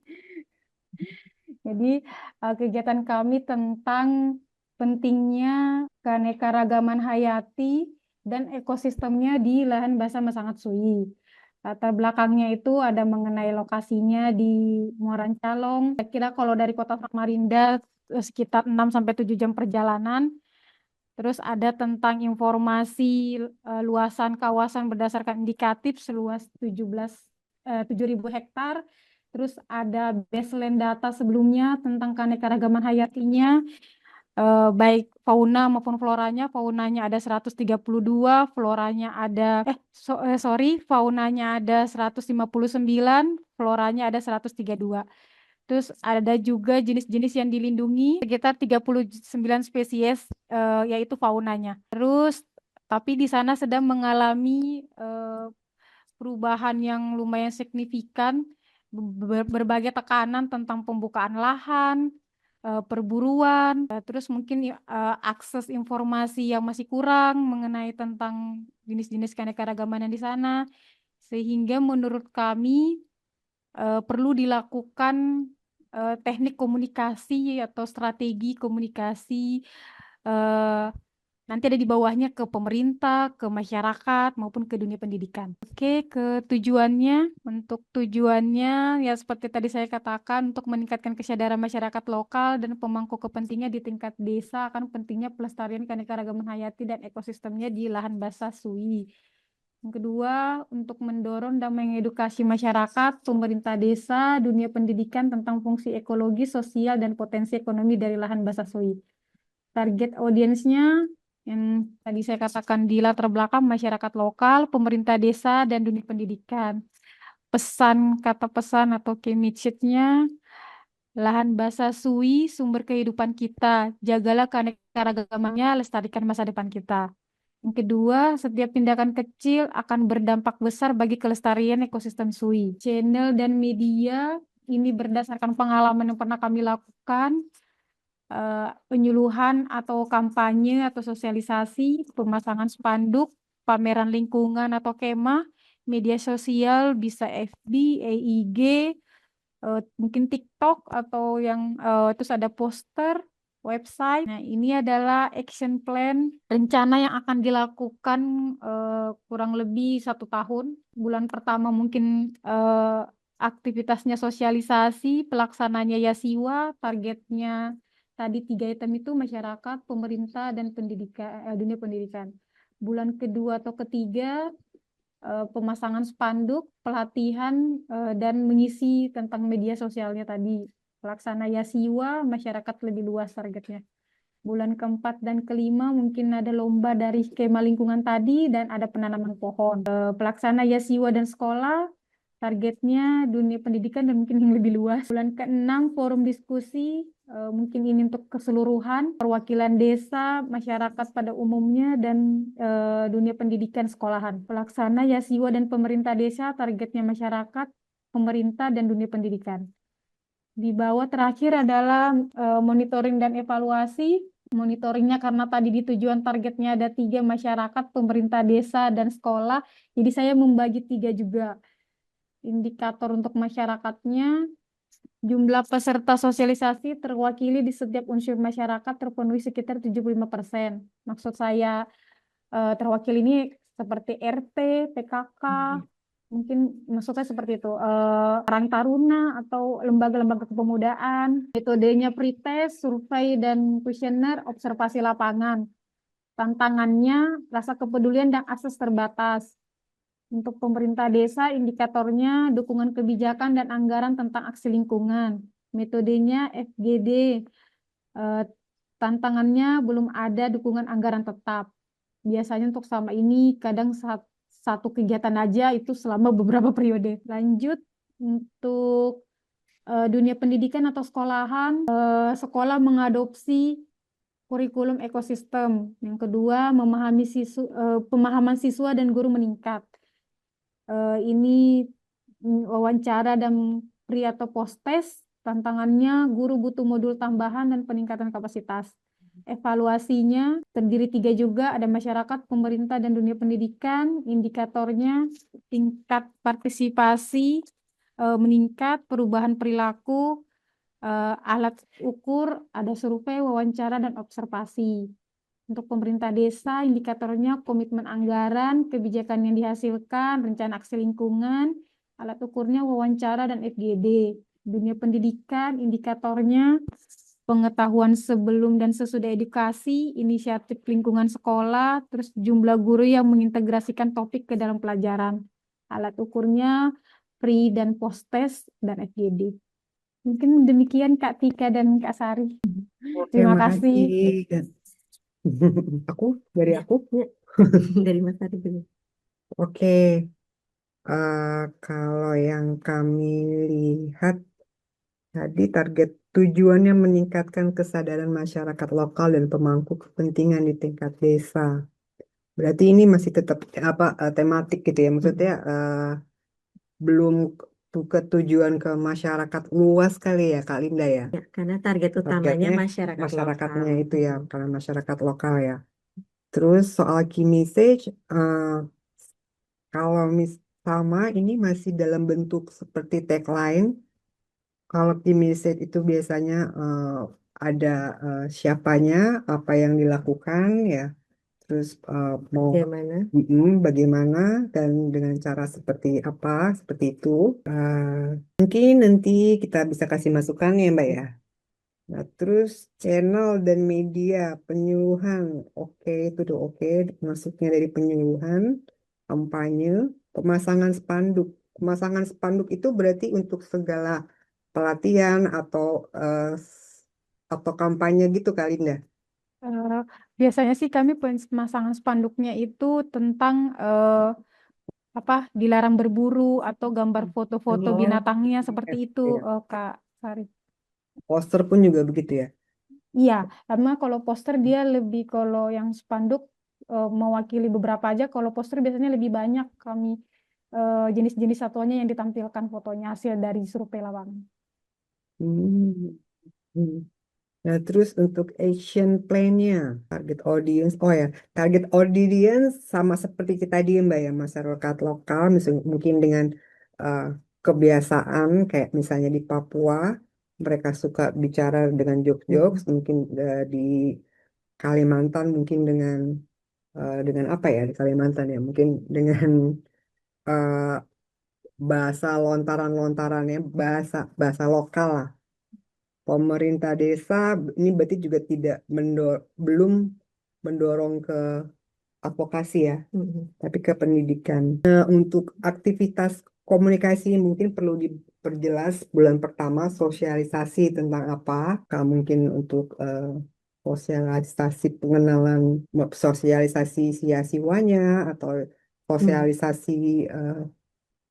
Speaker 8: Jadi kegiatan kami tentang pentingnya keanekaragaman hayati dan ekosistemnya di lahan basah Masangat Sui. Latar belakangnya itu ada mengenai lokasinya di Muaran Calong. Kira kalau dari kota Samarinda sekitar 6 sampai 7 jam perjalanan. Terus ada tentang informasi luasan kawasan berdasarkan indikatif seluas 7.000 hektar. Terus ada baseline data sebelumnya tentang keanekaragaman hayatinya, baik fauna maupun floranya. Faunanya ada 132, floranya ada faunanya ada 159, floranya ada 132. Terus ada juga jenis-jenis yang dilindungi sekitar 39 spesies, yaitu faunanya. Terus tapi di sana sedang mengalami perubahan yang lumayan signifikan, berbagai tekanan tentang pembukaan lahan, perburuan, terus mungkin akses informasi yang masih kurang mengenai tentang jenis-jenis keanekaragaman yang di sana, sehingga menurut kami perlu dilakukan teknik komunikasi atau strategi komunikasi, nanti ada di bawahnya ke pemerintah, ke masyarakat, maupun ke dunia pendidikan. Oke, ke tujuannya. Untuk tujuannya, ya seperti tadi saya katakan, untuk meningkatkan kesadaran masyarakat lokal dan pemangku kepentingan di tingkat desa akan pentingnya pelestarian keanekaragaman hayati dan ekosistemnya di lahan basah Sui. Yang kedua, untuk mendorong dan mengedukasi masyarakat, pemerintah desa, dunia pendidikan tentang fungsi ekologi, sosial, dan potensi ekonomi dari lahan basah Sui. Target audiensnya yang tadi saya katakan di latar belakang masyarakat lokal, pemerintah desa, dan dunia pendidikan. Kata pesan atau key message-nya, lahan basah Sui, sumber kehidupan kita. Jagalah keanekaragamannya, lestarikan masa depan kita. Yang kedua, setiap tindakan kecil akan berdampak besar bagi kelestarian ekosistem Sui. Channel dan media ini berdasarkan pengalaman yang pernah kami lakukan, penyuluhan atau kampanye atau sosialisasi, pemasangan spanduk, pameran lingkungan atau kemah, media sosial bisa FB, EIG, mungkin TikTok atau yang terus ada poster, website. Nah, ini adalah action plan, rencana yang akan dilakukan kurang lebih 1 tahun. Bulan pertama mungkin aktivitasnya sosialisasi, pelaksananya Yasiwa, targetnya tadi 3 item itu masyarakat, pemerintah, dan pendidikan, dunia pendidikan. Bulan kedua atau ketiga pemasangan spanduk, pelatihan, dan mengisi tentang media sosialnya tadi. Pelaksana Yasiwa, masyarakat lebih luas targetnya. Bulan keempat dan kelima mungkin ada lomba dari skema lingkungan tadi dan ada penanaman pohon. Pelaksana Yasiwa dan sekolah, targetnya dunia pendidikan dan mungkin yang lebih luas. Bulan ke-6 forum diskusi, mungkin ini untuk keseluruhan, perwakilan desa, masyarakat pada umumnya, dan dunia pendidikan sekolahan. Pelaksana Yasiwa dan pemerintah desa, targetnya masyarakat, pemerintah, dan dunia pendidikan. Di bawah terakhir adalah monitoring dan evaluasi. Monitoringnya karena tadi di tujuan targetnya ada 3, masyarakat, pemerintah desa, dan sekolah. Jadi saya membagi 3 juga. Indikator untuk masyarakatnya, jumlah peserta sosialisasi terwakili di setiap unsur masyarakat terpenuhi sekitar 75%. Maksud saya terwakili ini seperti RT, PKK, mungkin maksudnya seperti itu, Karang Taruna atau lembaga-lembaga kepemudaan. Metodenya pretest, survei, dan kuesioner, observasi lapangan. Tantangannya, rasa kepedulian dan akses terbatas. Untuk pemerintah desa, indikatornya dukungan kebijakan dan anggaran tentang aksi lingkungan. Metodenya FGD. Tantangannya belum ada dukungan anggaran tetap. Biasanya untuk selama ini kadang satu kegiatan aja itu selama beberapa periode. Lanjut untuk dunia pendidikan atau sekolahan, sekolah mengadopsi kurikulum ekosistem. Yang kedua, pemahaman siswa dan guru meningkat. Ini wawancara dan pre atau post test, tantangannya guru butuh modul tambahan dan peningkatan kapasitas. Evaluasinya terdiri 3 juga, ada masyarakat, pemerintah, dan dunia pendidikan. Indikatornya tingkat partisipasi meningkat, perubahan perilaku, alat ukur, ada survei, wawancara, dan observasi. Untuk pemerintah desa, indikatornya komitmen anggaran, kebijakan yang dihasilkan, rencana aksi lingkungan, alat ukurnya wawancara dan FGD. Dunia pendidikan, indikatornya pengetahuan sebelum dan sesudah edukasi, inisiatif lingkungan sekolah, terus jumlah guru yang mengintegrasikan topik ke dalam pelajaran. Alat ukurnya pre dan post test dan FGD. Mungkin demikian Kak Tika dan Kak Sari.
Speaker 4: Oke,
Speaker 8: Terima
Speaker 4: makasih.
Speaker 8: kasih.
Speaker 4: Dari
Speaker 2: Ya,
Speaker 4: aku.
Speaker 2: ya. Dari Mas Ari dulu.
Speaker 4: Oke, kalau yang kami lihat tadi target tujuannya meningkatkan kesadaran masyarakat lokal dan pemangku kepentingan di tingkat desa. Berarti ini masih tetap tematik gitu ya, maksudnya belum ke tujuan ke masyarakat luas kali ya Kak Linda ya.
Speaker 2: Ya, karena target utamanya
Speaker 4: Targetnya
Speaker 2: masyarakat
Speaker 4: masyarakatnya
Speaker 2: lokal.
Speaker 4: itu ya, karena masyarakat lokal ya. Terus soal key message, kalau sama ini masih dalam bentuk seperti tagline. Kalau key message itu biasanya ada siapanya, apa yang dilakukan ya, terus mau
Speaker 2: Bagaimana?
Speaker 4: bagaimana dan dengan cara seperti apa, seperti itu. Mungkin nanti kita bisa kasih masukan ya Mbak ya. Nah, terus channel dan media penyuluhan, oke itu tuh oke, masuknya dari penyuluhan, kampanye, pemasangan spanduk. Pemasangan spanduk itu berarti untuk segala pelatihan atau kampanye gitu kali Linda.
Speaker 8: Eh, biasanya sih kami pemasangan spanduknya itu tentang dilarang berburu atau gambar foto-foto
Speaker 4: Oh,
Speaker 8: binatangnya seperti itu,
Speaker 4: iya.
Speaker 8: Kak Sari.
Speaker 4: Poster pun juga begitu ya.
Speaker 8: Iya, karena kalau poster dia lebih, kalau yang spanduk mewakili beberapa aja, kalau poster biasanya lebih banyak kami jenis-jenis satuannya yang ditampilkan fotonya hasil dari survei lapangan.
Speaker 4: Hmm. Hmm. Nah, terus untuk action plan-nya, target audience, oh ya, target audience sama seperti kita tadi Mbak ya, masyarakat lokal, mungkin dengan uh, kebiasaan kayak misalnya di Papua, mereka suka bicara dengan jokes-jokes, mungkin di Kalimantan mungkin dengan apa ya di Kalimantan ya, mungkin dengan uh, bahasa lontaran-lontarannya, bahasa bahasa lokal lah. Pemerintah desa ini berarti juga tidak belum mendorong ke advokasi ya, tapi ke pendidikan. Nah, untuk aktivitas komunikasi mungkin perlu diperjelas bulan pertama sosialisasi tentang apa, mungkin untuk sosialisasi pengenalan, sosialisasi siswanya atau sosialisasi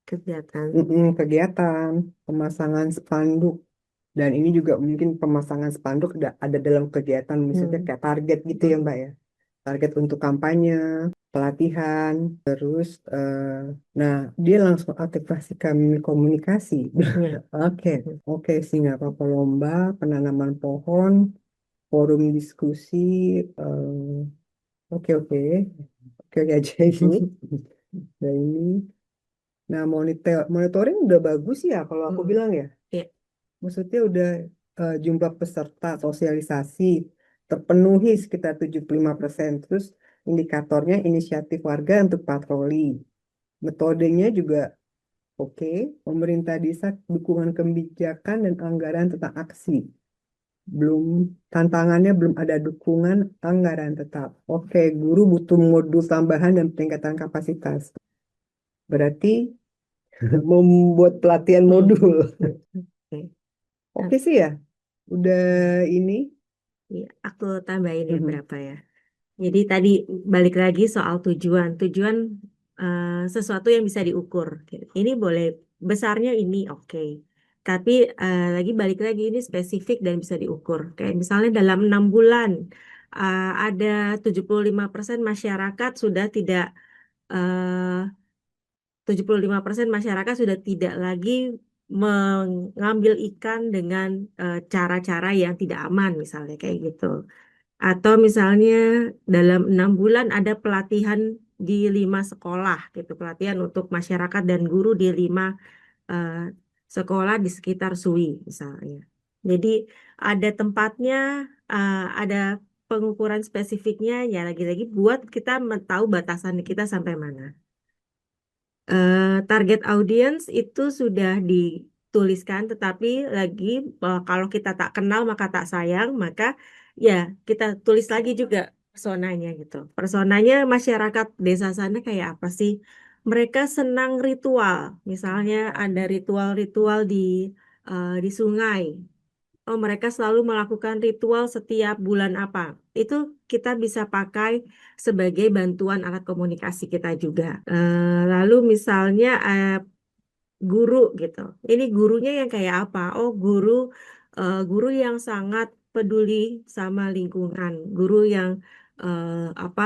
Speaker 2: Kegiatan.
Speaker 4: kegiatan, pemasangan spanduk. Dan ini juga mungkin pemasangan spanduk ada dalam kegiatan, misalnya kayak target gitu ya Mbak ya. Target untuk kampanye, pelatihan, terus, nah dia langsung aktivasi kami komunikasi. Oke, oke sih nggak apa-apa lomba, penanaman pohon, forum diskusi, oke oke, oke aja ini. Dan ini, nah monitoring udah bagus ya kalau aku bilang ya.
Speaker 2: Iya.
Speaker 4: Maksudnya udah jumlah peserta sosialisasi terpenuhi sekitar 75%. Terus indikatornya inisiatif warga untuk patroli. Metodenya juga oke. Pemerintah desa dukungan kebijakan dan anggaran tentang aksi. Tantangannya belum ada dukungan anggaran tetap. Oke, guru butuh modul tambahan dan peningkatan kapasitas. Berarti membuat pelatihan modul.
Speaker 2: Oke.
Speaker 4: Oke sih ya. Udah ini.
Speaker 2: Iya, aku tambahin ya berapa ya. Jadi tadi balik lagi soal tujuan. Tujuan sesuatu yang bisa diukur. Ini boleh besarnya ini oke. Tapi lagi balik lagi ini spesifik dan bisa diukur. Kayak misalnya dalam 6 bulan ada 75% masyarakat sudah tidak eh, 75% masyarakat sudah tidak lagi mengambil ikan dengan cara-cara yang tidak aman misalnya kayak gitu. Atau misalnya dalam 6 bulan ada pelatihan di 5 sekolah gitu, pelatihan untuk masyarakat dan guru di 5 sekolah di sekitar SUI misalnya. Jadi ada tempatnya, ada pengukuran spesifiknya, ya lagi-lagi buat kita tahu batasan kita sampai mana. Target audience itu sudah dituliskan, tetapi lagi kalau kita tak kenal maka tak sayang, maka ya kita tulis lagi juga personanya gitu. Personanya masyarakat desa sana kayak apa sih? Mereka senang ritual, misalnya ada ritual-ritual di sungai. Oh, mereka selalu melakukan ritual setiap bulan apa. Itu kita bisa pakai sebagai bantuan alat komunikasi kita juga. Lalu misalnya guru gitu. Ini gurunya yang kayak apa? Oh, guru yang sangat peduli sama lingkungan. Guru yang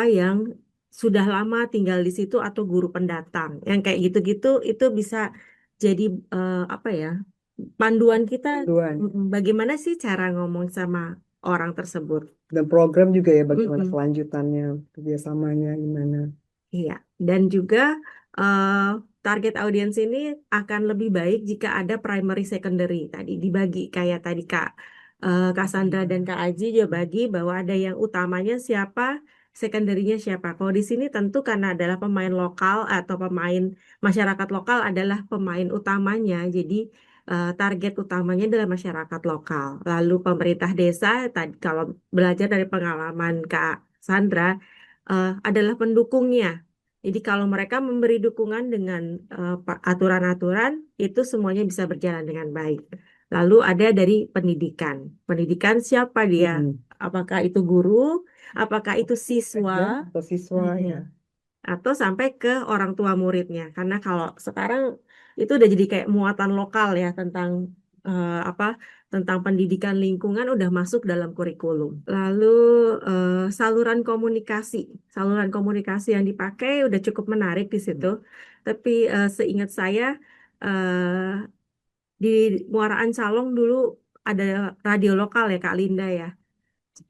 Speaker 2: yang sudah lama tinggal di situ atau guru pendatang. Yang kayak gitu-gitu itu bisa jadi apa ya? Panduan kita
Speaker 4: Panduan.
Speaker 2: bagaimana sih cara ngomong sama orang tersebut.
Speaker 4: Dan program juga ya, bagaimana
Speaker 2: Mm-mm.
Speaker 4: kelanjutannya, kerjasamanya gimana.
Speaker 2: Iya, dan juga eh, target audiens ini akan lebih baik jika ada primary secondary tadi dibagi kayak tadi Kak Sandra dan Kak Aji juga bagi bahwa ada yang utamanya siapa, secondary-nya siapa. Kalau di sini tentu karena adalah pemain lokal atau pemain masyarakat lokal adalah pemain utamanya, jadi target utamanya adalah masyarakat lokal. Lalu pemerintah desa tadi kalau belajar dari pengalaman Kak Sandra adalah pendukungnya. Jadi kalau mereka memberi dukungan dengan aturan-aturan, itu semuanya bisa berjalan dengan baik. Lalu ada dari pendidikan. Pendidikan siapa dia? Apakah itu guru? Apakah itu siswa?
Speaker 4: Atau siswa
Speaker 2: Mm-mm.
Speaker 4: ya.
Speaker 2: Atau sampai ke orang tua muridnya. Karena kalau sekarang itu udah jadi kayak muatan lokal ya tentang apa tentang pendidikan lingkungan udah masuk dalam kurikulum. Lalu saluran komunikasi yang dipakai udah cukup menarik di situ. Tapi seingat saya eh, di Muara Ancalong dulu ada radio lokal ya Kak Linda ya.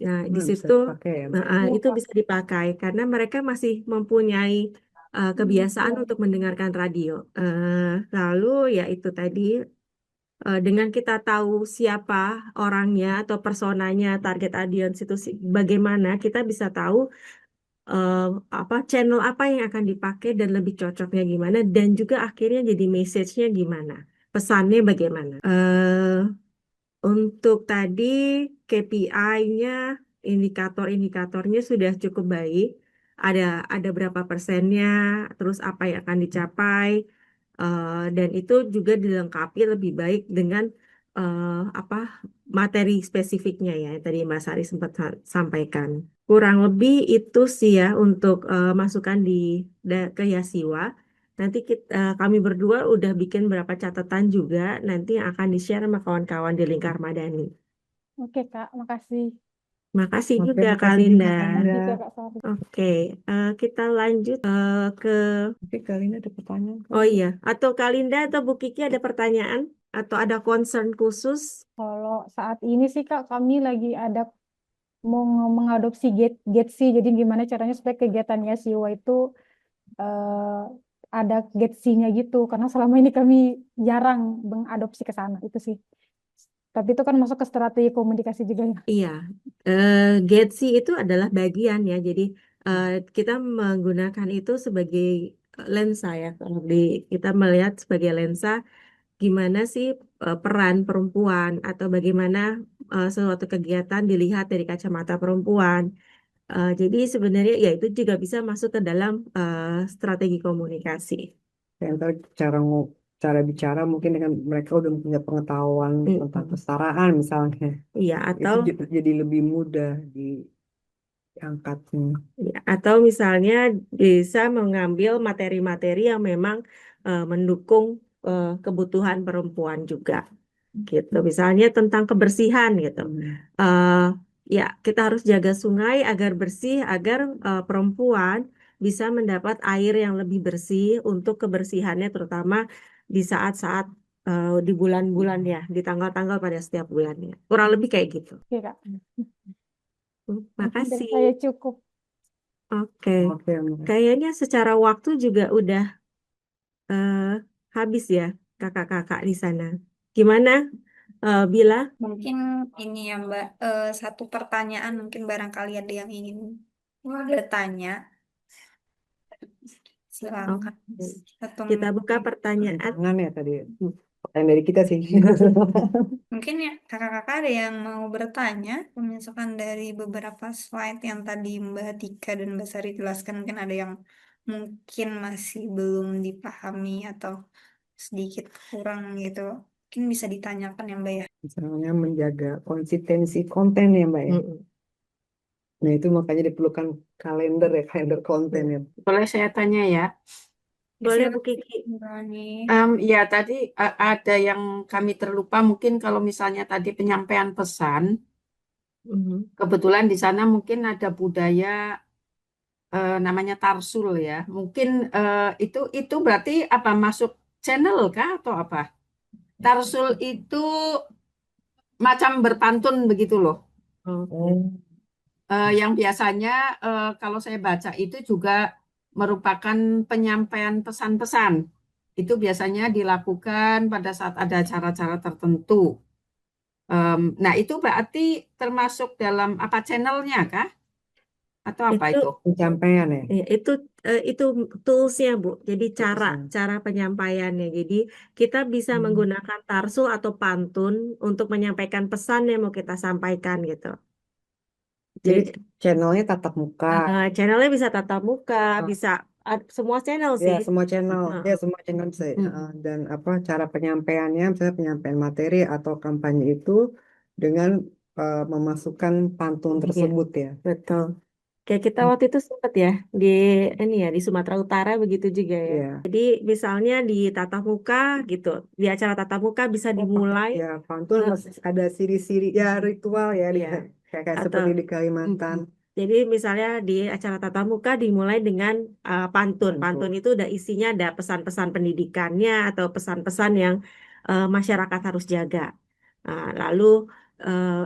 Speaker 2: Nah, di
Speaker 4: Bisa
Speaker 2: situ
Speaker 4: dipakai ya.
Speaker 2: itu bisa dipakai karena mereka masih mempunyai kebiasaan untuk mendengarkan radio. Lalu ya itu tadi dengan kita tahu siapa orangnya atau personanya, target audience itu bagaimana, kita bisa tahu eh, channel apa yang akan dipakai dan lebih cocoknya gimana dan juga akhirnya jadi message-nya gimana, pesannya bagaimana. Untuk tadi KPI-nya, indikator-indikatornya sudah cukup baik. Ada berapa persennya, terus apa yang akan dicapai, dan itu juga dilengkapi lebih baik dengan apa materi spesifiknya ya, yang tadi Mas Ari sempat sampaikan. Kurang lebih itu sih ya untuk masukan ke Yasiwa. Nanti kami berdua udah bikin beberapa catatan juga, nanti yang akan di-share sama kawan-kawan di Lingkar Madani.
Speaker 8: Oke, Kak, makasih.
Speaker 2: Makasih
Speaker 4: Oke,
Speaker 2: juga Kak
Speaker 4: makasih
Speaker 2: Linda.
Speaker 4: juga, Kak Linda.
Speaker 8: Juga, Kak Sari.
Speaker 2: Oke, kita lanjut ke...
Speaker 4: Oke, Kak Linda ada pertanyaan?
Speaker 2: Oh iya, atau Kak Linda atau Bu Kiki ada pertanyaan? Atau ada concern khusus?
Speaker 8: Kalau saat ini sih, Kak, kami lagi ada mau mengadopsi Getsi. Jadi gimana caranya supaya kegiatannya Siwa itu eh, ada Getsi-nya gitu. Karena selama ini kami jarang mengadopsi ke sana. Itu sih. Tapi itu kan masuk ke strategi komunikasi juga ya.
Speaker 2: Iya, Getsi itu adalah bagian ya. Jadi kita menggunakan itu sebagai lensa ya. Kalau kita melihat sebagai lensa, gimana sih peran perempuan atau bagaimana suatu kegiatan dilihat dari kacamata perempuan. Jadi sebenarnya ya itu juga bisa masuk ke dalam strategi komunikasi.
Speaker 4: Yang tadi cara bicara mungkin dengan mereka udah punya pengetahuan tentang kesetaraan misalnya.
Speaker 2: Iya,
Speaker 4: Itu
Speaker 2: atau
Speaker 4: jadi lebih mudah diangkatnya.
Speaker 2: ya, atau misalnya bisa mengambil materi-materi yang memang mendukung kebutuhan perempuan juga, gitu. Misalnya tentang kebersihan, gitu. Ya, kita harus jaga sungai agar bersih, agar perempuan bisa mendapat air yang lebih bersih untuk kebersihannya, terutama di saat-saat di bulan-bulan ya, di tanggal-tanggal pada setiap bulannya. Kurang lebih kayak gitu.
Speaker 8: Oke, Kak. Mungkin dari
Speaker 2: Makasih.
Speaker 8: saya cukup.
Speaker 2: Oke.
Speaker 4: Oke, Mbak.
Speaker 2: Kayaknya secara waktu juga udah eh, habis ya kakak-kakak di sana. Gimana, Bila?
Speaker 1: Mungkin ini ya Mbak, satu pertanyaan mungkin barangkali ada yang ingin bertanya, silakan.
Speaker 2: Oke.
Speaker 1: Atau
Speaker 2: Kita buka
Speaker 4: Ada
Speaker 2: pertanyaan.
Speaker 4: tangan ya tadi. Pertanyaan dari kita sih.
Speaker 1: mungkin ya kakak-kakak ada yang mau bertanya, misalkan dari beberapa slide yang tadi Mbak Tika dan Mbak Sari jelaskan, mungkin ada yang mungkin masih belum dipahami atau sedikit kurang gitu. Mungkin bisa ditanyakan ya Mbak ya.
Speaker 4: Misalnya menjaga konsistensi konten ya, Mbak ya.
Speaker 2: Mm-mm.
Speaker 4: Nah, itu makanya diperlukan kalender ya, kalender konten ya.
Speaker 6: Boleh saya tanya ya?
Speaker 2: Boleh Bu
Speaker 1: Silakan
Speaker 2: Kiki.
Speaker 1: Mbak Ani.
Speaker 6: Ya tadi ada yang kami terlupa mungkin kalau misalnya tadi penyampaian pesan,
Speaker 2: Mhm.
Speaker 6: kebetulan di sana mungkin ada budaya namanya tarsul ya. Mungkin itu berarti apa masuk channel kah atau apa? Tarsul itu macam berpantun begitu loh.
Speaker 2: Oke.
Speaker 6: Yang biasanya kalau saya baca itu juga merupakan penyampaian pesan-pesan. Itu biasanya dilakukan pada saat ada acara-acara tertentu. Nah, itu berarti termasuk dalam apa channelnya kah? Atau apa
Speaker 2: Itu
Speaker 6: itu?
Speaker 4: Pencapaian ya.
Speaker 2: ya, itu toolsnya Bu. Jadi cara
Speaker 4: Toolsnya.
Speaker 2: penyampaiannya. Jadi kita bisa menggunakan tarsul atau pantun untuk menyampaikan pesan yang mau kita sampaikan gitu.
Speaker 4: Jadi
Speaker 2: Jadi
Speaker 4: channelnya tatap muka.
Speaker 2: channelnya bisa tatap muka,
Speaker 4: Ah,
Speaker 2: bisa semua channel
Speaker 4: Ya,
Speaker 2: sih.
Speaker 4: semua channel. Ya,
Speaker 2: Heeh.
Speaker 4: semua channel bisa.
Speaker 6: Hmm.
Speaker 4: Dan apa cara penyampaiannya, misalnya penyampaian materi atau kampanye itu dengan memasukkan pantun
Speaker 2: Iya,
Speaker 4: tersebut ya.
Speaker 2: betul. Kayak kita waktu itu sempat ya di ini ya di Sumatera Utara begitu juga ya.
Speaker 4: Ya.
Speaker 2: Jadi misalnya di tatap muka gitu, di acara tatap muka bisa dimulai
Speaker 4: Ya, pantun
Speaker 2: eh,
Speaker 4: masih ada siri-siri ya ritual ya
Speaker 2: ya
Speaker 4: kayak
Speaker 2: atau
Speaker 4: seperti di Kalimantan.
Speaker 2: jadi misalnya di acara tatap muka dimulai dengan pantun. Pantun itu udah isinya ada pesan-pesan pendidikannya atau pesan-pesan yang masyarakat harus jaga. Lalu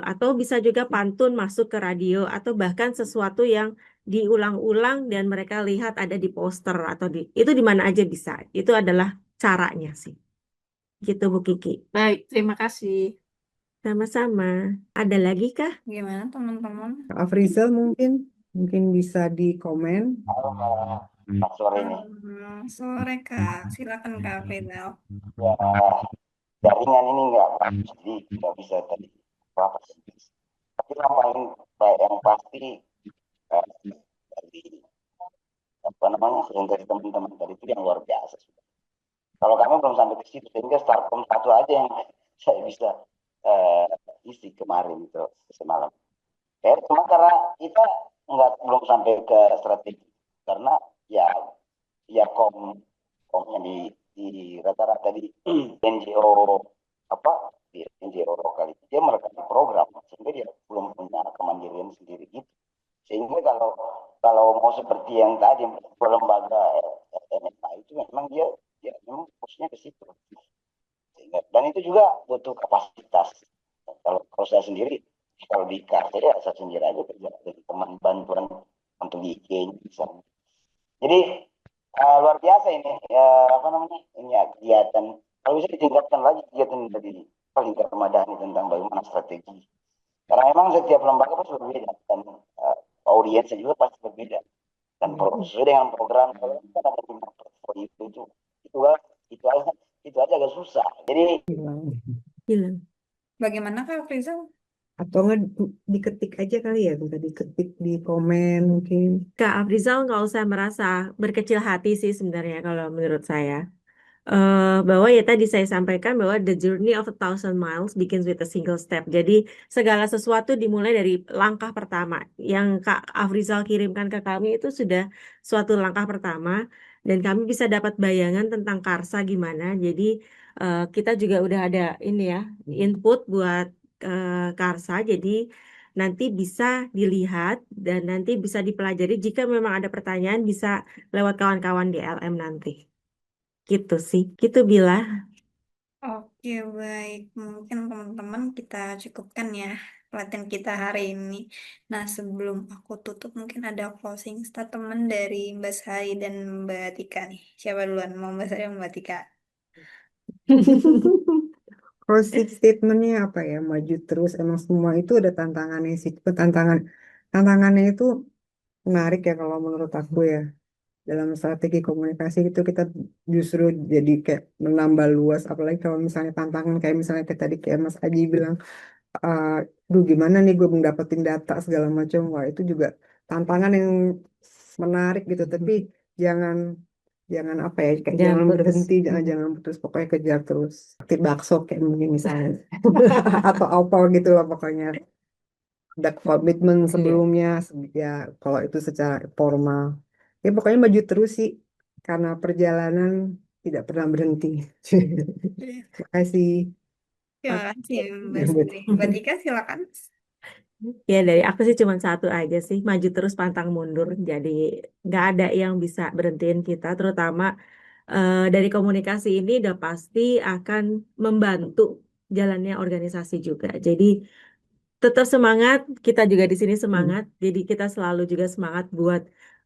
Speaker 2: atau bisa juga pantun masuk ke radio atau bahkan sesuatu yang diulang-ulang dan mereka lihat ada di poster atau itu di mana aja bisa. Itu adalah caranya sih. Gitu Bu Kiki.
Speaker 6: Baik, terima kasih.
Speaker 2: Sama-sama. Ada lagi kah?
Speaker 1: Gimana teman-teman?
Speaker 4: Kak Afrizal mungkin bisa di komen.
Speaker 7: Halo, Kak. Sore ini.
Speaker 1: Sore Kak, silakan Kak Fedal.
Speaker 7: Ya, jaringan ini nggak bagus, jadi nggak bisa tadi apa sih. Tapi yang paling baik yang pasti dari apa namanya yang dari teman-teman tadi itu yang luar biasa. Kalau kami belum sampai ke situ, sehingga Starcom 1 aja yang saya bisa isi kemarin itu semalam. Cuma karena kita belum sampai ke strategi, karena ya komnya di rata-rata di NGO apa di NGO lokal itu dia merekam program sehingga dia belum punya kemandirian sendiri gitu. Sehingga kalau mau seperti yang tadi lembaga NMA itu memang dia memang fokusnya ke situ. Dan itu juga butuh kapasitas. Kalau saya sendiri kalau di kartu ya saya sendiri aja kerja dari teman bantuan untuk bikin bisa. Jadi luar biasa ini apa namanya ini ya, kegiatan kalau bisa ditingkatkan lagi kegiatan dari Lingkar Ramadhani tentang bagaimana strategi karena memang setiap lembaga pasti berbeda dan audiensnya juga pasti berbeda dan sesuai dengan program kalau kan ada 5 portfolio itu aja agak susah jadi
Speaker 2: Bilang.
Speaker 1: Bagaimana Kak Frizal?
Speaker 4: Atau nggak diketik aja kali ya, bisa diketik di komen mungkin.
Speaker 2: Kak Afrizal nggak usah merasa berkecil hati sih sebenarnya kalau menurut saya. Bahwa ya tadi saya sampaikan bahwa the journey of 1,000 miles begins with a single step. Jadi segala sesuatu dimulai dari langkah pertama. Yang Kak Afrizal kirimkan ke kami itu sudah suatu langkah pertama dan kami bisa dapat bayangan tentang Karsa gimana. Jadi kita juga udah ada ini ya input buat Karsa. Jadi nanti bisa dilihat dan nanti bisa dipelajari jika memang ada pertanyaan bisa lewat kawan-kawan di LM nanti. Gitu sih, gitu Bila.
Speaker 1: Oke, baik. Mungkin teman-teman kita cukupkan ya. pelatihan kita hari ini. Nah, sebelum aku tutup, mungkin ada closing statement dari Mbak Sari dan Mbak Tika nih. Siapa duluan? Mau Mbak Sari atau Mbak Tika?
Speaker 4: Closing statementnya apa ya? Maju terus. Emang semua itu ada tantangannya sih. Tantangannya itu menarik ya kalau menurut aku ya. Dalam strategi komunikasi itu kita justru jadi kayak menambah luas. Apalagi kalau misalnya tantangan kayak misalnya kayak tadi kayak Mas Aji bilang, duh gimana nih gue mendapatkan data segala macam. Wah itu juga tantangan yang menarik gitu. Tapi jangan jangan apa ya, kayak
Speaker 2: Jangan
Speaker 4: jangan
Speaker 2: putus.
Speaker 4: berhenti, jangan putus, pokoknya kejar terus. Seperti bakso kayak mungkin misalnya atau apa gitu lah pokoknya. Ada komitmen
Speaker 2: Iya.
Speaker 4: sebelumnya, ya kalau itu secara formal. Ya pokoknya maju terus sih, karena perjalanan tidak pernah berhenti. Terima kasih.
Speaker 1: Terima
Speaker 4: Oke.
Speaker 1: kasih Mbak Sari. Mbak Tika silakan.
Speaker 2: Ya dari aku sih cuma satu aja sih, maju terus pantang mundur. Jadi nggak ada yang bisa berhentiin kita, terutama dari komunikasi ini udah pasti akan membantu jalannya organisasi juga. Jadi tetap semangat, kita juga di sini semangat. Jadi kita selalu juga semangat buat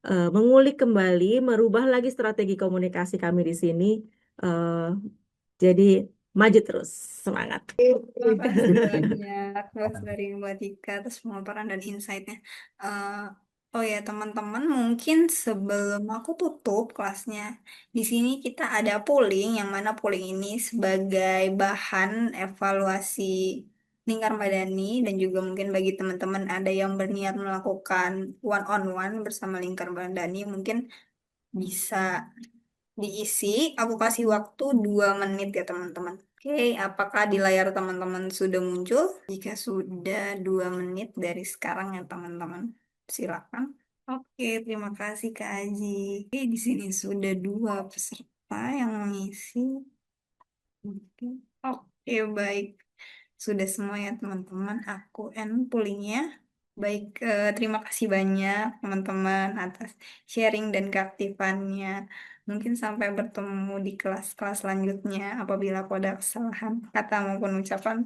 Speaker 2: mengulik kembali, merubah lagi strategi komunikasi kami di sini. Eh, jadi maju terus, semangat.
Speaker 1: Terima kasih banyak Mbak Sari, Mbak Tika atas pemaparan dan insight-nya. Eh, oh ya teman-teman, mungkin sebelum aku tutup kelasnya, di sini kita ada polling, yang mana polling ini sebagai bahan evaluasi lingkar madani dan juga mungkin bagi teman-teman ada yang berniat melakukan one on one bersama lingkar madani, mungkin bisa diisi. Aku kasih waktu 2 menit ya teman-teman. Oke, apakah di layar teman-teman sudah muncul? Jika sudah 2 menit dari sekarang ya teman-teman, silakan. Oke, terima kasih Kak Aji. Oke, di sini sudah 2 peserta yang mengisi. Oke, oke, baik. Sudah semua ya teman-teman. Aku end pollingnya. Baik, terima kasih banyak teman-teman atas sharing dan keaktifannya. Mungkin sampai bertemu di kelas-kelas selanjutnya. Apabila aku ada kesalahan kata maupun ucapan,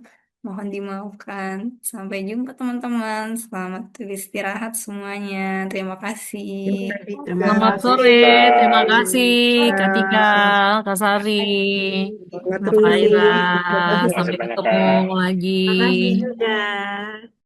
Speaker 1: mohon dimaafkan. Sampai jumpa teman-teman. Selamat beristirahat semuanya. Terima kasih.
Speaker 4: Terima
Speaker 5: Selamat
Speaker 4: kasih,
Speaker 5: sore, terima
Speaker 4: Kak.
Speaker 5: kasih Kak Tika, Kak Sari,
Speaker 4: Semangat
Speaker 2: Terima
Speaker 5: Kak
Speaker 4: terus.
Speaker 2: kasih.
Speaker 5: Faira.
Speaker 3: Terima kasih
Speaker 5: Sampai
Speaker 3: banyak,
Speaker 5: ketemu
Speaker 3: Kak.
Speaker 5: lagi.
Speaker 2: Terima kasih juga.